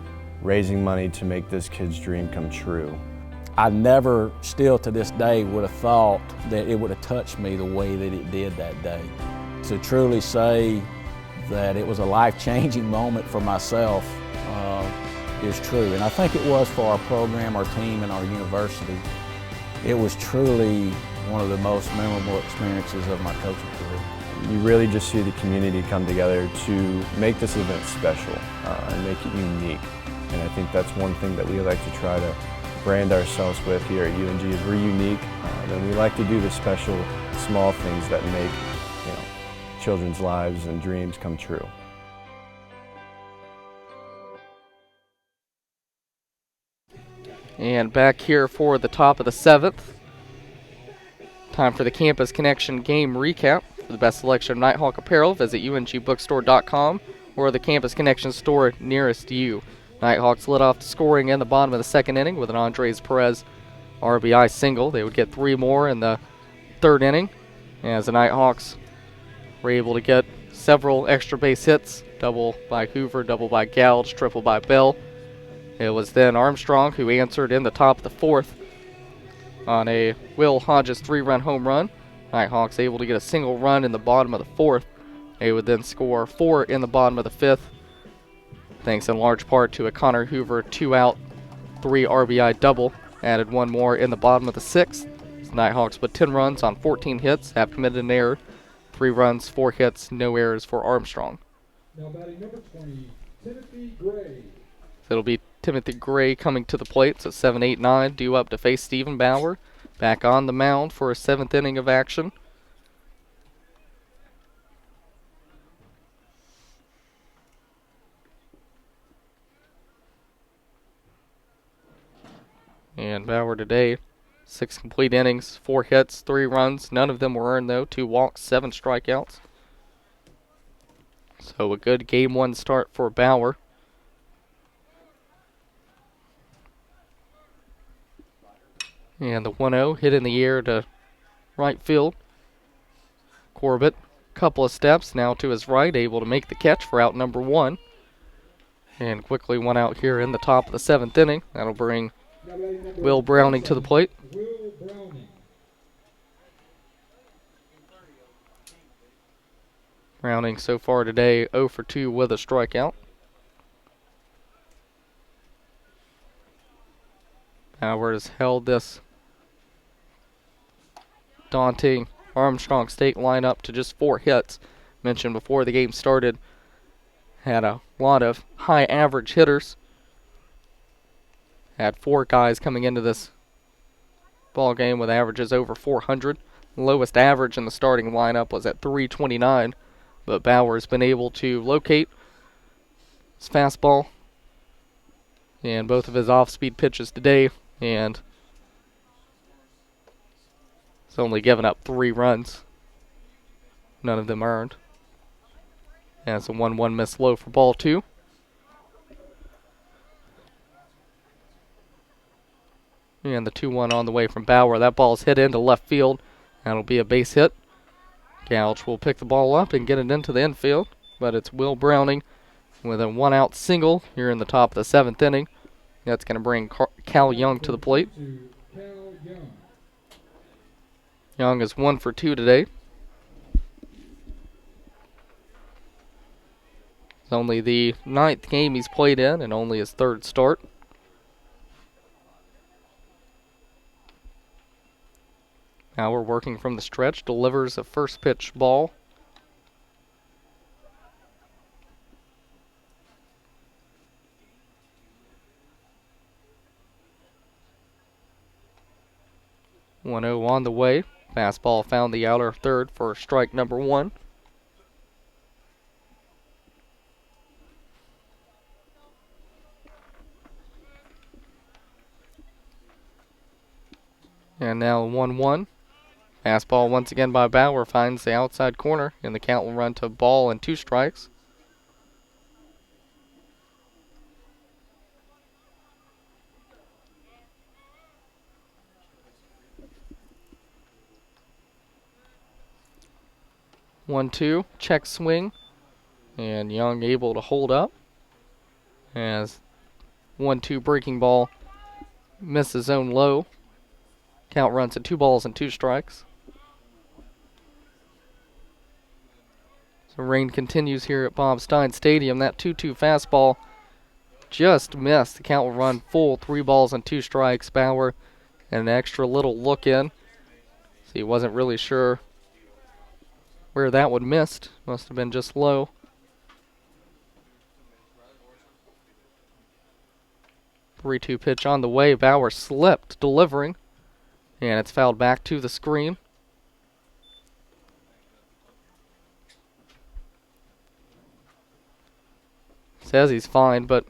[SPEAKER 6] raising money to make this kid's dream come true.
[SPEAKER 19] I never, still to this day, would have thought that it would have touched me the way that it did that day. To truly say that it was a life-changing moment for myself is true. And I think it was for our program, our team, and our university. It was truly one of the most memorable experiences of my coaching career.
[SPEAKER 6] You really just see the community come together to make this event special and make it unique. And I think that's one thing that we like to try to brand ourselves with here at UNG is we're unique, and we like to do the special, small things that make children's lives and dreams come true.
[SPEAKER 1] And back here for the top of the 7th. Time for the Campus Connection game recap. For the best selection of Nighthawk apparel, visit ungbookstore.com or the Campus Connection store nearest you. Nighthawks lit off the scoring in the bottom of the 2nd inning with an Andres Perez RBI single. They would get 3 more in the 3rd inning as the Nighthawks were able to get several extra base hits. Double by Hoover, double by Gouge, triple by Bell. It was then Armstrong who answered in the top of the 4th on a Will Hodges 3-run home run. Nighthawks able to get a single run in the bottom of the 4th. They would then score 4 in the bottom of the 5th, thanks in large part to a Connor Hoover 2-out, 3 RBI double. Added 1 more in the bottom of the 6th. Nighthawks with 10 runs on 14 hits, have committed an error. 3 runs, 4 hits, no errors for Armstrong.
[SPEAKER 7] Now batting number 20, Timothy Gray.
[SPEAKER 1] It'll be Timothy Gray coming to the plate, so 7, 8, 9 due up to face Stephen Bauer. Back on the mound for a 7th inning of action. And Bauer today, 6 complete innings, 4 hits, 3 runs. None of them were earned, though. 2 walks, 7 strikeouts. So a good Game 1 start for Bauer. And the 1-0 hit in the air to right field. Corbett, couple of steps now to his right, able to make the catch for out number 1. And quickly 1 out here in the top of the 7th inning. That'll bring Will Browning to the plate.
[SPEAKER 7] Will Browning.
[SPEAKER 1] Browning so far today 0 for 2 with a strikeout. Bauer has held this daunting Armstrong State lineup to just 4 hits. Mentioned before the game started, had a lot of high average hitters. Had 4 guys coming into this ball game with averages over 400. The lowest average in the starting lineup was at 329, but Bauer's been able to locate his fastball and both of his off-speed pitches today, and he's only given up 3 runs, none of them earned. And it's a 1-1 miss low for ball 2. And the 2-1 on the way from Bauer. That ball's hit into left field. That'll be a base hit. Gouge will pick the ball up and get it into the infield, but it's Will Browning with a 1-out single here in the top of the 7th inning. That's going to bring Cal Young to the plate. Young is 1 for 2 today. It's only the 9th game he's played in and only his 3rd start. Now we're working from the stretch, delivers a first pitch ball. 1-0 on the way. Fastball found the outer third for strike number 1. And now 1-1. Fastball once again by Bauer finds the outside corner, and the count will run to ball and 2 strikes. One, 2, check swing, and Young able to hold up as 1-2 breaking ball misses zone low. Count runs to 2 balls and 2 strikes. So rain continues here at Bob Stein Stadium. That 2-2 fastball just missed. The count will run full 3 balls and 2 strikes. Bauer and an extra little look in. So he wasn't really sure where that would missed. Must have been just low. Three-two pitch on the way. Bauer slipped delivering, and it's fouled back to the screen. Says he's fine, but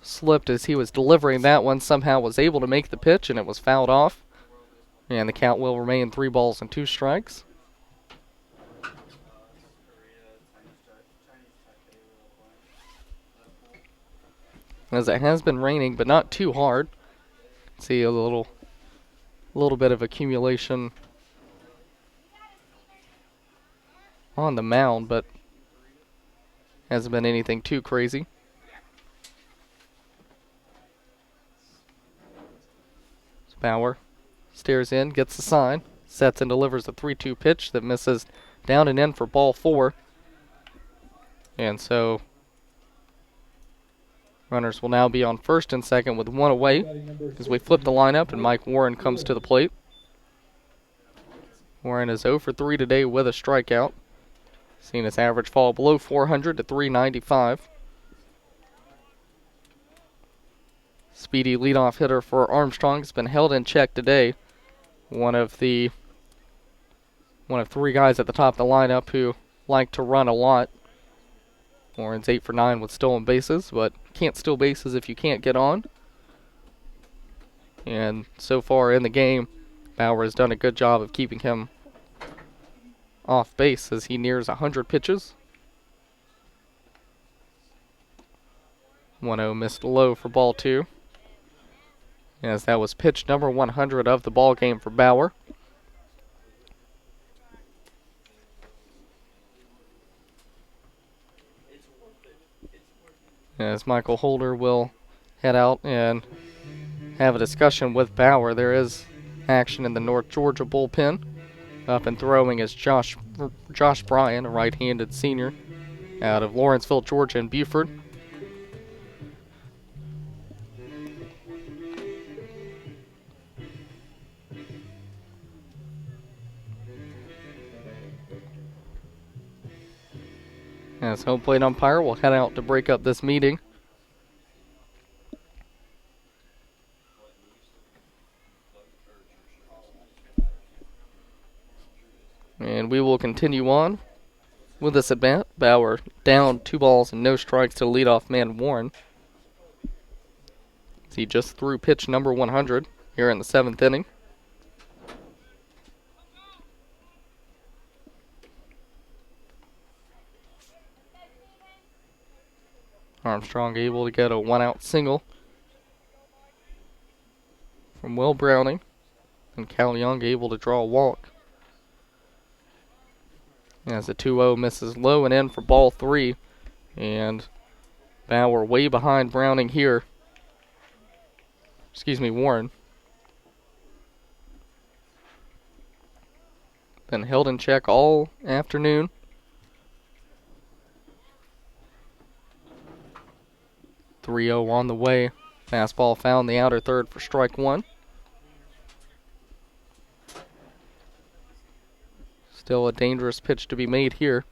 [SPEAKER 1] slipped as he was delivering that one. Somehow was able to make the pitch, and it was fouled off. And the count will remain 3 balls and 2 strikes. As it has been raining, but not too hard. See a little bit of accumulation on the mound, but hasn't been anything too crazy. So Bauer stares in, gets the sign, sets and delivers a 3-2 pitch that misses down and in for ball 4. And so runners will now be on first and second with 1 away as we flip the lineup and Mike Warren comes to the plate. Warren is 0 for 3 today with a strikeout. Seen his average fall below 400 to 395. Speedy leadoff hitter for Armstrong has been held in check today. One of 3 guys at the top of the lineup who like to run a lot. Warren's 8 for 9 with stolen bases, but can't steal bases if you can't get on. And so far in the game, Bauer has done a good job of keeping him off base as he nears 100 pitches. 1-0 missed low for ball 2. As that was pitch number 100 of the ball game for Bauer. As Michael Holder will head out and have a discussion with Bauer. There is action in the North Georgia bullpen. Up and throwing is Josh Bryan, a right-handed senior out of Lawrenceville, Georgia, and Buford. As home plate umpire will head out to break up this meeting. And we will continue on with this at bat. Bauer down 2 balls and no strikes to leadoff man Warren. He just threw pitch number 100 here in the 7th inning. Armstrong able to get a 1-out single from Will Browning, and Cal Young able to draw a walk. As the 2-0 misses low and in for ball 3, and Bauer way behind Browning here. Warren. Been held in check all afternoon. .30 on the way. Fastball found the outer third for strike 1. Still a dangerous pitch to be made here.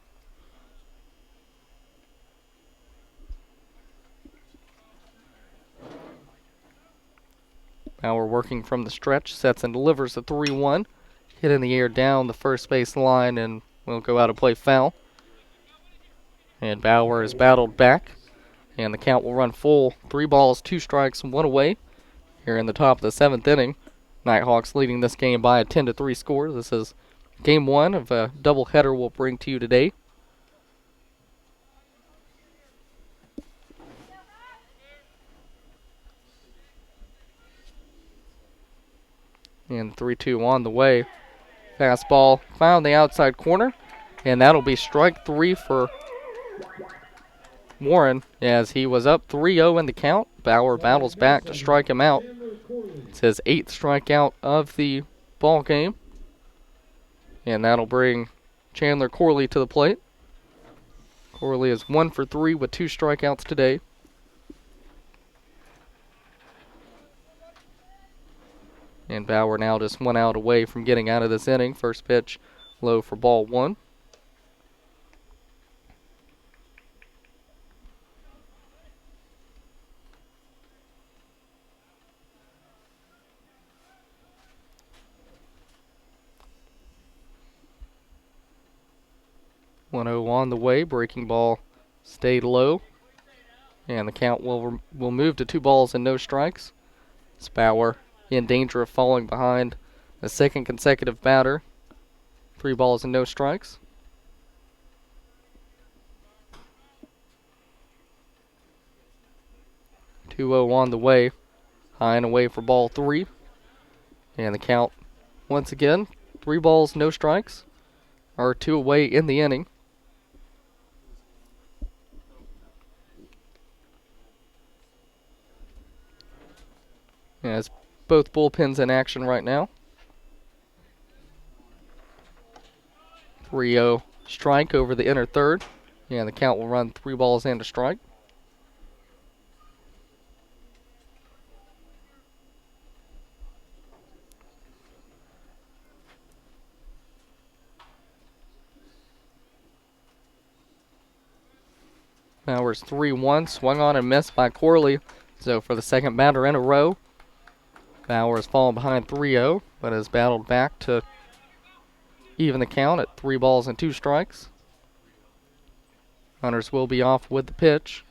[SPEAKER 1] Bauer working from the stretch, sets and delivers a 3-1. Hit in the air down the first base line and will go out and play foul. And Bauer is battled back, and the count will run full. 3 balls, 2 strikes, 1 away here in the top of the 7th inning. Nighthawks leading this game by a 10-3 score. This is game 1 of a doubleheader we'll bring to you today. And 3-2 on the way. Fastball found the outside corner, and that'll be strike 3 for Warren as he was up 3-0 in the count. Bauer battles back to strike him out. It's his 8th strikeout of the ball game, and that'll bring Chandler Corley to the plate. Corley is 1 for 3 with 2 strikeouts today. And Bauer now just 1 out away from getting out of this inning. First pitch low for ball 1. On the way, breaking ball stayed low, and the count will move to 2 balls and no strikes. It's Bauer in danger of falling behind a 2nd consecutive batter. 3 balls and no strikes. (2-0) on the way, high and away for ball 3, and the count once again 3 balls, no strikes, or 2 away in the inning. As both bullpens in action right now. 3-0 strike over the inner third, and the count will run 3 balls and a strike. Bauer's 3-1, swung on and missed by Corley. So for the 2nd batter in a row, Bauer has fallen behind 3-0, but has battled back to even the count at 3 balls and 2 strikes. Hunters will be off with the pitch.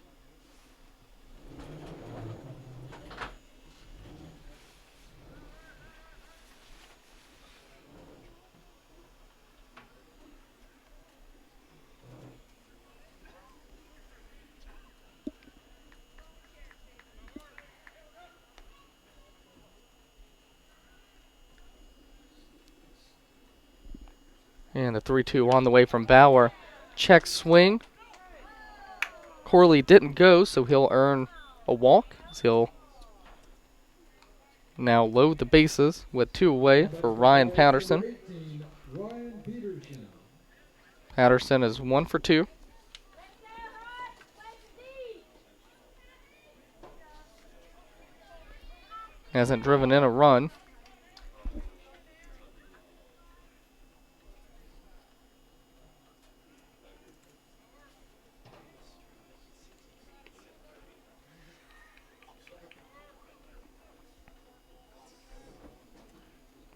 [SPEAKER 1] And the 3-2 on the way from Bauer. Check swing. Corley didn't go, so he'll earn a walk. So he'll now load the bases with 2 away for Ryan Patterson. Patterson is 1 for 2. Hasn't driven in a run.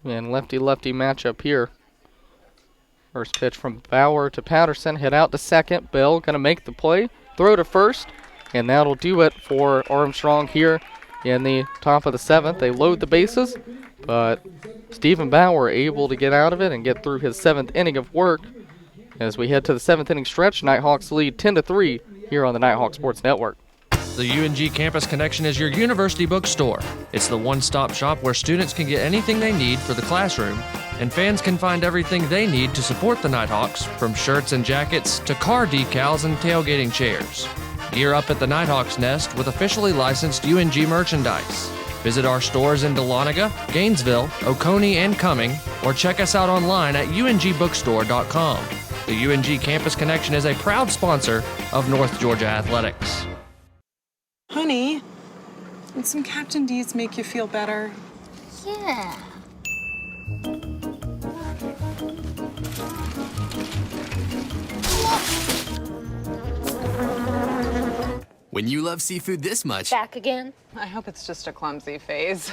[SPEAKER 1] And lefty-lefty matchup here. First pitch from Bauer to Patterson, hit out to second. Bell going to make the play, throw to first, and that'll do it for Armstrong here in the top of the 7th. They load the bases, but Stephen Bauer able to get out of it and get through his 7th inning of work. As we head to the 7th inning stretch, Nighthawks lead 10-3 here on the Nighthawk Sports Network.
[SPEAKER 11] The UNG Campus Connection is your university bookstore. It's the one-stop shop where students can get anything they need for the classroom, and fans can find everything they need to support the Nighthawks, from shirts and jackets to car decals and tailgating chairs. Gear up at the Nighthawks Nest with officially licensed UNG merchandise. Visit our stores in Dahlonega, Gainesville, Oconee, and Cumming, or check us out online at ungbookstore.com. The UNG Campus Connection is a proud sponsor of North Georgia Athletics.
[SPEAKER 3] Honey, did some Captain D's make you feel better?
[SPEAKER 2] Yeah.
[SPEAKER 15] When you love seafood this much...
[SPEAKER 18] Back again?
[SPEAKER 3] I hope it's just a clumsy phase.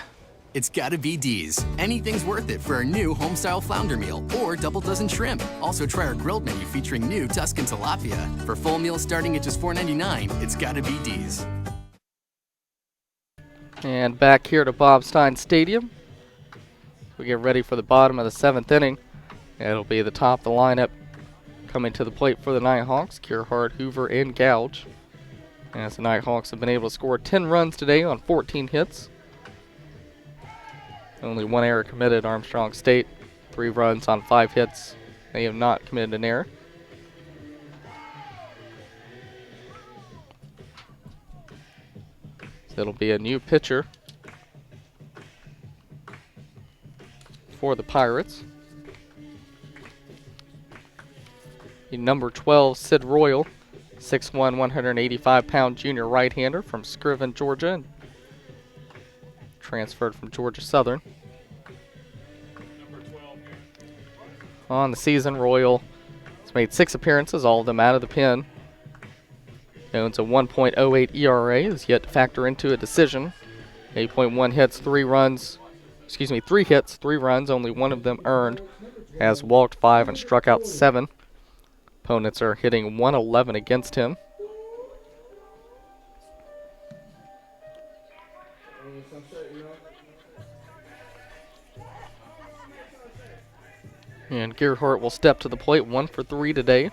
[SPEAKER 15] it's gotta be D's. Anything's worth it for our new home-style flounder meal or double dozen shrimp. Also try our grilled menu featuring new Tuscan tilapia. For full meals starting at just $4.99, it's gotta be D's.
[SPEAKER 1] And back here to Bob Stein Stadium, we get ready for the bottom of the 7th inning. It'll be the top of the lineup coming to the plate for the Nighthawks, Gearhart, Hoover, and Gouge. As the Nighthawks have been able to score 10 runs today on 14 hits. Only one error committed, Armstrong State. 3 runs on 5 hits. They have not committed an error. So it'll be a new pitcher for the Pirates. The number 12, Sid Royal, 6'1", 185-pound junior right-hander from Scriven, Georgia. Transferred from Georgia Southern. On the season, Royal has made 6 appearances, all of them out of the pen. He owns a 1.08 ERA, is yet to factor into a decision. 8.1 hits, 3 hits, 3 runs, only one of them earned. Has walked 5 and struck out 7. Opponents are hitting 111 against him. And Gearhart will step to the plate, 1 for 3 today.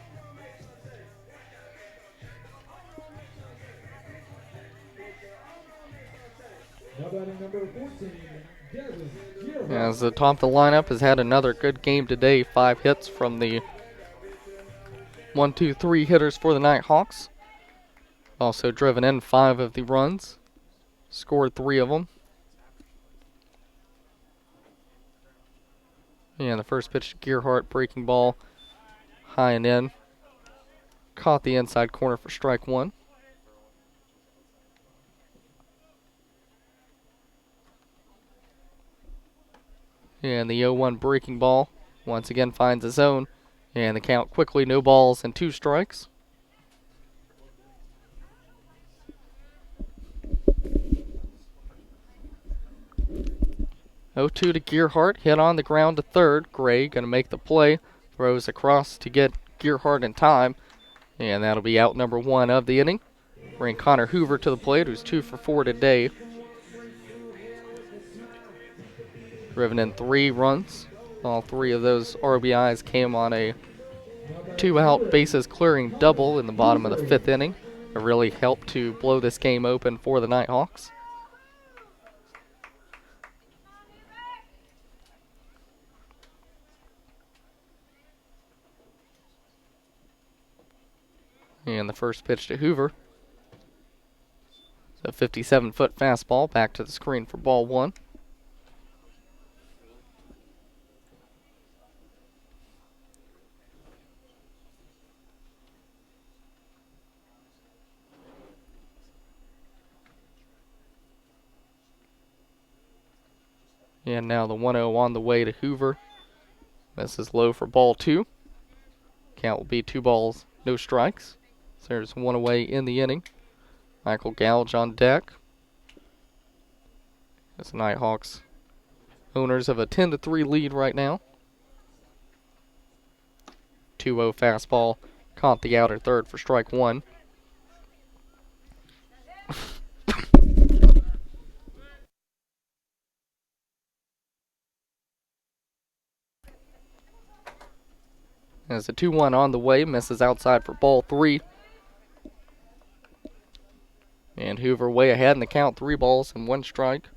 [SPEAKER 1] As the top of the lineup has had another good game today, 5 hits from the 1, 2, 3 hitters for the Nighthawks. Also driven in 5 of the runs, scored 3 of them. And the first pitch to Gearhart, breaking ball, high and in. Caught the inside corner for strike 1. And the 0-1 breaking ball once again finds a zone. And the count quickly, no balls and 2 strikes. Oh, 2 to Gearhart, hit on the ground to third. Gray going to make the play, throws across to get Gearhart in time, and that'll be out number 1 of the inning. Bring Connor Hoover to the plate, who's 2 for 4 today. Driven in 3 runs. All 3 of those RBIs came on a 2-out bases clearing double in the bottom of the 5th inning. It really helped to blow this game open for the Nighthawks. And the first pitch to Hoover. A 57-foot fastball back to the screen for ball 1. And now the 1-0 on the way to Hoover. This is low for ball 2. Count will be 2 balls, no strikes. So there's 1 away in the inning. Michael Gouge on deck. As the Nighthawks owners of a 10-3 lead right now. 2-0 fastball. Caught the outer third for strike 1. As the 2-1 on the way, misses outside for ball 3. And Hoover way ahead in the count, 3 balls and 1 strike.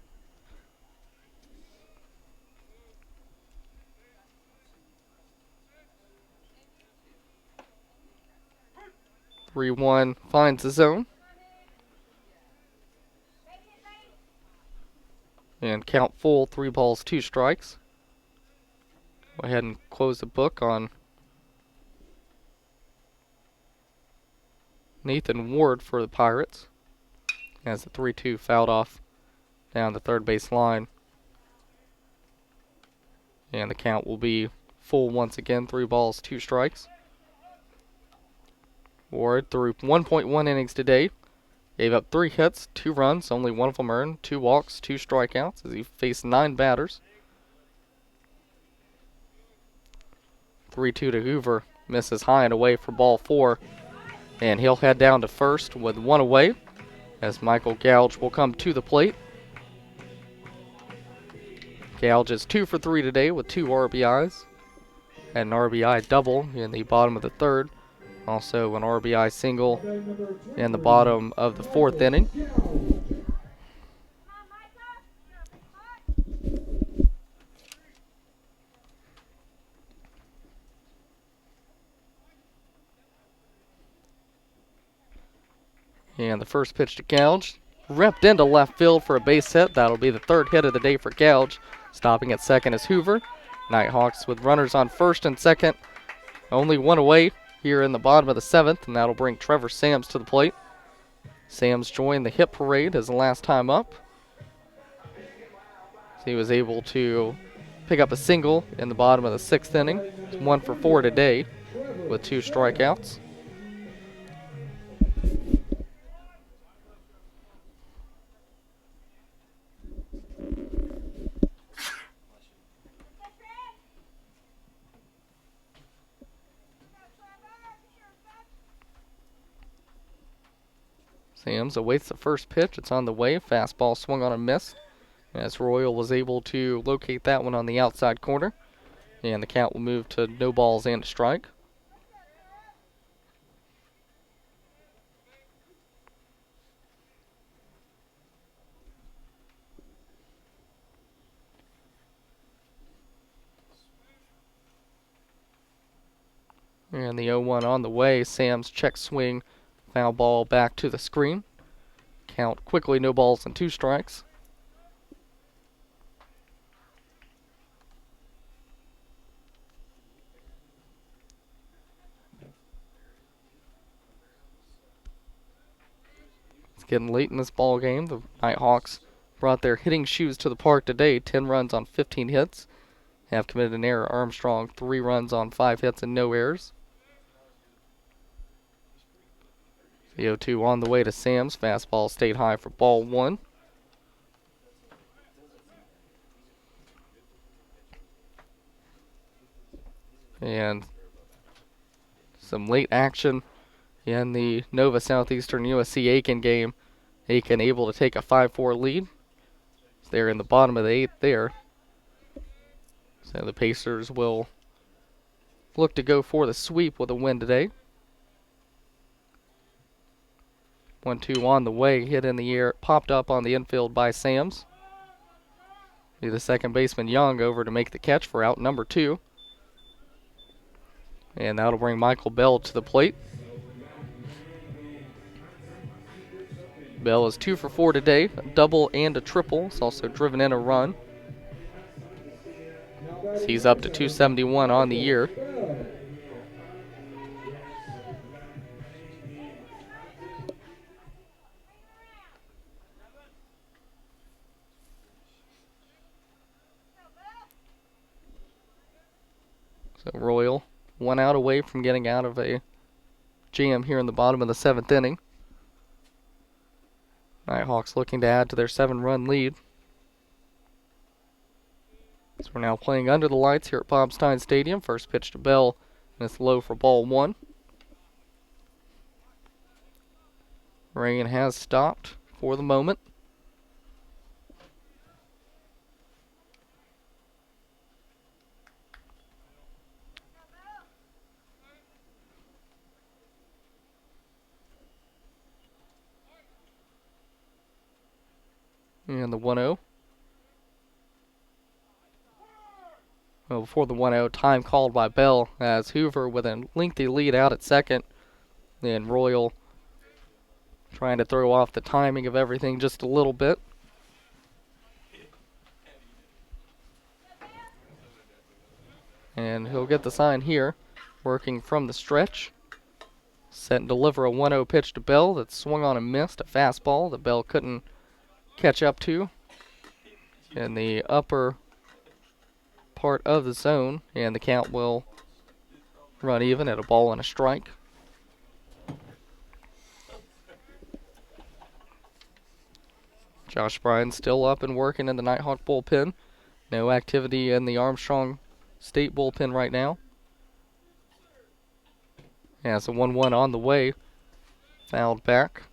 [SPEAKER 1] (3-1) finds the zone. And count full, 3 balls, 2 strikes. Go ahead and close the book on Nathan Ward for the Pirates. As the 3-2 fouled off down the third base line. And the count will be full once again, 3 balls, 2 strikes. Ward threw 1.1 innings today, Gave up 3 hits, 2 runs, only one of them earned, 2 walks, 2 strikeouts as he faced 9 batters. 3-2 to Hoover. Misses high and away for ball 4. And he'll head down to first with 1 away as Michael Gouge will come to the plate. Gouge is 2 for 3 today with 2 RBIs. Had an RBI double in the bottom of the 3rd. Also an RBI single in the bottom of the 4th inning. And the first pitch to Gouge. Ripped into left field for a base hit. That'll be the 3rd hit of the day for Gouge. Stopping at second is Hoover. Nighthawks with runners on first and second. Only 1 away here in the bottom of the 7th, and that'll bring Trevor Sams to the plate. Sams joined the hit parade as the last time up. He was able to pick up a single in the bottom of the 6th inning. 1 for 4 today with 2 strikeouts. Sams awaits the first pitch. It's on the way. Fastball swung on and missed as Royal was able to locate that one on the outside corner. And the count will move to no balls and a strike. And the 0-1 on the way. Sam's check swing. Foul ball back to the screen. Count quickly, no balls and 2 strikes. It's getting late in this ball game. The Nighthawks brought their hitting shoes to the park today. 10 runs on 15 hits. Have committed an error. Armstrong 3 runs on 5 hits and no errors. The 0-2 on the way to Sams. Fastball stayed high for ball 1. And some late action in the Nova Southeastern USC Aiken game. Aiken able to take a 5-4 lead. They're in the bottom of the 8th there. So the Pacers will look to go for the sweep with a win today. 1-2 on the way, hit in the air, popped up on the infield by Sams. Be the second baseman Young over to make the catch for out number 2. And that'll bring Michael Bell to the plate. Bell is 2 for 4 today, a double and a triple. He's also driven in a run. He's up to 271 on the year. So Royal 1 out away from getting out of a jam here in the bottom of the 7th inning. Nighthawks looking to add to their 7-run lead. So we're now playing under the lights here at Bobstein Stadium. First pitch to Bell, and it's low for ball 1. Rain has stopped for the moment. And the 1-0. Well, before the 1-0, time called by Bell as Hoover with a lengthy lead out at second. Then Royal trying to throw off the timing of everything just a little bit. And he'll get the sign here, working from the stretch. Set and deliver a 1-0 pitch to Bell that swung on and missed. A fastball that Bell couldn't catch up to in the upper part of the zone, and the count will run even at a ball and a strike. Josh Bryan still up and working in the Nighthawk bullpen. No activity in the Armstrong State bullpen right now. Yeah, it's a 1-1 on the way. Fouled back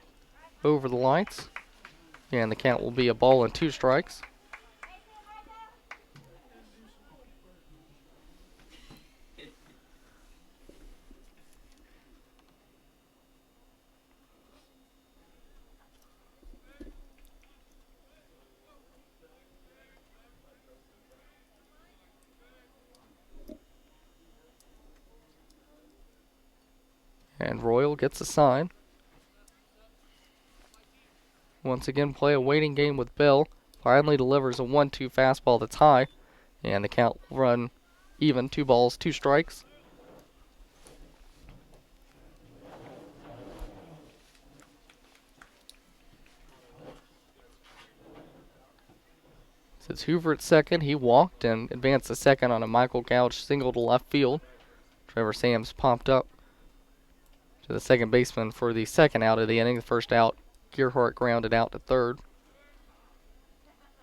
[SPEAKER 1] over the lights. And the count will be a ball and 2 strikes. And Royal gets a sign. Once again, play a waiting game with Bell. Finally delivers a 1-2 fastball that's high. And the count will run even. 2 balls, 2 strikes. It's Hoover at second. He walked and advanced to second on a Michael Gouch single to left field. Trevor Sams popped up to the second baseman for the second out of the inning. The first out, Gearhart grounded out to third.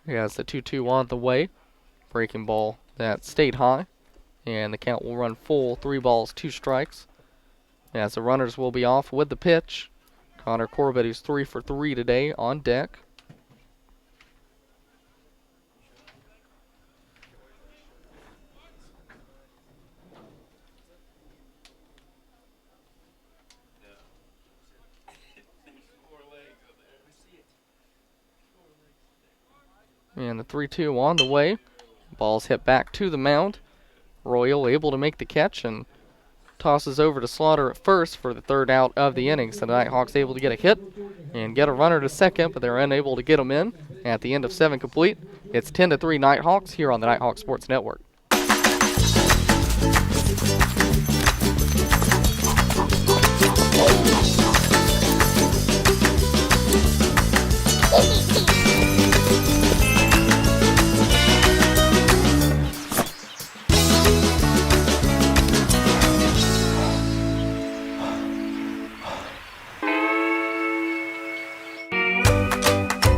[SPEAKER 1] He has the 2-2 on the way. Breaking ball that stayed high. And the count will run full. 3 balls, 2 strikes. As the runners will be off with the pitch. Connor Corbett, who's 3 for 3 today, on deck. And the 3-2 on the way. Ball's hit back to the mound. Royal able to make the catch and tosses over to Slaughter at first for the third out of the inning. So the Nighthawks able to get a hit and get a runner to second, but they're unable to get him in. At the end of 7 complete, it's 10-3 Nighthawks here on the Nighthawk Sports Network.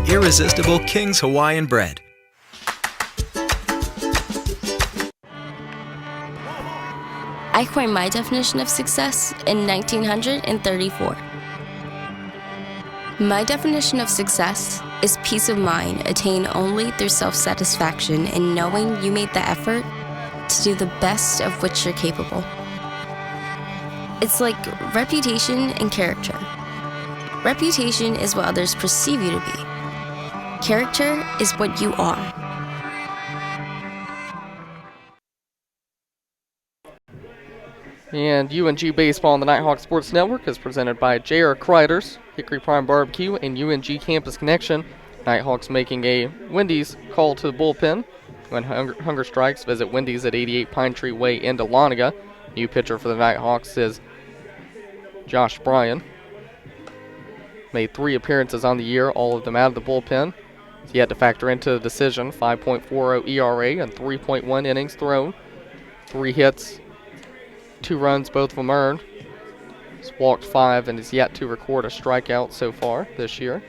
[SPEAKER 2] Irresistible King's Hawaiian bread.
[SPEAKER 9] I coined my definition of success in 1934. My definition of success is peace of mind attained only through self-satisfaction in knowing you made the effort to do the best of which you're capable. It's like reputation and character. Reputation is what others perceive you to be. Character is what you are.
[SPEAKER 1] And UNG Baseball on the Nighthawk Sports Network is presented by J.R. Kreider's Hickory Prime Barbecue and UNG Campus Connection. Nighthawks making a Wendy's call to the bullpen. When hunger strikes, visit Wendy's at 88 Pine Tree Way in Dahlonega. New pitcher for the Nighthawks is Josh Bryan. Made 3 appearances on the year, all of them out of the bullpen. He had to factor into the decision, 5.40 ERA and 3.1 innings thrown. 3 hits, 2 runs, both of them earned. He's walked 5 and is yet to record a strikeout so far this year.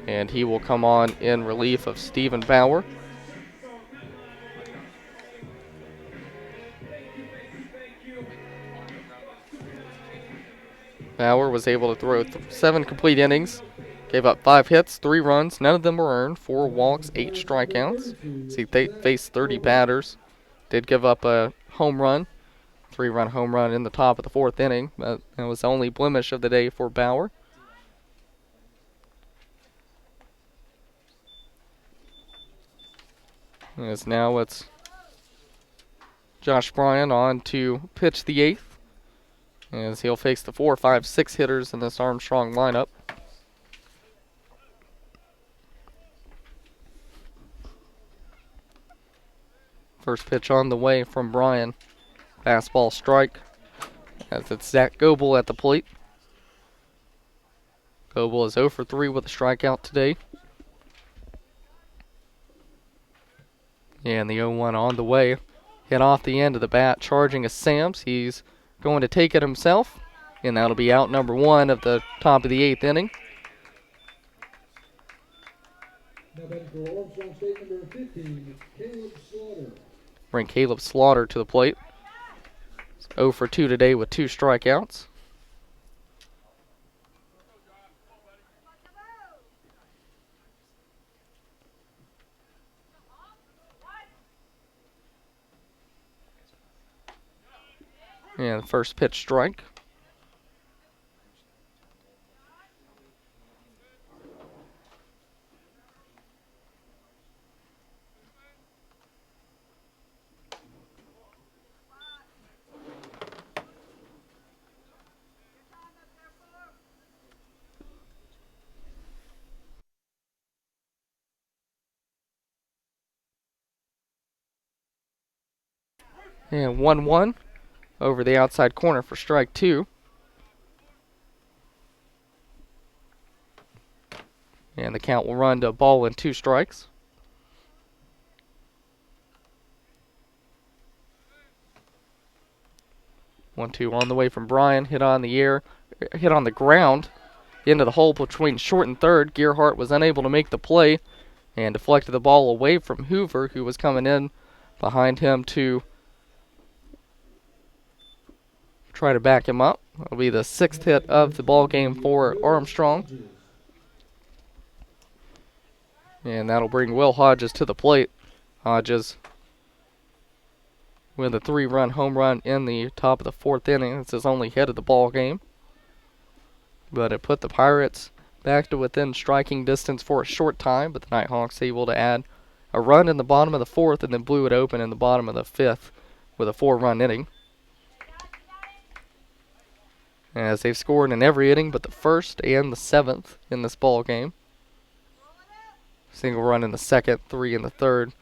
[SPEAKER 1] And he will come on in relief of Stephen Bauer. Bauer was able to throw 7 complete innings, gave up 5 hits, 3 runs, none of them were earned, 4 walks, 8 strikeouts. So he faced 30 batters, did give up a home run, 3-run home run in the top of the 4th inning, but that was the only blemish of the day for Bauer. As now it's Josh Bryan on to pitch the 8th. As he'll face the 4, 5, 6 hitters in this Armstrong lineup. First pitch on the way from Bryan. Fastball strike. As it's Zach Goebel at the plate. Goebel is 0 for 3 with a strikeout today. And the 0-1 on the way. Hit off the end of the bat, charging is Sams. He's going to take it himself, And that'll be out number 1 of the top of the 8th inning.
[SPEAKER 7] Now batting for Armstrong State, number 15, Caleb Slaughter.
[SPEAKER 1] Bring Caleb Slaughter to the plate. He's 0 for 2 today with 2 strikeouts. And the first pitch strike. And 1-1 over the outside corner for strike 2. And the count will run to 1-2 strikes. 1-2 on the way from Brian. Hit on the ground into the hole between short and third. Gearhart was unable to make the play and deflected the ball away from Hoover, who was coming in behind him to try to back him up. That'll be the 6th hit of the ball game for Armstrong. And that'll bring Will Hodges to the plate. Hodges with a 3-run home run in the top of the 4th inning. It's his only hit of the ball game. But it put the Pirates back to within striking distance for a short time, but the Nighthawks able to add a run in the bottom of the 4th and then blew it open in the bottom of the 5th with a 4-run inning. As they've scored in every inning but the 1st and the 7th in this ball game. Single run in the 2nd, 3 in the 3rd,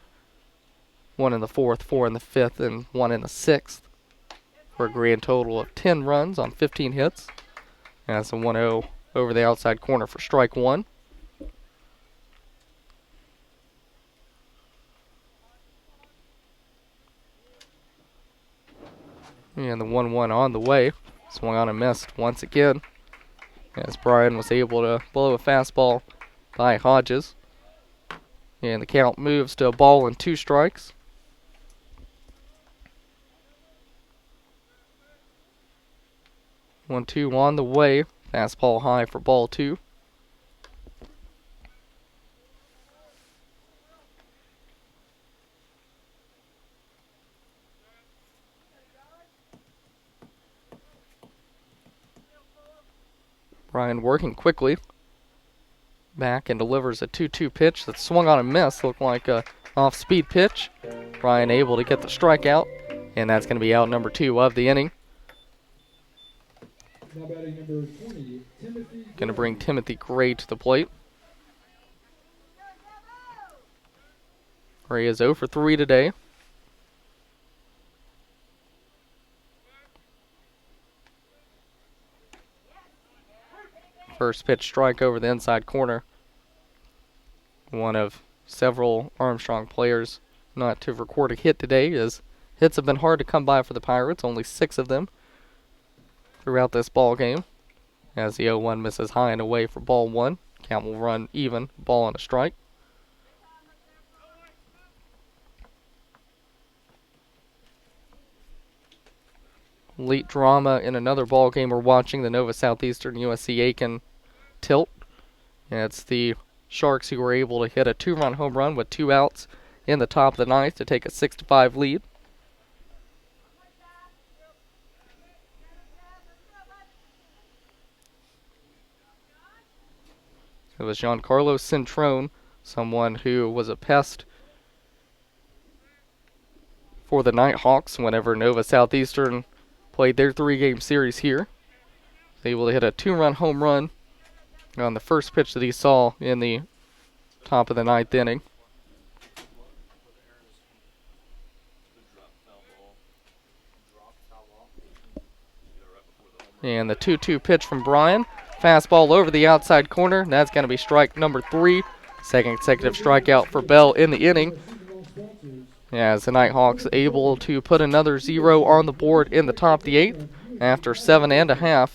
[SPEAKER 1] 1 in the 4th, 4 in the 5th, and 1 in the 6th, for a grand total of 10 runs on 15 hits. And that's a 1-0 over the outside corner for strike 1. And the 1-1 on the way. Swung on and missed once again, as Brian was able to blow a fastball by Hodges. And the count moves to 1-2 strikes. One, 2 on the way. Fastball high for ball 2. Brian working quickly. Back and delivers a 2-2 pitch that swung on and missed. Looked like a off-speed pitch. Brian able to get the strikeout. And that's going to be out number 2 of the inning.
[SPEAKER 7] Now batting number 20, Timothy.
[SPEAKER 1] Going to bring Timothy Gray to the plate. Gray is 0 for 3 today. First pitch strike over the inside corner. One of several Armstrong players not to record a hit today, as hits have been hard to come by for the Pirates. Only 6 of them throughout this ball game. As the 0-1 misses high and away for ball 1. Count will run even, ball and a strike. Late drama in another ball game we're watching, the Nova Southeastern USC Aiken tilt. And it's the Sharks who were able to hit a 2-run home run with 2 outs in the top of the 9th to take a 6-5 lead. It was Giancarlo Centrone, someone who was a pest for the Nighthawks whenever Nova Southeastern played their 3-game series here. Was able to hit a 2-run home run on the first pitch that he saw in the top of the 9th inning. And the 2-2 pitch from Brian. Fastball over the outside corner. That's going to be strike number 3. Second consecutive strikeout for Bell in the inning. As the Nighthawks able to put another 0 on the board in the top of the 8th after 7 1/2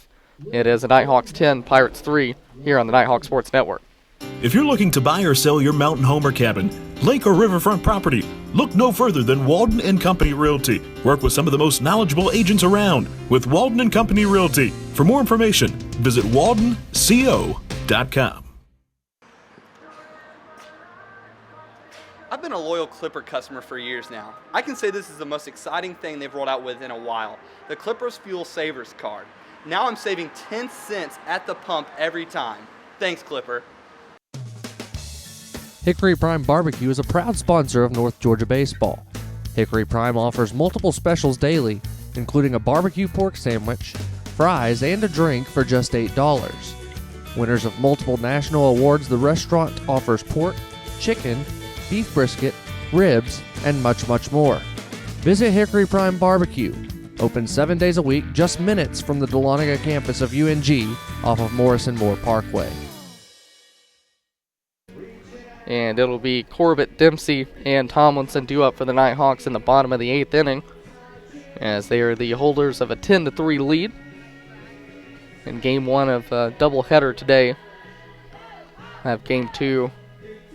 [SPEAKER 1] It is the Nighthawks 10, Pirates 3 here on the Nighthawk Sports Network.
[SPEAKER 8] If you're looking to buy or sell your mountain home or cabin, lake or riverfront property, look no further than Walden and Company Realty. Work with some of the most knowledgeable agents around with Walden and Company Realty. For more information, visit waldenco.com.
[SPEAKER 5] I've been a loyal Clipper customer for years now. I can say this is the most exciting thing they've rolled out with in a while. The Clippers Fuel Savers card. Now I'm saving 10 cents at the pump every time. Thanks, Clipper.
[SPEAKER 11] Hickory Prime Barbecue is a proud sponsor of North Georgia Baseball. Hickory Prime offers multiple specials daily, including a barbecue pork sandwich, fries, and a drink for just $8. Winners of multiple national awards, the restaurant offers pork, chicken, beef brisket, ribs, and much, much more. Visit Hickory Prime Barbecue, open 7 days a week, just minutes from the Dahlonega campus of UNG off of Morrison Moore Parkway.
[SPEAKER 1] And it'll be Corbett, Dempsey, and Tomlinson due up for the Nighthawks in the bottom of the 8th inning, as they are the holders of a 10-3 lead in Game 1 of a doubleheader today. I have Game 2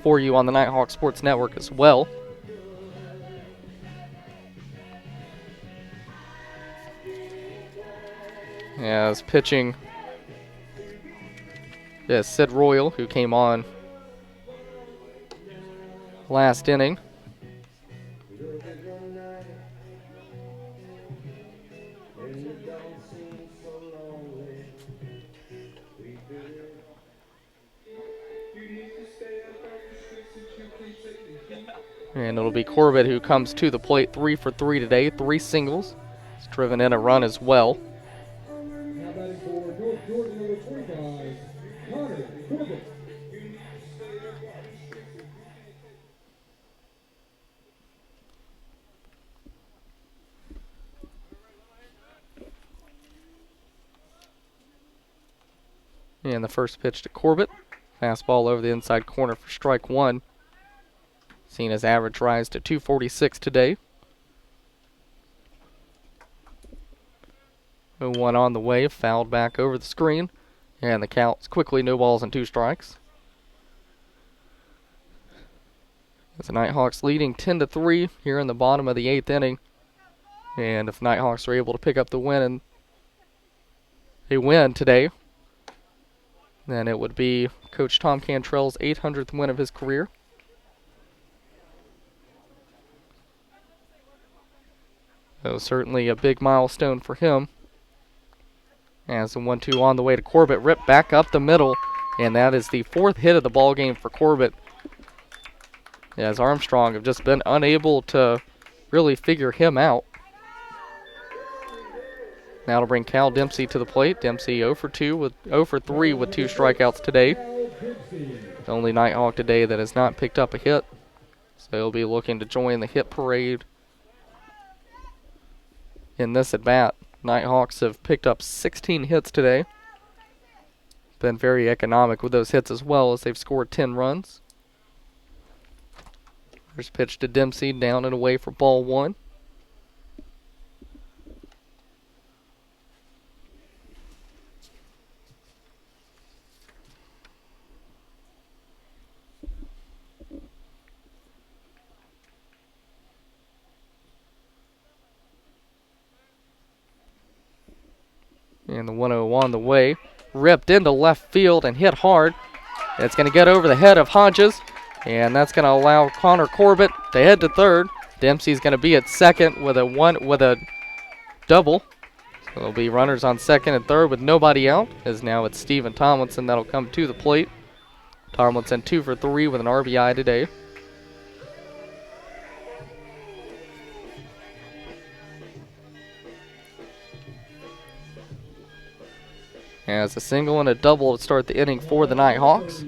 [SPEAKER 1] for you on the Nighthawk Sports Network as well. As pitching is Sid Royal, who came on last inning. And it'll be Corbett who comes to the plate 3 for 3 today, 3 singles. He's driven in a run as well.
[SPEAKER 7] Now batting for North Georgia, number 25, Connor Corbett.
[SPEAKER 1] And the first pitch to Corbett. Fastball over the inside corner for strike 1. Seen his average rise to 246 today. 0-1 on the way, fouled back over the screen. And the count's quickly no balls and 2 strikes. As the Nighthawks leading 10-3 here in the bottom of the 8th inning. And if the Nighthawks are able to pick up the win and a win today, then it would be Coach Tom Cantrell's 800th win of his career. So certainly a big milestone for him. As the 1-2 on the way to Corbett, ripped back up the middle, and that is the 4th hit of the ball game for Corbett. As Armstrong have just been unable to really figure him out. Now to bring Cal Dempsey to the plate. Dempsey 0 for 3 with 2 strikeouts today. The only Nighthawk today that has not picked up a hit. So he'll be looking to join the hit parade in this at bat. Nighthawks have picked up 16 hits today. Been very economic with those hits as well, as they've scored 10 runs. First pitch to Dempsey, down and away for ball 1. And the 1-0 on the way. Ripped into left field and hit hard. It's going to get over the head of Hodges. And that's going to allow Connor Corbett to head to third. Dempsey's going to be at second with a double. So there'll be runners on second and third with nobody out. As now it's Steven Tomlinson that'll come to the plate. Tomlinson 2 for 3 with an RBI today. As a single and a double to start the inning for the Nighthawks.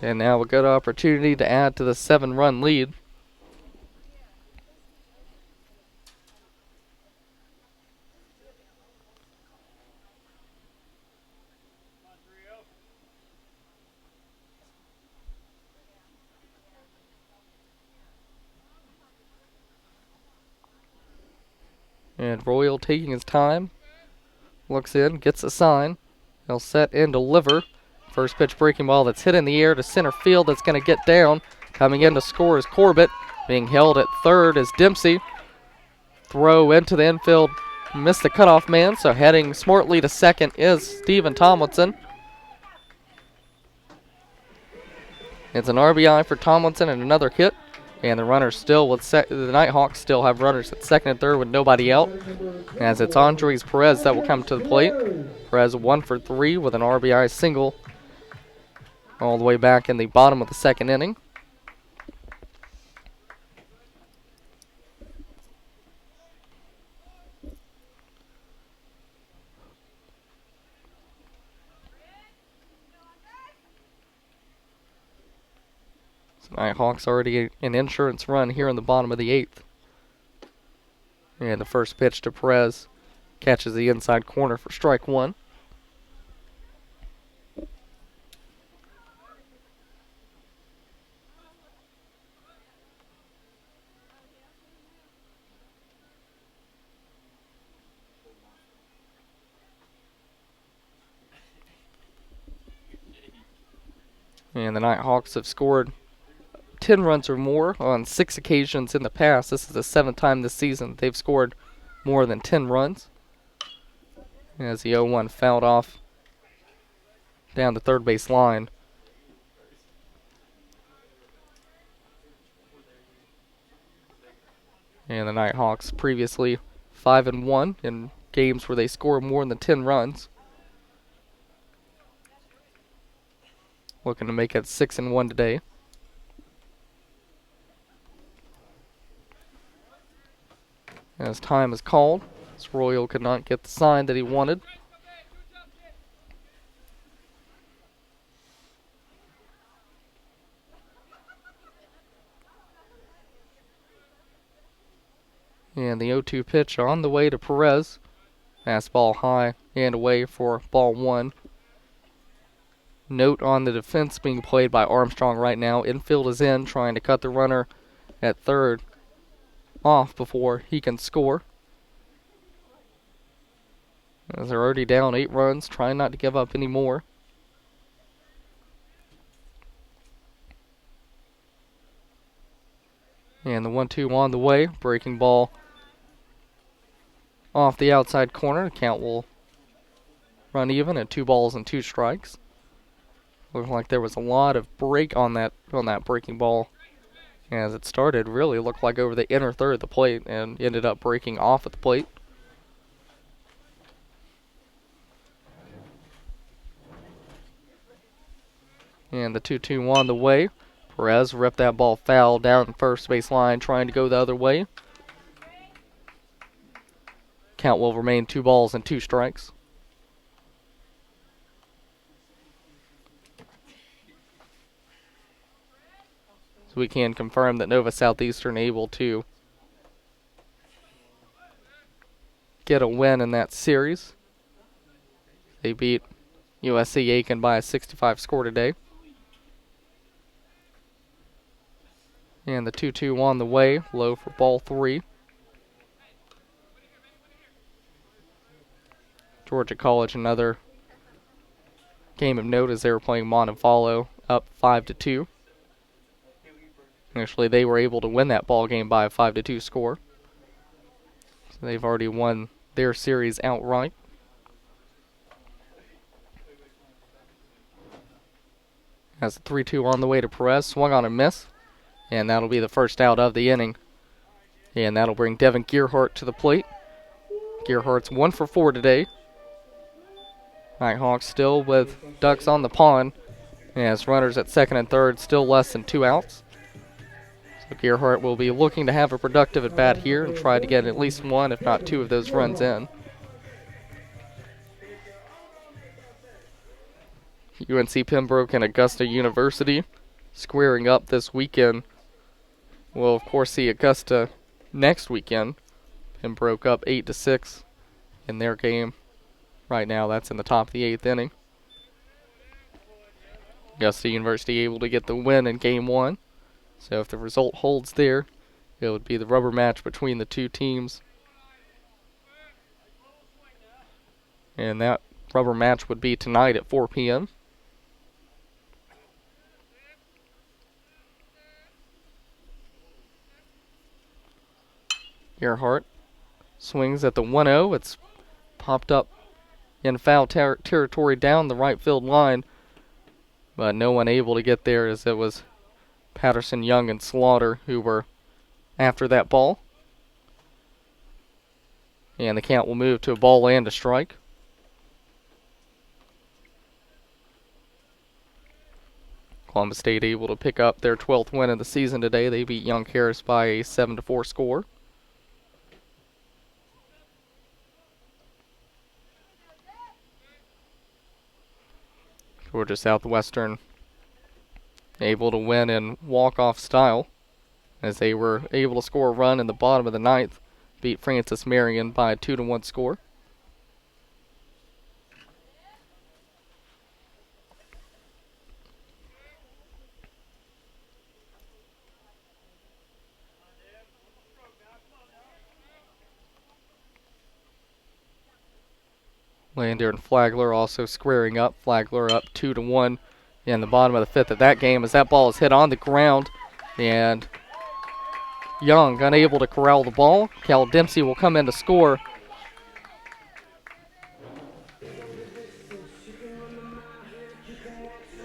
[SPEAKER 1] And now a good opportunity to add to the 7-run lead. And Royal taking his time. Looks in, gets a sign. He'll set and deliver. First pitch breaking ball that's hit in the air to center field. That's going to get down. Coming in to score is Corbett. Being held at third is Dempsey. Throw into the infield. Missed the cutoff man, so heading smartly to second is Stephen Tomlinson. It's an RBI for Tomlinson and another hit. And the runners still with the Nighthawks still have runners at second and third with nobody out. As it's Andres Perez that will come to the plate. Perez 1 for 3 with an RBI single all the way back in the bottom of the second inning. Nighthawks already an insurance run here in the bottom of the 8th. And the first pitch to Perez catches the inside corner for strike 1. And the Nighthawks have scored 10 runs or more on 6 occasions in the past. This is the 7th time this season they've scored more than 10 runs. As the 0-1 fouled off down the third base line. And the Nighthawks previously 5-1 in games where they score more than 10 runs. Looking to make it 6-1 today. As time is called, as Royal could not get the sign that he wanted. And the 0-2 pitch on the way to Perez. Fastball high and away for ball 1. Note on the defense being played by Armstrong right now. Infield is in, trying to cut the runner at third off before he can score. As they're already down 8 runs, trying not to give up any more. And the 1-2 on the way. Breaking ball off the outside corner. The count will run even at 2 balls and 2 strikes. Looked like there was a lot of break on that breaking ball. As it started, really looked like over the inner third of the plate and ended up breaking off at the plate. And the 2-2 on the way. Perez ripped that ball foul down the first base line, trying to go the other way. Count will remain 2 balls and 2 strikes. So we can confirm that Nova Southeastern able to get a win in that series. They beat USC Aiken by a 65 score today. And the 2-2 on the way, low for ball 3. Georgia College, another game of note as they were playing Montevallo, up 5-2. Actually, they were able to win that ball game by a 5-2 score. So they've already won their series outright. Has a 3-2 on the way to Perez, swung on a miss. And that'll be the first out of the inning. And that'll bring Devin Gearhart to the plate. Gearhart's 1 for 4 today. Nighthawks still with ducks on the pond. As runners at second and third, still less than 2 outs. So Gearhart will be looking to have a productive at bat here and try to get at least 1, if not 2 of those runs in. UNC Pembroke and Augusta University squaring up this weekend. We'll, of course, see Augusta next weekend. Pembroke up 8-6 in their game. Right now, that's in the top of the 8th inning. Augusta University able to get the win in Game 1. So if the result holds there, it would be the rubber match between the 2 teams And that rubber match would be tonight at 4 p.m. Gerhardt swings at the 1-0. It's popped up in foul territory down the right field line, but no one able to get there as it was Patterson, Young, and Slaughter who were after that ball. And the count will move to a ball and a strike. Columbus State able to pick up their 12th win of the season today. They beat Young Harris by a 7-4 score. Georgia Southwestern able to win in walk-off style as they were able to score a run in the bottom of the ninth, beat Francis Marion by a 2-1 score. Lander and Flagler also squaring up. Flagler up 2-1 in the bottom of the fifth of that game as that ball is hit on the ground, and Young unable to corral the ball. Cal Dempsey will come in to score.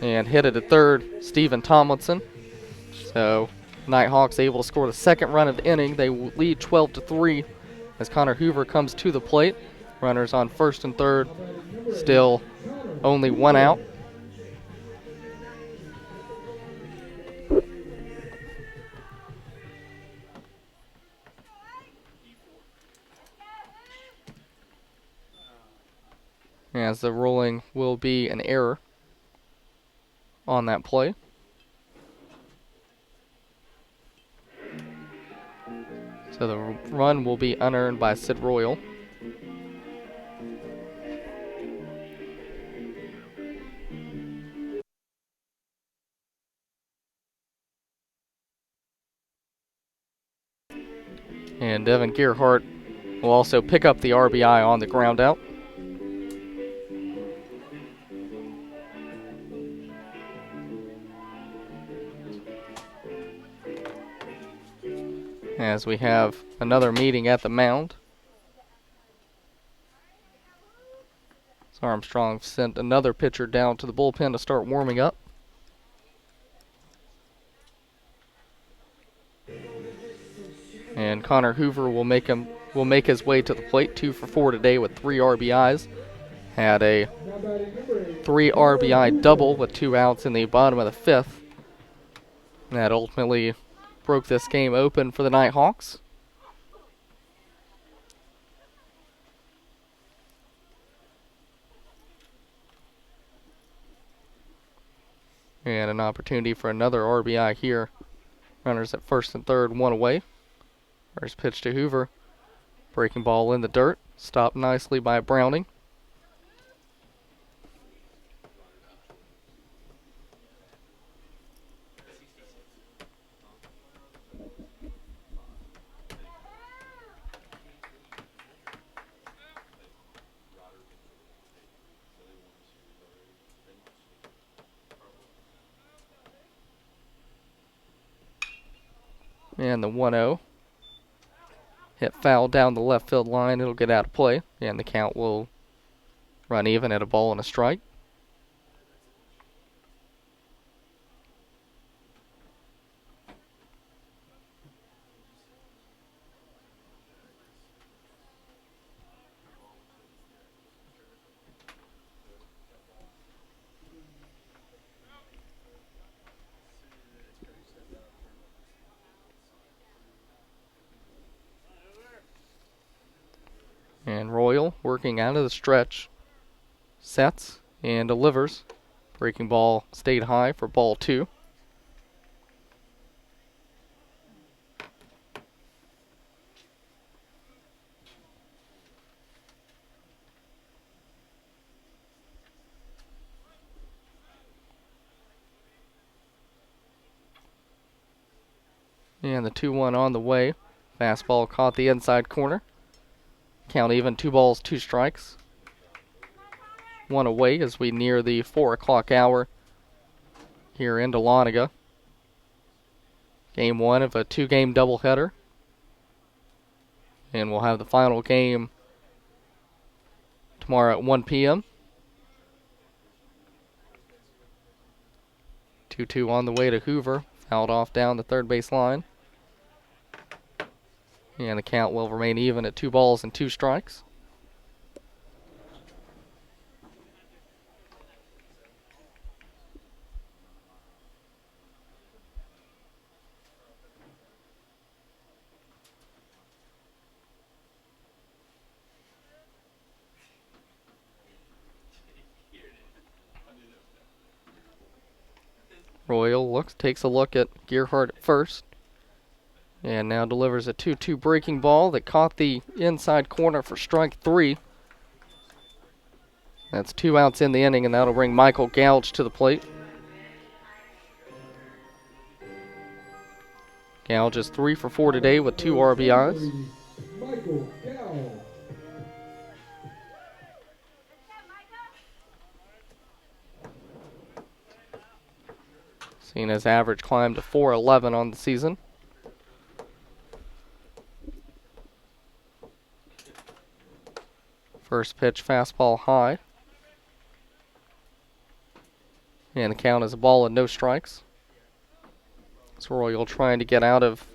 [SPEAKER 1] And hit it at third, Stephen Tomlinson. So Nighthawks able to score the second run of the inning. They lead 12-3 as Connor Hoover comes to the plate. Runners on first and third, still only one out. As the ruling will be an error on that play. So the run will be unearned by Sid Royal. And Devin Gerhardt will also pick up the RBI on the ground out. As we have another meeting at the mound. So Armstrong sent another pitcher down to the bullpen to start warming up. And Connor Hoover will make his way to the plate, 2 for 4 today with 3 RBIs. Had a 3 RBI double with 2 outs in the bottom of the fifth. And that ultimately broke this game open for the Nighthawks. And an opportunity for another RBI here. Runners at first and third, 1 away. First pitch to Hoover. Breaking ball in the dirt. Stopped nicely by Browning. And the 1-0. Hit foul down the left field line. It'll get out of play. And the count will run even at a ball and a strike. And Royal working out of the stretch. Sets and delivers. Breaking ball stayed high for ball 2. And the 2-1 on the way. Fastball caught the inside corner. Count even, 2 balls, 2 strikes. one away as we near the 4 o'clock hour here in Dahlonega. Game 1 of a 2-game doubleheader. And we'll have the final game tomorrow at 1 p.m. 2-2 on the way to Hoover. Fouled off down the third base line. And the count will remain even at 2 balls and 2 strikes. Royal takes a look at Gearhart at first. And now delivers a 2-2 breaking ball that caught the inside corner for strike 3. That's 2 outs in the inning, and that'll bring Michael Gouge to the plate. Gouge is 3 for 4 today with 2 RBIs.
[SPEAKER 7] Michael Gouge.
[SPEAKER 1] Seeing his average climb to 411 on the season. First pitch, fastball high. And the count is a ball and no strikes. So Royal trying to get out of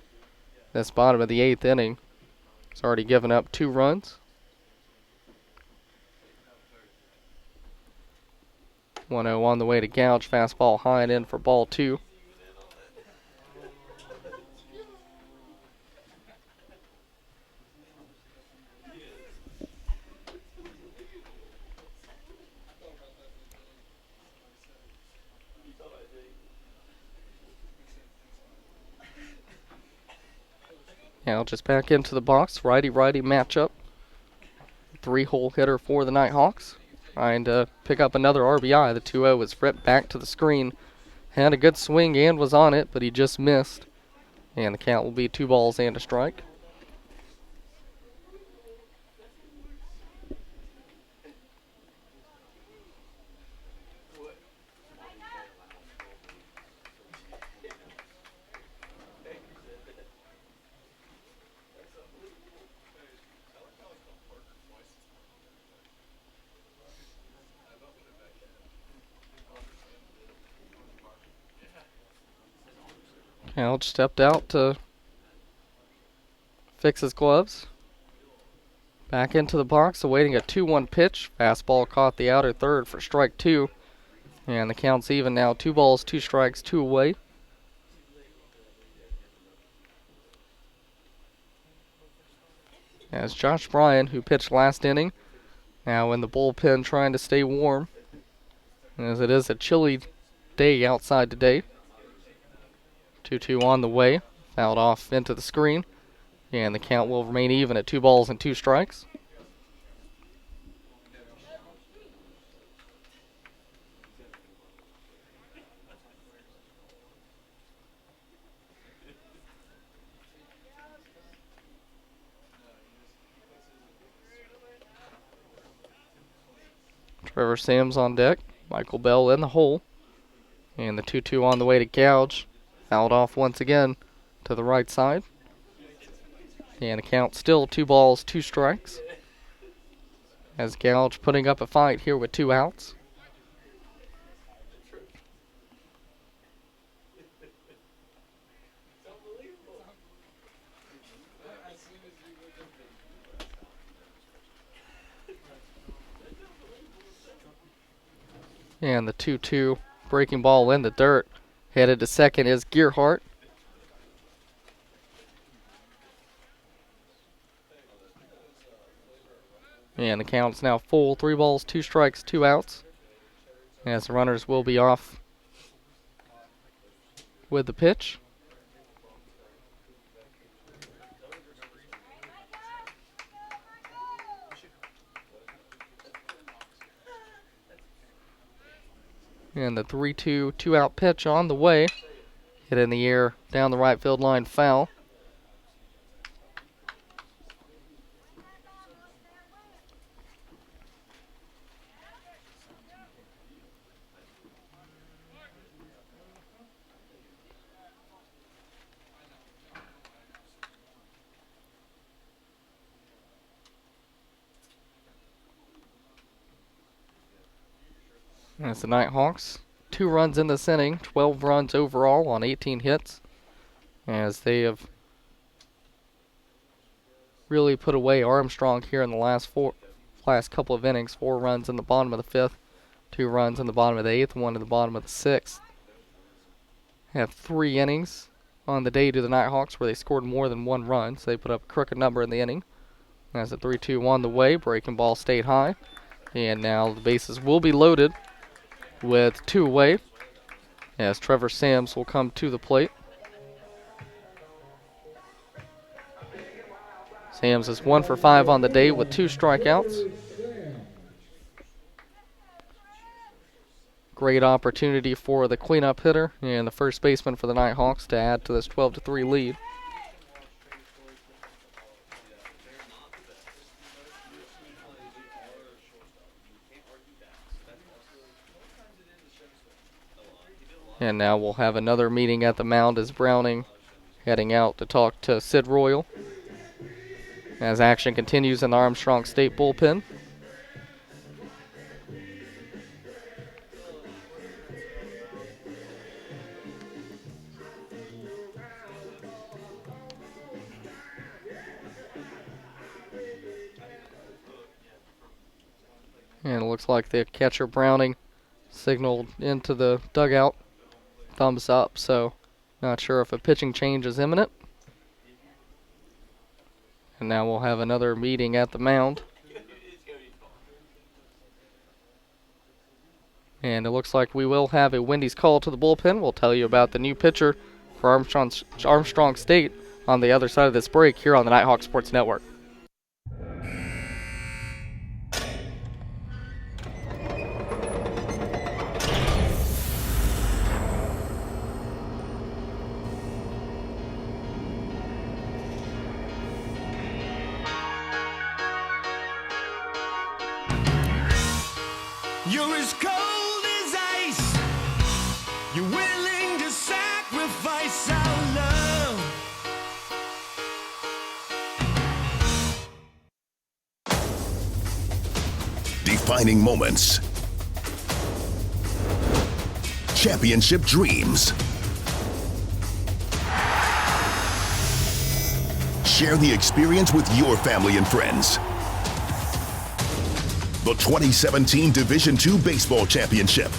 [SPEAKER 1] this bottom of the 8th inning. He's already given up 2 runs. 1-0 on the way to Gouge. Fastball high and in for ball 2. Now just back into the box. Righty-righty matchup. 3-hole hitter for the Nighthawks. Trying to pick up another RBI. The 2-0 was ripped back to the screen. Had a good swing and was on it, but he just missed. And the count will be 2 balls and a strike. Gouge stepped out to fix his gloves. Back into the box, awaiting a 2-1 pitch. Fastball caught the outer third for strike 2. And the count's even now. 2 balls, 2 strikes, 2 away. As Josh Bryan, who pitched last inning, now in the bullpen trying to stay warm, as it is a chilly day outside today. 2-2 on the way. Fouled off into the screen. And the count will remain even at 2 balls and 2 strikes. Trevor Sims on deck. Michael Bell in the hole. And the 2-2 on the way to Gouge. Fouled off once again to the right side. And the count still 2 balls, 2 strikes. As Gouge putting up a fight here with 2 outs. And the 2-2 breaking ball in the dirt. Headed to second is Gearhart. And the count's now full. 3 balls, 2 strikes, 2 outs. As the runners will be off with the pitch. And the 3-2 2-out pitch on the way. Hit in the air down the right field line, foul. As the Nighthawks, 2 runs in this inning, 12 runs overall on 18 hits, as they have really put away Armstrong here in the last couple of innings. 4 runs in the bottom of the 5th, 2 runs in the bottom of the 8th, 1 in the bottom of the 6th. Have 3 innings on the day to the Nighthawks where they scored more than 1 run, so they put up a crooked number in the inning. As the 3-2 on the way, breaking ball stayed high, and now the bases will be loaded with 2 away, as Trevor Sams will come to the plate. Sams is 1 for 5 on the day with 2 strikeouts. Great opportunity for the cleanup hitter and the first baseman for the Nighthawks to add to this 12-3 lead. And now we'll have another meeting at the mound as Browning heading out to talk to Sid Royal as action continues in the Armstrong State bullpen. And it looks like the catcher Browning signaled into the dugout, thumbs up, so not sure if a pitching change is imminent. And now we'll have another meeting at the mound. And it looks like we will have a Wendy's call to the bullpen. We'll tell you about the new pitcher for Armstrong State on the other side of this break here on the Nighthawk Sports Network.
[SPEAKER 16] You're as cold as ice. You're willing to sacrifice our love.
[SPEAKER 10] Defining moments. Championship dreams. Share the experience with your family and friends. The 2017 Division II Baseball Championship,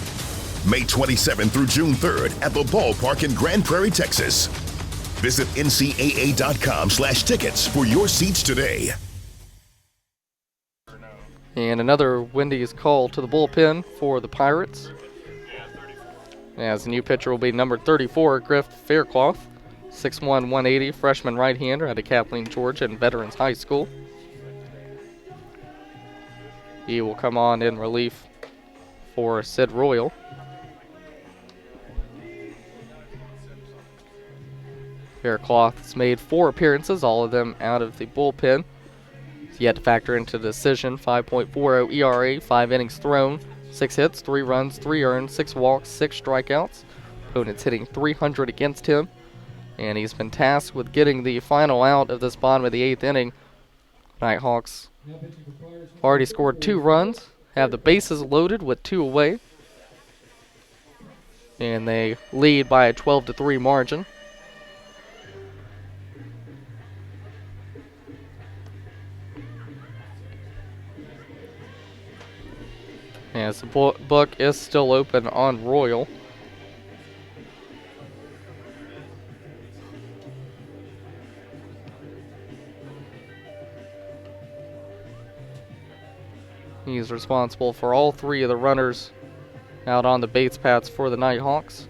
[SPEAKER 10] May 27th through June 3rd at the ballpark in Grand Prairie, Texas. Visit ncaa.com/tickets for your seats today.
[SPEAKER 1] And another Wendy's call to the bullpen for the Pirates, as the new pitcher will be number 34, Griff Faircloth, 6'1", 180, freshman right-hander out of Kathleen, Georgia, and Veterans High School. He will come on in relief for Sid Royal. Faircloth has made 4 appearances, all of them out of the bullpen. He's yet to factor into the decision. 5.40 ERA, 5 innings thrown, 6 hits, 3 runs, 3 earned, 6 walks, 6 strikeouts. Opponents hitting .300 against him. And he's been tasked with getting the final out of this bottom of the 8th inning. Nighthawks already scored 2 runs, have the bases loaded with 2 away, and they lead by a 12-3 margin. As the book is still open on Royal. He's responsible for all 3 of the runners out on the base paths for the Nighthawks.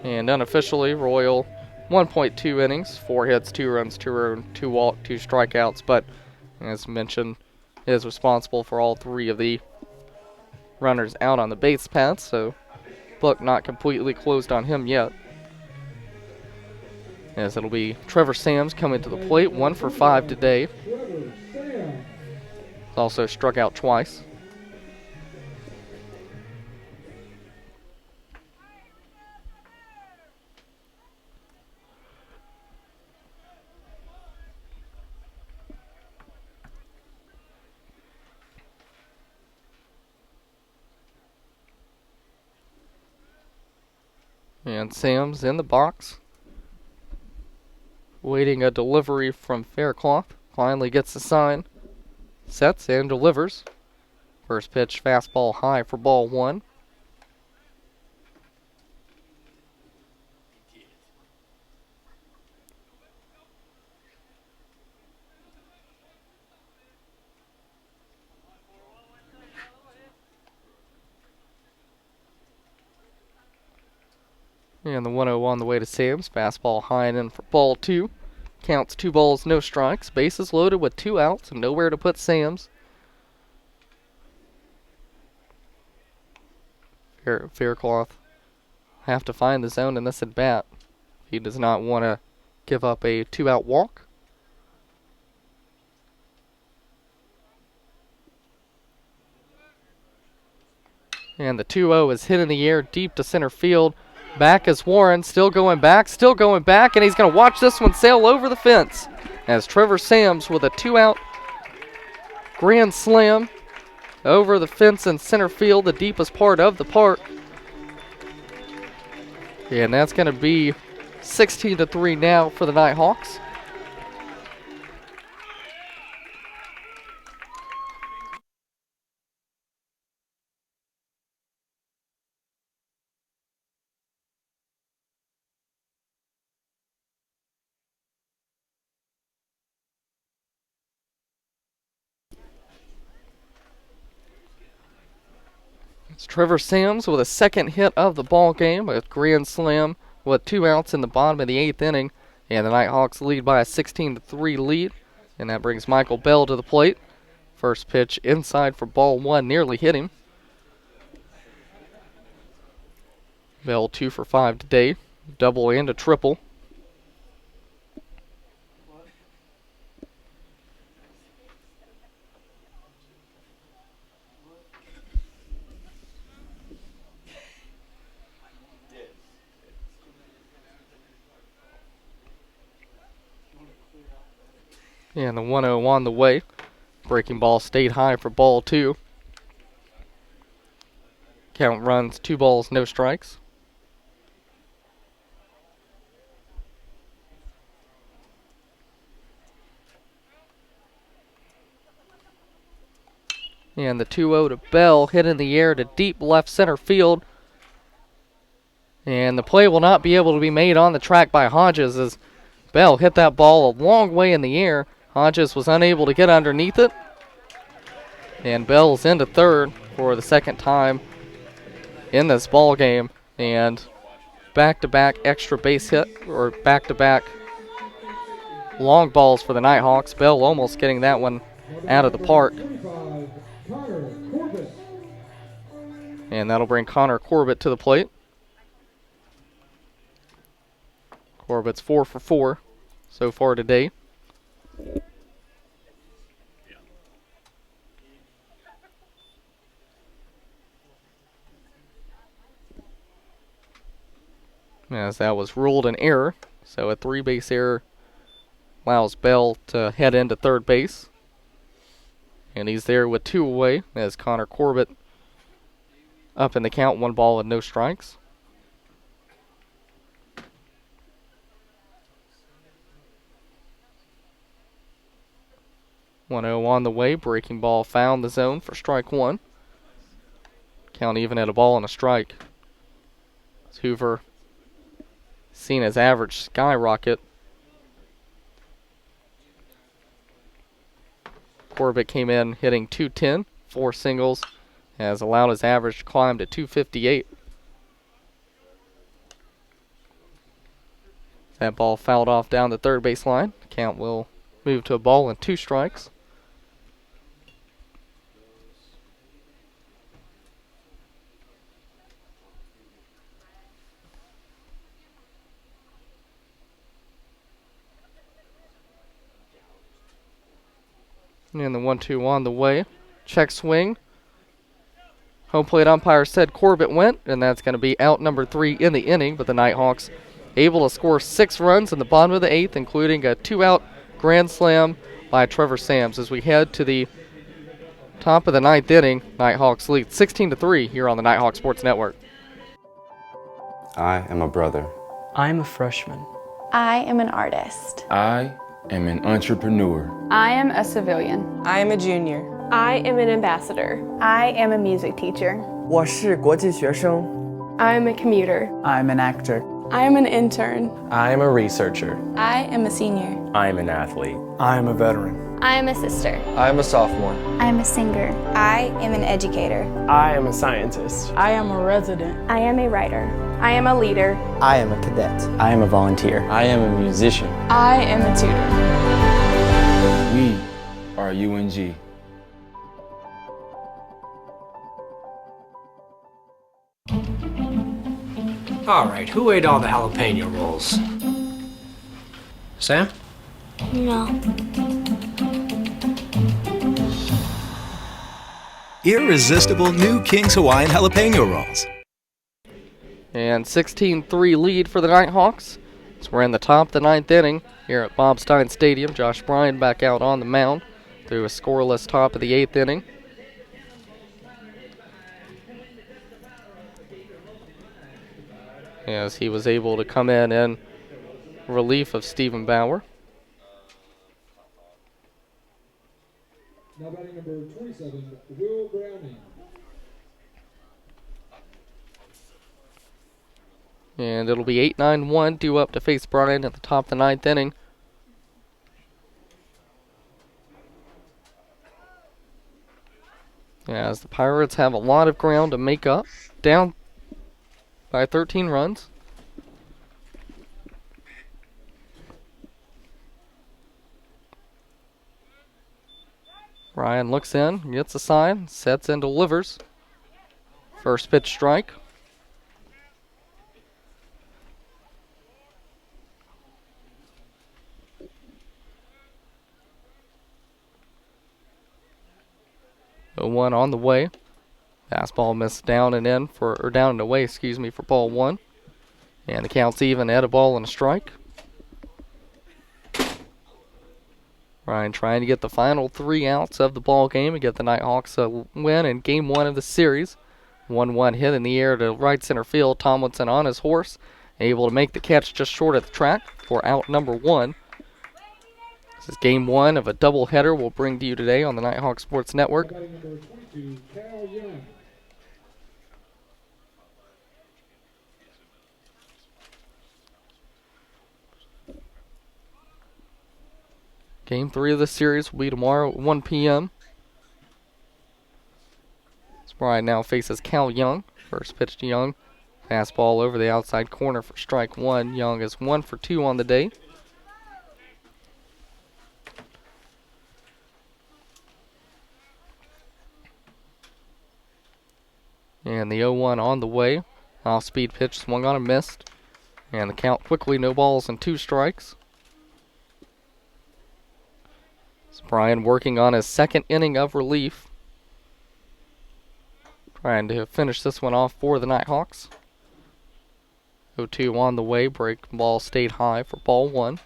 [SPEAKER 1] And unofficially, Royal 1.2 innings, 4 hits, 2 runs, 2 earned, 2 walks, 2 strikeouts, but as mentioned, is responsible for all 3 of the runners out on the base paths, so book not completely closed on him yet. As it'll be Trevor Sams coming to the plate, 1 for 5 today. Also struck out twice. And Sam's in the box, waiting a delivery from Faircloth. Finally gets the sign, sets and delivers. First pitch, fastball high for ball one. And the 1-0 on the way to Sam's. Fastball high and in for ball two. Counts 2 balls, no strikes. Bases loaded with 2 outs and nowhere to put Sam's. Faircloth have to find the zone in this at bat. He does not want to give up a 2-out walk. And the 2-0 is hit in the air deep to center field. Back is Warren, still going back, and he's going to watch this one sail over the fence as Trevor Sams with a 2-out grand slam over the fence in center field, the deepest part of the park. And that's going to be 16-3 now for the Nighthawks. It's Trevor Sams with a second hit of the ball game, a grand slam with 2 outs in the bottom of the 8th inning, and the Nighthawks lead by a 16-3 lead, and that brings Michael Bell to the plate. First pitch inside for ball one, nearly hit him. Bell 2 for 5 today, double and a triple. And the 1-0 on the way. Breaking ball stayed high for ball two. Count runs 2 balls, no strikes. And the 2-0 to Bell, hit in the air to deep left center field. And the play will not be able to be made on the track by Hodges as Bell hit that ball a long way in the air. Hodges was unable to get underneath it. And Bell's into third for the second time in this ball game. And back-to-back extra base hit, or back-to-back long balls for the Nighthawks. Bell almost getting that one out of the park. And that'll bring Connor Corbett to the plate. Corbett's 4 for 4 so far today. As that was ruled an error, so a 3-base error allows Bell to head into third base. And he's there with 2 away as Connor Corbett up in the count, 1 ball and no strikes. .0 on the way. Breaking ball found the zone for strike 1. Count even at a ball and a strike. As Hoover seen his average skyrocket. Corbett came in hitting .210, 4 singles, has allowed his average to climb to .258. That ball fouled off down the third base line. Count will move to a ball and 2 strikes. And the 1-2 on the way. Check swing. Home plate umpire said Corbett went, and that's going to be out number 3 in the inning. But the Nighthawks able to score 6 runs in the bottom of the 8th, including a 2-out grand slam by Trevor Sams. As we head to the top of the 9th inning, Nighthawks lead 16-3 here on the Nighthawk Sports Network.
[SPEAKER 20] I am a brother.
[SPEAKER 22] I'm a freshman.
[SPEAKER 23] I am an artist.
[SPEAKER 20] I am an entrepreneur.
[SPEAKER 24] I am a civilian.
[SPEAKER 25] I am a junior.
[SPEAKER 24] I am an ambassador.
[SPEAKER 23] I am a music teacher.
[SPEAKER 25] 我是国际学生.
[SPEAKER 24] I am a commuter.
[SPEAKER 25] I'm an actor.
[SPEAKER 24] I am an intern.
[SPEAKER 26] I am a researcher.
[SPEAKER 23] I am a senior.
[SPEAKER 26] I am an athlete. I am a veteran.
[SPEAKER 23] I am a sister.
[SPEAKER 26] I am a sophomore.
[SPEAKER 23] I am a singer. I am an educator.
[SPEAKER 26] I am a scientist.
[SPEAKER 25] I am a resident.
[SPEAKER 23] I am a writer.
[SPEAKER 24] I am a leader.
[SPEAKER 26] I am a cadet. I am a volunteer. I am a musician.
[SPEAKER 24] I am a tutor.
[SPEAKER 20] We are UNG.
[SPEAKER 27] All right, who ate all the jalapeno rolls? Sam?
[SPEAKER 23] No.
[SPEAKER 2] Irresistible new King's Hawaiian Jalapeno Rolls.
[SPEAKER 1] And 16-3 lead for the Nighthawks. So we're in the top of the 9th inning here at Bob Stein Stadium. Josh Bryan back out on the mound through a scoreless top of the 8th inning. As he was able to come in relief of Stephen Bauer.
[SPEAKER 7] Now batting number 27, Will Browning.
[SPEAKER 1] And it'll be 8-9-1 due up to face Bryan at the top of the 9th inning. As the Pirates have a lot of ground to make up. Down by 13 runs. Ryan looks in, gets a sign, sets and delivers. First pitch strike. The 1 on the way. Fastball missed down and in or down and away, for ball 1. And the count's even at a ball and a strike. Ryan trying to get the final 3 outs of the ball game and get the Nighthawks a win in game 1 of the series. 1-1 hit in the air to right center field. Tomlinson on his horse, able to make the catch just short of the track for out number 1. This is game 1 of a doubleheader we'll bring to you today on the Nighthawk Sports Network.
[SPEAKER 7] Number 22, Cal Young.
[SPEAKER 1] Game 3 of the series will be tomorrow at 1 p.m. Bryan now faces Cal Young. First pitch to Young. Fastball over the outside corner for strike 1. Young is 1 for 2 on the day. And the 0-1 on the way. Off-speed pitch swung on and missed. And the count quickly, no balls and 2 strikes. Bryan working on his second inning of relief. Trying to finish this one off for the Nighthawks. 0-2 on the way. Break ball stayed high for ball 1.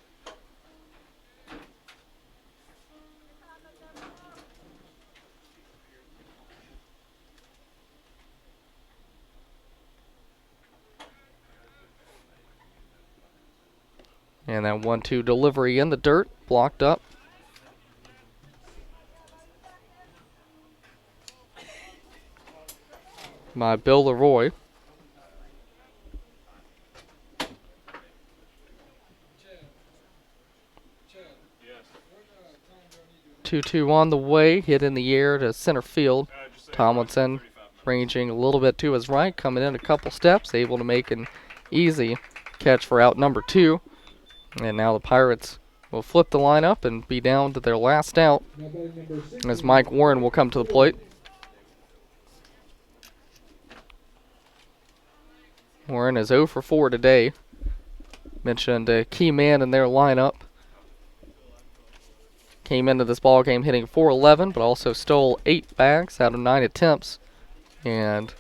[SPEAKER 1] And that 1-2 delivery in the dirt, blocked up. By Bill Leroy. Two on the way, hit in the air to center field. Tomlinson ranging a little bit to his right, coming in a couple steps, able to make an easy catch for out number 2. And now the Pirates will flip the lineup and be down to their last out as Mike Warren will come to the plate. Warren is 0 for 4 today. Mentioned a key man in their lineup. Came into this ball game hitting .411, but also stole 8 bags out of 9 attempts. And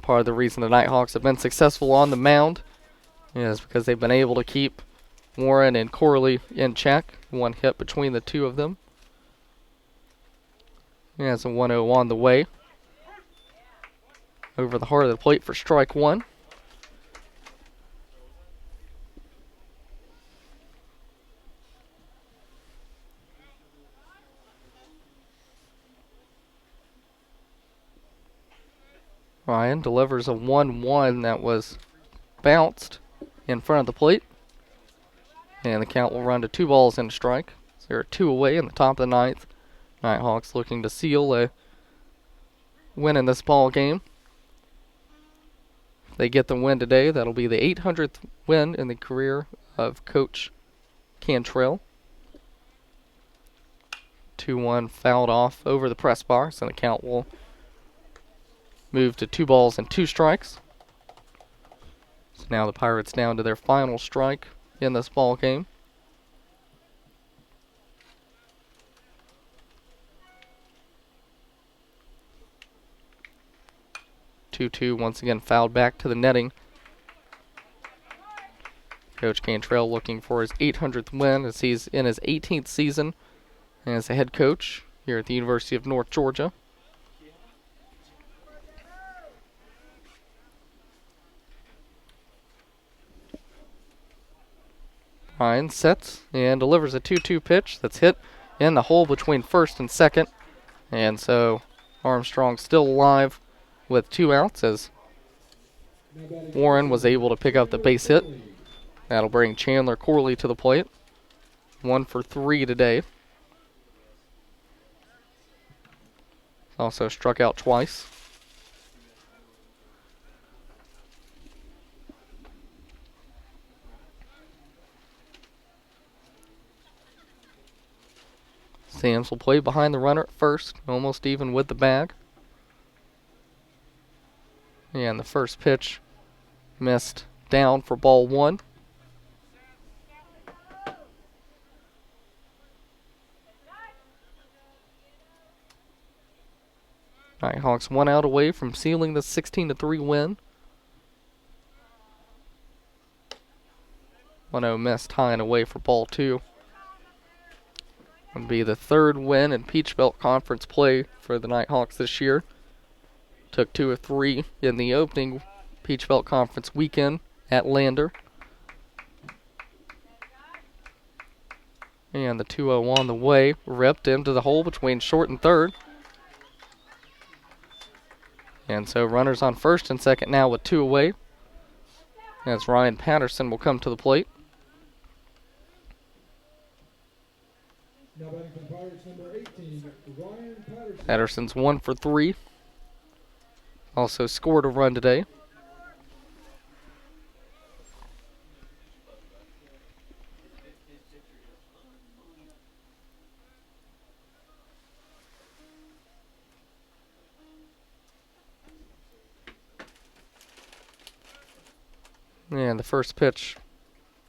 [SPEAKER 1] part of the reason the Nighthawks have been successful on the mound is because they've been able to keep Warren and Corley in check. 1 hit between the 2 of them. Yeah, it's a 1-0 on the way. Over the heart of the plate for strike 1. Ryan delivers a 1-1 that was bounced in front of the plate. And the count will run to 2 balls and a strike. So there are 2 away in the top of the 9th. Nighthawks looking to seal a win in this ball game. If they get the win today, that'll be the 800th win in the career of Coach Cantrell. 2-1 fouled off over the press box, and the count will move to 2 balls and 2 strikes. So now the Pirates down to their final strike in this ball game. Two once again fouled back to the netting. Coach Cantrell looking for his 800th win as he's in his 18th season as a head coach here at the University of North Georgia. Ryan sets and delivers a 2-2 pitch that's hit in the hole between first and second. And so Armstrong still alive with 2 outs as Warren was able to pick up the base hit. That'll bring Chandler Corley to the plate. 1 for 3 today. Also struck out twice. Sams will play behind the runner at first, almost even with the bag. And the first pitch missed down for ball 1. Nighthawks 1 out away from sealing the 16-3 win. 1-0 missed high and away for ball 2. Would be the 3rd win in Peach Belt Conference play for the Nighthawks this year. Took 2 of 3 in the opening Peach Belt Conference weekend at Lander. And the 2-0 on the way, ripped into the hole between short and third. And so runners on first and second now with 2 away, as Ryan Patterson will come to the plate.
[SPEAKER 7] Now batting for the Pirates, number 18, Ryan Patterson.
[SPEAKER 1] Patterson's 1 for 3. Also scored a run today. And the first pitch,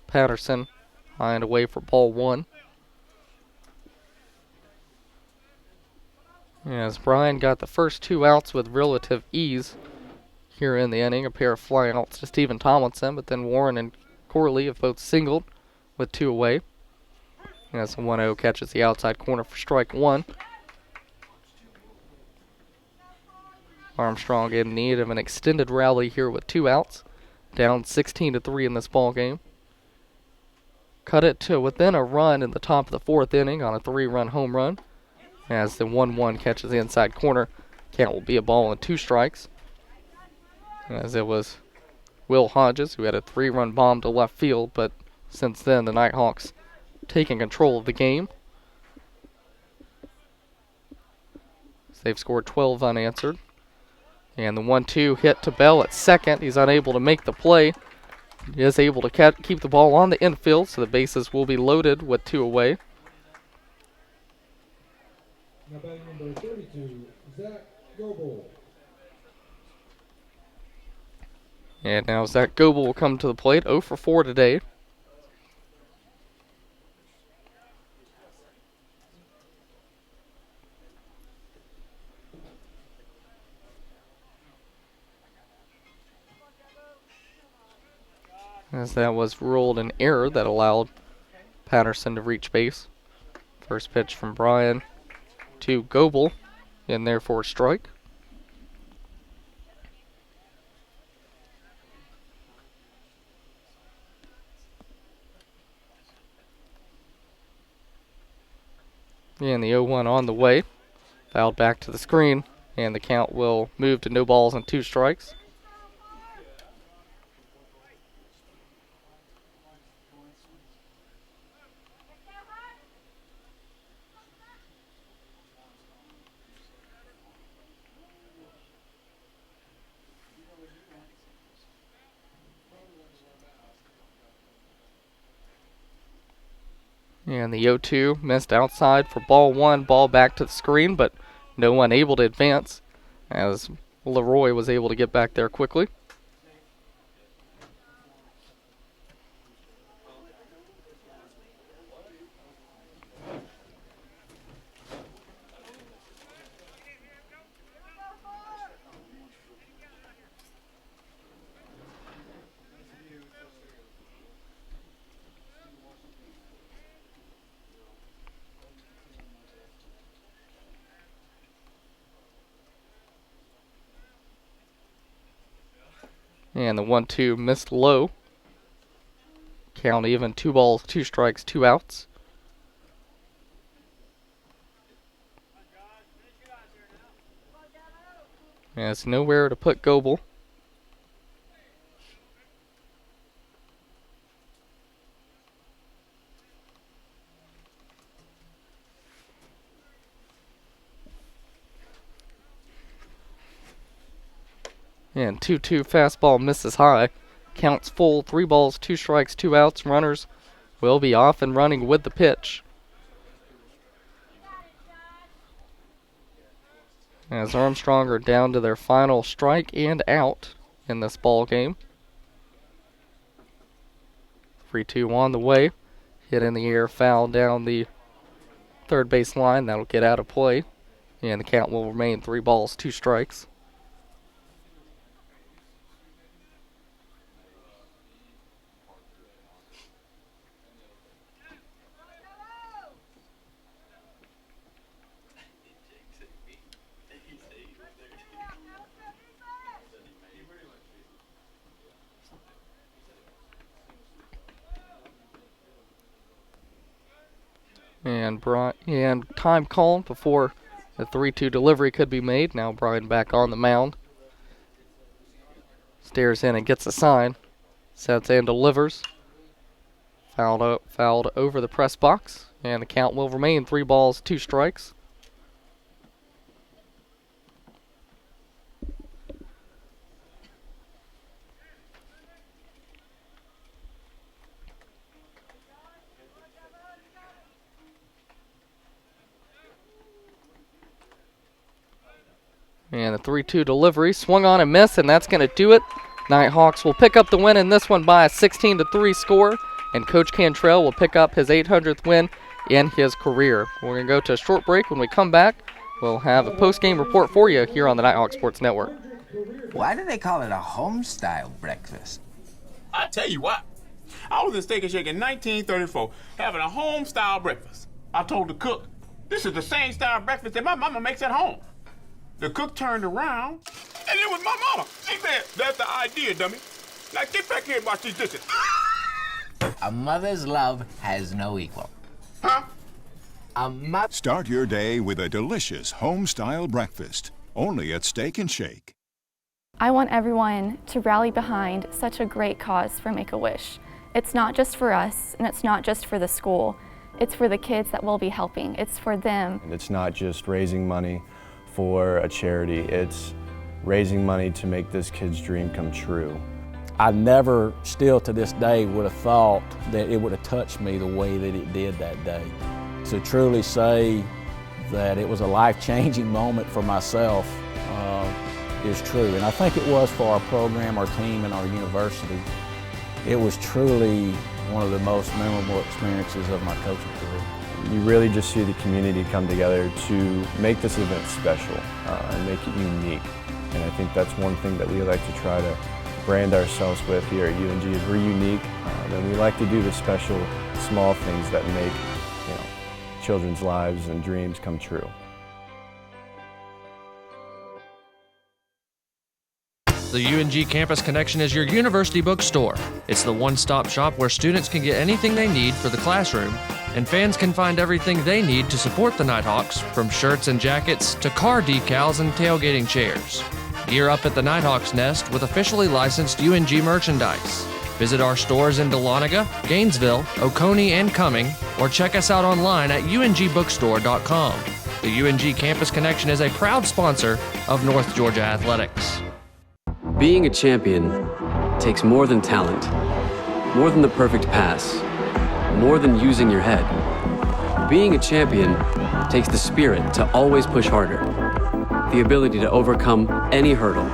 [SPEAKER 1] Patterson, high and away for ball 1. As Brian got the first 2 outs with relative ease here in the inning, a pair of fly outs to Stephen Tomlinson, but then Warren and Corley have both singled with 2 away. As the 1-0 catches the outside corner for strike 1. Armstrong in need of an extended rally here with 2 outs. Down 16-3 in this ball game. Cut it to within a run in the top of the 4th inning on a 3-run home run. As the 1-1 catches the inside corner, count will be a ball and 2 strikes. As it was Will Hodges who had a 3-run bomb to left field, but since then the Nighthawks taking control of the game. They've scored 12 unanswered. And the 1-2 hit to Bell at second. He's unable to make the play. He is able to keep the ball on the infield, so the bases will be loaded with 2 away.
[SPEAKER 7] Now batting number 32, Zach Goebel.
[SPEAKER 1] And now Zach Goebel will come to the plate, 0 for 4 today. As that was ruled an error that allowed Patterson to reach base. First pitch from Brian to Goebel, in there for a strike. And the 0-1 on the way. Fouled back to the screen and the count will move to no balls and 2 strikes. And the 0-2 missed outside for ball 1, ball back to the screen, but no one able to advance as Leroy was able to get back there quickly. And the 1-2 missed low. Count even, 2 balls, 2 strikes, 2 outs. And it's nowhere to put Goebel. And 2-2 fastball misses high. Counts full, 3 balls, 2 strikes, 2 outs. Runners will be off and running with the pitch. As Armstrong are down to their final strike and out in this ball game. 3-2 on the way. Hit in the air, foul down the third base line. That'll get out of play. And the count will remain 3 balls, 2 strikes. And time called before the 3-2 delivery could be made. Now Brian back on the mound. Stares in and gets a sign. Sets and delivers. Fouled over the press box. And the count will remain 3 balls, 2 strikes. And the 3-2 delivery swung on and missed, and that's going to do it. Nighthawks will pick up the win in this one by a 16-3 score, and Coach Cantrell will pick up his 800th win in his career. We're going to go to a short break. When we come back, we'll have a post-game report for you here on the Nighthawk Sports Network.
[SPEAKER 4] Why do they call it a home-style breakfast?
[SPEAKER 12] I tell you what, I was in Steak and Shake in 1934 having a home-style breakfast. I told the cook, this is the same style breakfast that my mama makes at home. The cook turned around, and it was my mama. She said, that's the idea, dummy. Now get back here and wash these dishes.
[SPEAKER 4] A mother's love has no equal.
[SPEAKER 12] Huh?
[SPEAKER 13] Start your day with a delicious home-style breakfast, only at Steak and Shake.
[SPEAKER 14] I want everyone to rally behind such a great cause for Make-A-Wish. It's not just for us, and it's not just for the school. It's for the kids that we'll be helping. It's for them.
[SPEAKER 6] And it's not just raising money for a charity, it's raising money to make this kid's dream come true.
[SPEAKER 19] I never, still to this day, would have thought that it would have touched me the way that it did that day. To truly say that it was a life-changing moment for myself is true. And I think it was for our program, our team, and our university. It was truly one of the most memorable experiences of my coaching career.
[SPEAKER 6] You really just see the community come together to make this event special and make it unique. And I think that's one thing that we like to try to brand ourselves with here at UNG is we're unique, and we like to do the special, small things that make children's lives and dreams come true.
[SPEAKER 11] The UNG Campus Connection is your university bookstore. It's the one-stop shop where students can get anything they need for the classroom and fans can find everything they need to support the Nighthawks, from shirts and jackets to car decals and tailgating chairs. Gear up at the Nighthawks Nest with officially licensed UNG merchandise. Visit our stores in Dahlonega, Gainesville, Oconee, and Cumming, or check us out online at ungbookstore.com. The UNG Campus Connection is a proud sponsor of North Georgia Athletics.
[SPEAKER 3] Being a champion takes more than talent, more than the perfect pass, more than using your head. Being a champion takes the spirit to always push harder, the ability to overcome any hurdle,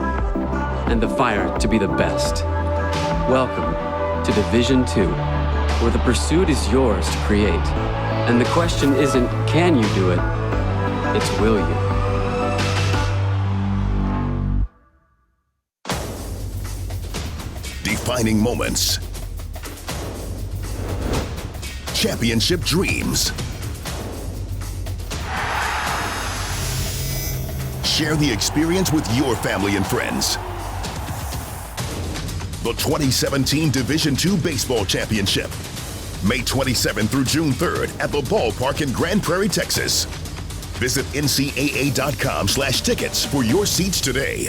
[SPEAKER 3] and the fire to be the best. Welcome to Division II, where the pursuit is yours to create. And the question isn't, can you do it? It's, will you?
[SPEAKER 10] Defining moments. Championship dreams. Share the experience with your family and friends. The 2017 Division II Baseball Championship. May 27th through June 3rd at the ballpark in Grand Prairie, Texas. Visit ncaa.com/tickets for your seats today.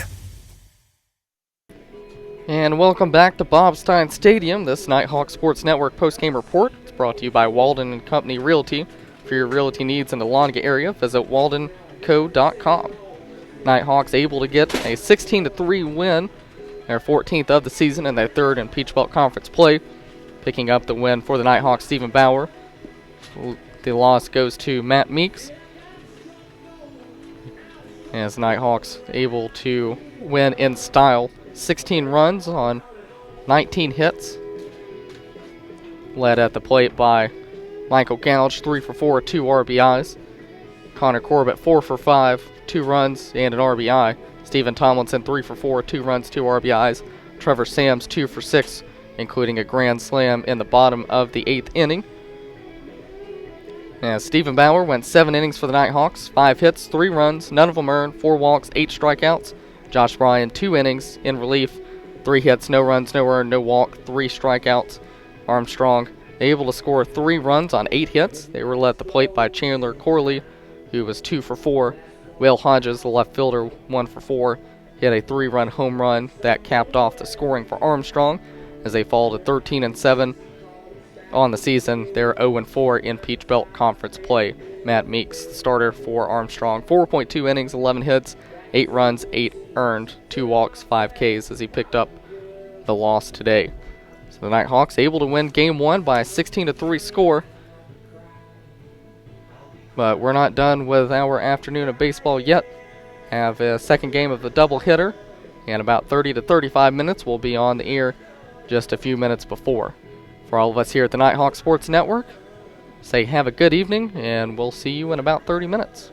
[SPEAKER 1] And welcome back to Bob Stein Stadium. This Nighthawk Sports Network postgame report is brought to you by Walden & Company Realty. For your realty needs in the Dahlonega area, visit waldenco.com. Nighthawks able to get a 16-3 win, their 14th of the season and their third in Peach Belt Conference play. Picking up the win for the Nighthawks, Stephen Bauer. The loss goes to Matt Meeks, as the Nighthawks able to win in style. 16 runs on 19 hits. Led at the plate by Michael Gouge, 3 for 4, 2 RBIs. Connor Corbett, 4 for 5, 2 runs and an RBI. Stephen Tomlinson, 3 for 4, 2 runs, 2 RBIs. Trevor Sams, 2 for 6, including a grand slam in the bottom of the 8th inning. As Stephen Bauer went 7 innings for the Nighthawks, 5 hits, 3 runs, none of them earned, 4 walks, 8 strikeouts. Josh Bryan, 2 innings in relief, 3 hits, no runs, no earned, no walk, 3 strikeouts. Armstrong able to score 3 runs on 8 hits. They were led at the plate by Chandler Corley, who was 2 for 4. Will Hodges, the left fielder, 1 for 4. Hit a 3-run home run that capped off the scoring for Armstrong as they fall to 13-7 on the season. They're 0-4 in Peach Belt Conference play. Matt Meeks, the starter for Armstrong, 4.2 innings, 11 hits, 8 runs, 8 earned, 2 walks, 5 Ks as he picked up the loss today. So the Nighthawks able to win Game 1 by a 16-3 score. But we're not done with our afternoon of baseball yet. Have a second game of the doubleheader, and about 30 to 35 minutes will be on the air just a few minutes before. For all of us here at the Nighthawk Sports Network, say have a good evening, and we'll see you in about 30 minutes.